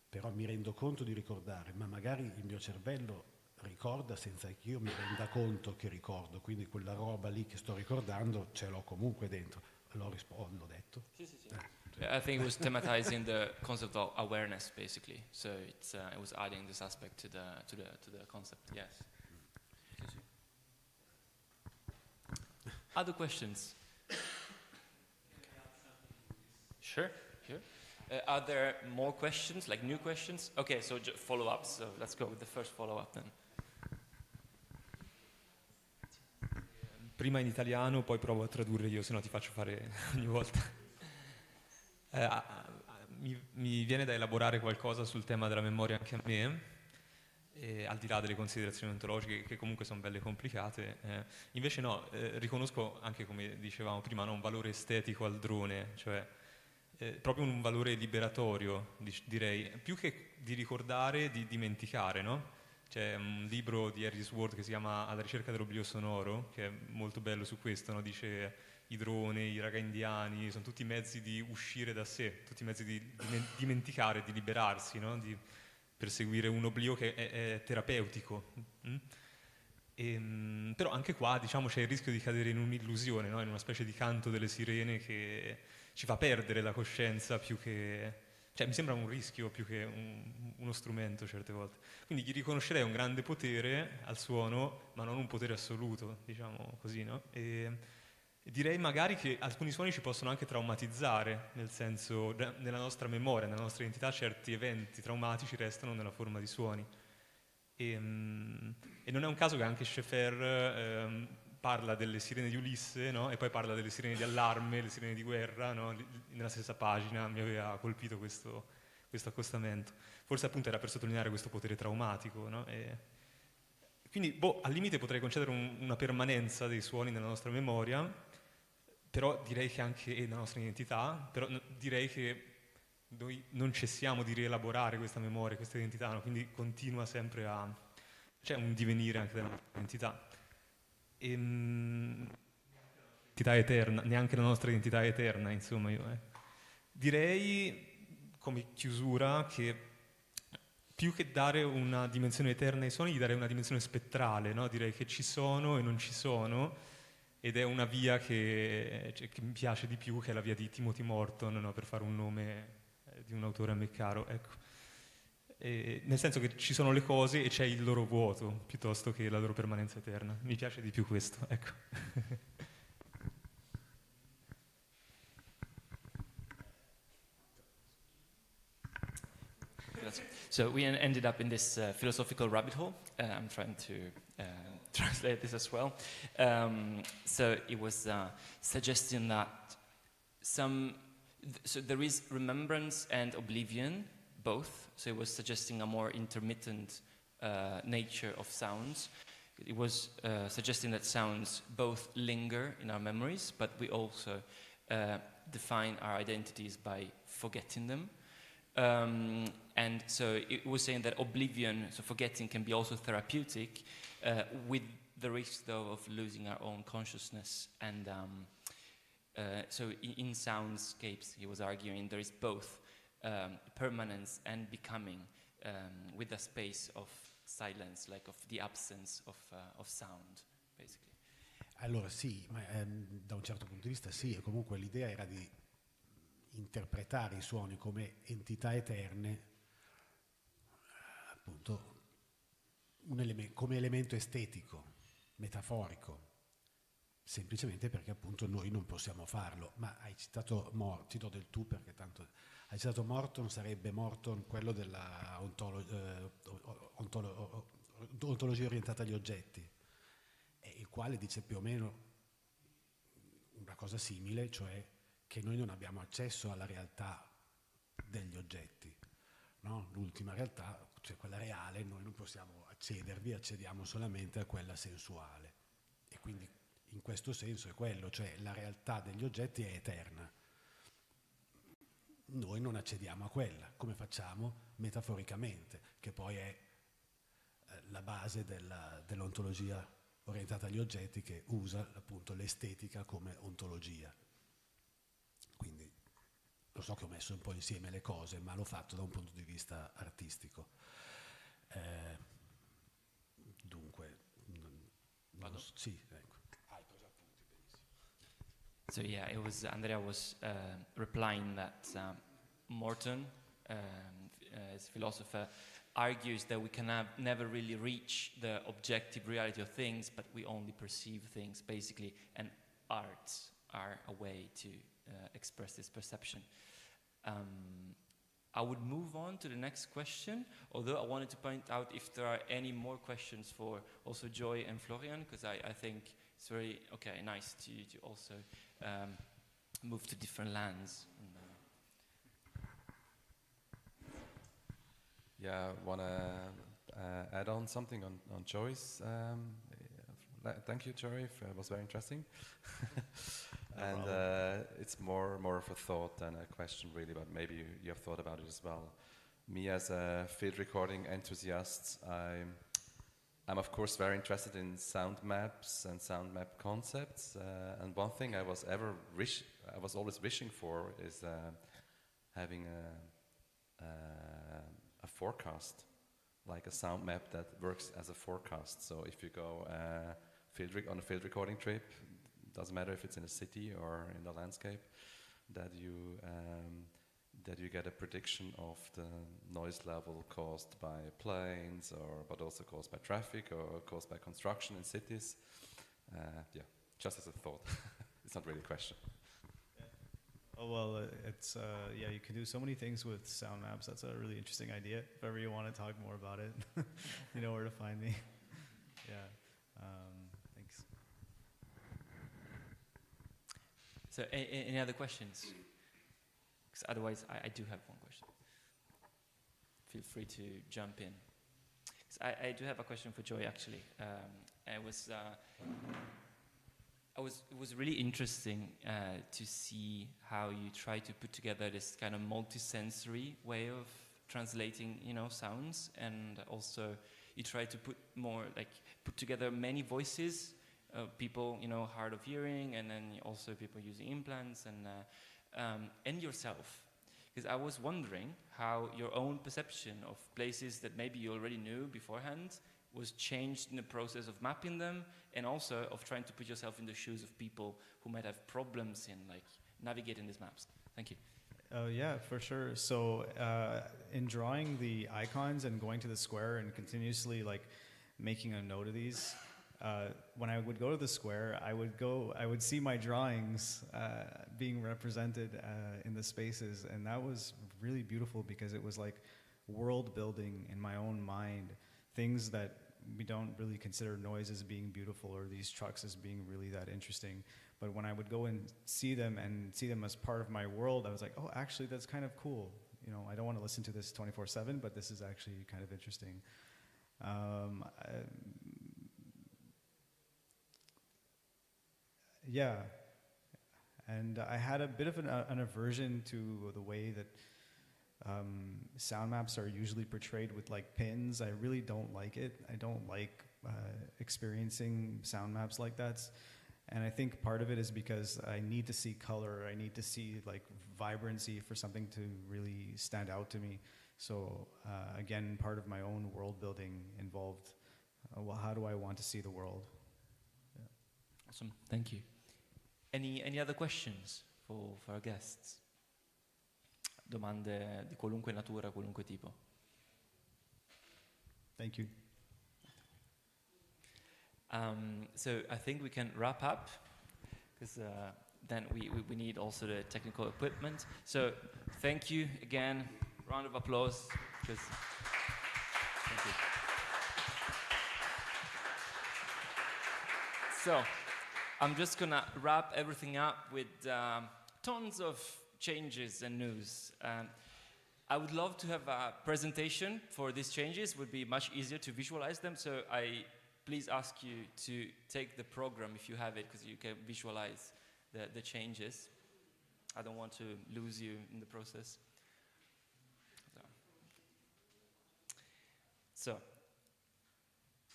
[SPEAKER 7] però mi rendo conto di ricordare, ma magari il mio cervello ricorda senza che io mi renda conto che ricordo, quindi quella roba lì che sto ricordando ce l'ho comunque dentro. L'ho detto?
[SPEAKER 2] Sì. I think it was thematizing the concept of awareness, basically. So it was adding this aspect to the concept. Yes. Other questions? Sure. Are there more questions, like new questions? Okay, so follow-ups. So let's go with the first follow-up then.
[SPEAKER 11] prima in italiano, poi provo a tradurre io, se no ti faccio fare ogni volta. Mi viene da elaborare qualcosa sul tema della memoria anche a me, al di là delle considerazioni ontologiche, che comunque sono belle complicate. Invece no, riconosco anche, come dicevamo prima, no, un valore estetico al drone, cioè proprio un valore liberatorio, direi, più che di ricordare, di dimenticare, no? C'è un libro di Harris Ward che si chiama Alla ricerca dell'oblio sonoro, che è molto bello su questo, no? Dice i droni, i raga indiani, sono tutti mezzi di uscire da sé, tutti mezzi di dimenticare, di liberarsi, no? Di perseguire un oblio che è terapeutico. Però anche qua, diciamo, c'è il rischio di cadere in un'illusione, no? In una specie di canto delle sirene che ci fa perdere la coscienza più che... Cioè, mi sembra un rischio più che uno strumento certe volte. Quindi gli riconoscerei un grande potere al suono, ma non un potere assoluto, diciamo così, no? E direi magari che alcuni suoni ci possono anche traumatizzare, nel senso, nella nostra memoria, nella nostra identità, certi eventi traumatici restano nella forma di suoni. E non è un caso che anche Schaeffer parla delle sirene di Ulisse, no? E poi parla delle sirene di allarme, le sirene di guerra, no? Nella stessa pagina mi aveva colpito questo accostamento. Forse appunto era per sottolineare questo potere traumatico, no? Quindi, al limite potrei concedere una permanenza dei suoni nella nostra memoria, però direi che anche nella nostra identità, però direi che noi non cessiamo di rielaborare questa memoria, questa identità, no? Quindi continua sempre c'è un divenire anche della nostra identità. Identità eterna, neanche la nostra identità è eterna, insomma. Direi, come chiusura, che più che dare una dimensione eterna ai suoni, gli darei una dimensione spettrale, no? Direi che ci sono e non ci sono, ed è una via che mi piace di più, che è la via di Timothy Morton, no? Per fare un nome di un autore a me caro, ecco. Nel senso che ci sono le cose e c'è il loro vuoto, piuttosto che la loro permanenza eterna. Mi piace di più questo, ecco.
[SPEAKER 2] So we ended up in this philosophical rabbit hole. I'm trying to translate this as well. So it was suggesting that so there is remembrance and oblivion, both. So it was suggesting a more intermittent nature of sounds. It was suggesting that sounds both linger in our memories, but we also define our identities by forgetting them. And so it was saying that oblivion, so forgetting, can be also therapeutic, with the risk, though, of losing our own consciousness. And so in soundscapes, he was arguing, there is both permanence and becoming, with a space of silence, like of the absence of sound, basically.
[SPEAKER 7] Allora sì, ma da un certo punto di vista sì, e comunque l'idea era di interpretare i suoni come entità eterne, appunto come elemento estetico, metaforico, semplicemente perché appunto noi non possiamo farlo. Ma hai citato Morton, ti do del tu perché tanto hai citato Morton, sarebbe Morton quello della ontologia orientata agli oggetti, il quale dice più o meno una cosa simile, cioè che noi non abbiamo accesso alla realtà degli oggetti, no? L'ultima realtà, cioè quella reale, noi non possiamo accedervi, accediamo solamente a quella sensuale. E quindi in questo senso è quello, cioè la realtà degli oggetti è eterna. Noi non accediamo a quella, come facciamo? Metaforicamente, che poi è la base dell'ontologia orientata agli oggetti, che usa appunto l'estetica come ontologia. Quindi lo so che ho messo un po' insieme le cose, ma l'ho fatto da un punto di vista artistico. Dunque, sì, ecco. Hai preso appunti, benissimo.
[SPEAKER 2] So yeah, Andrea was replying that Morton, as a philosopher, argues that we can never really reach the objective reality of things, but we only perceive things, basically, and arts are a way to express this perception. I would move on to the next question, although I wanted to point out if there are any more questions for also Joy and Florian, because I think it's very nice to also move to different lands.
[SPEAKER 13] Yeah, I want to add on something on Joy's. Thank you, Joy. It was very interesting. And it's more of a thought than a question, really, but maybe you have thought about it as well. Me, as a field recording enthusiast, I'm of course very interested in sound maps and sound map concepts. And one thing I was always wishing for is having a forecast, like a sound map that works as a forecast. So if you go on a field recording trip, doesn't matter if it's in a city or in the landscape, that you get a prediction of the noise level caused by planes, but also caused by traffic or caused by construction in cities. Yeah, just as a thought. It's not really a question.
[SPEAKER 9] Oh, well, it's, you can do so many things with sound maps. That's a really interesting idea. If ever you want to talk more about it, you know where to find me. Yeah, thanks.
[SPEAKER 2] So, any other questions? Because otherwise, I do have one question. Feel free to jump in. I do have a question for Joy, actually. It was really interesting to see how you try to put together this kind of multi-sensory way of translating, sounds, and also you try to put together many voices, people, hard of hearing, and then also people using implants, and yourself. Because I was wondering how your own perception of places that maybe you already knew beforehand was changed in the process of mapping them, and also of trying to put yourself in the shoes of people who might have problems in navigating these maps. Thank you.
[SPEAKER 9] Yeah, for sure. So in drawing the icons and going to the square and continuously making a note of these, when I would go to the square, I would see my drawings being represented in the spaces, and that was really beautiful because it was like world building in my own mind. Things that we don't really consider noise as being beautiful or these trucks as being really that interesting. But when I would go and see them as part of my world, I was like, oh, actually, that's kind of cool. I don't want to listen to this 24/7, but this is actually kind of interesting. Yeah. And I had a bit of an aversion to the way that sound maps are usually portrayed with pins. I really don't like it. I don't like experiencing sound maps like that. And I think part of it is because I need to see color. I need to see vibrancy for something to really stand out to me. So again, part of my own world building involved, how do I want to see the world? Yeah.
[SPEAKER 2] Awesome, thank you. Any other questions for our guests? Domande di qualunque natura, qualunque tipo.
[SPEAKER 9] Thank you.
[SPEAKER 2] So I think we can wrap up, because then we need also the technical equipment. So thank you again. Round of applause. Thank you. So I'm just gonna wrap everything up with tons of changes and news. I would love to have a presentation for these changes. It would be much easier to visualize them. So I please ask you to take the program if you have it, because you can visualize the changes. I don't want to lose you in the process. So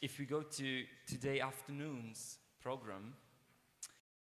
[SPEAKER 2] if we go to today afternoon's program,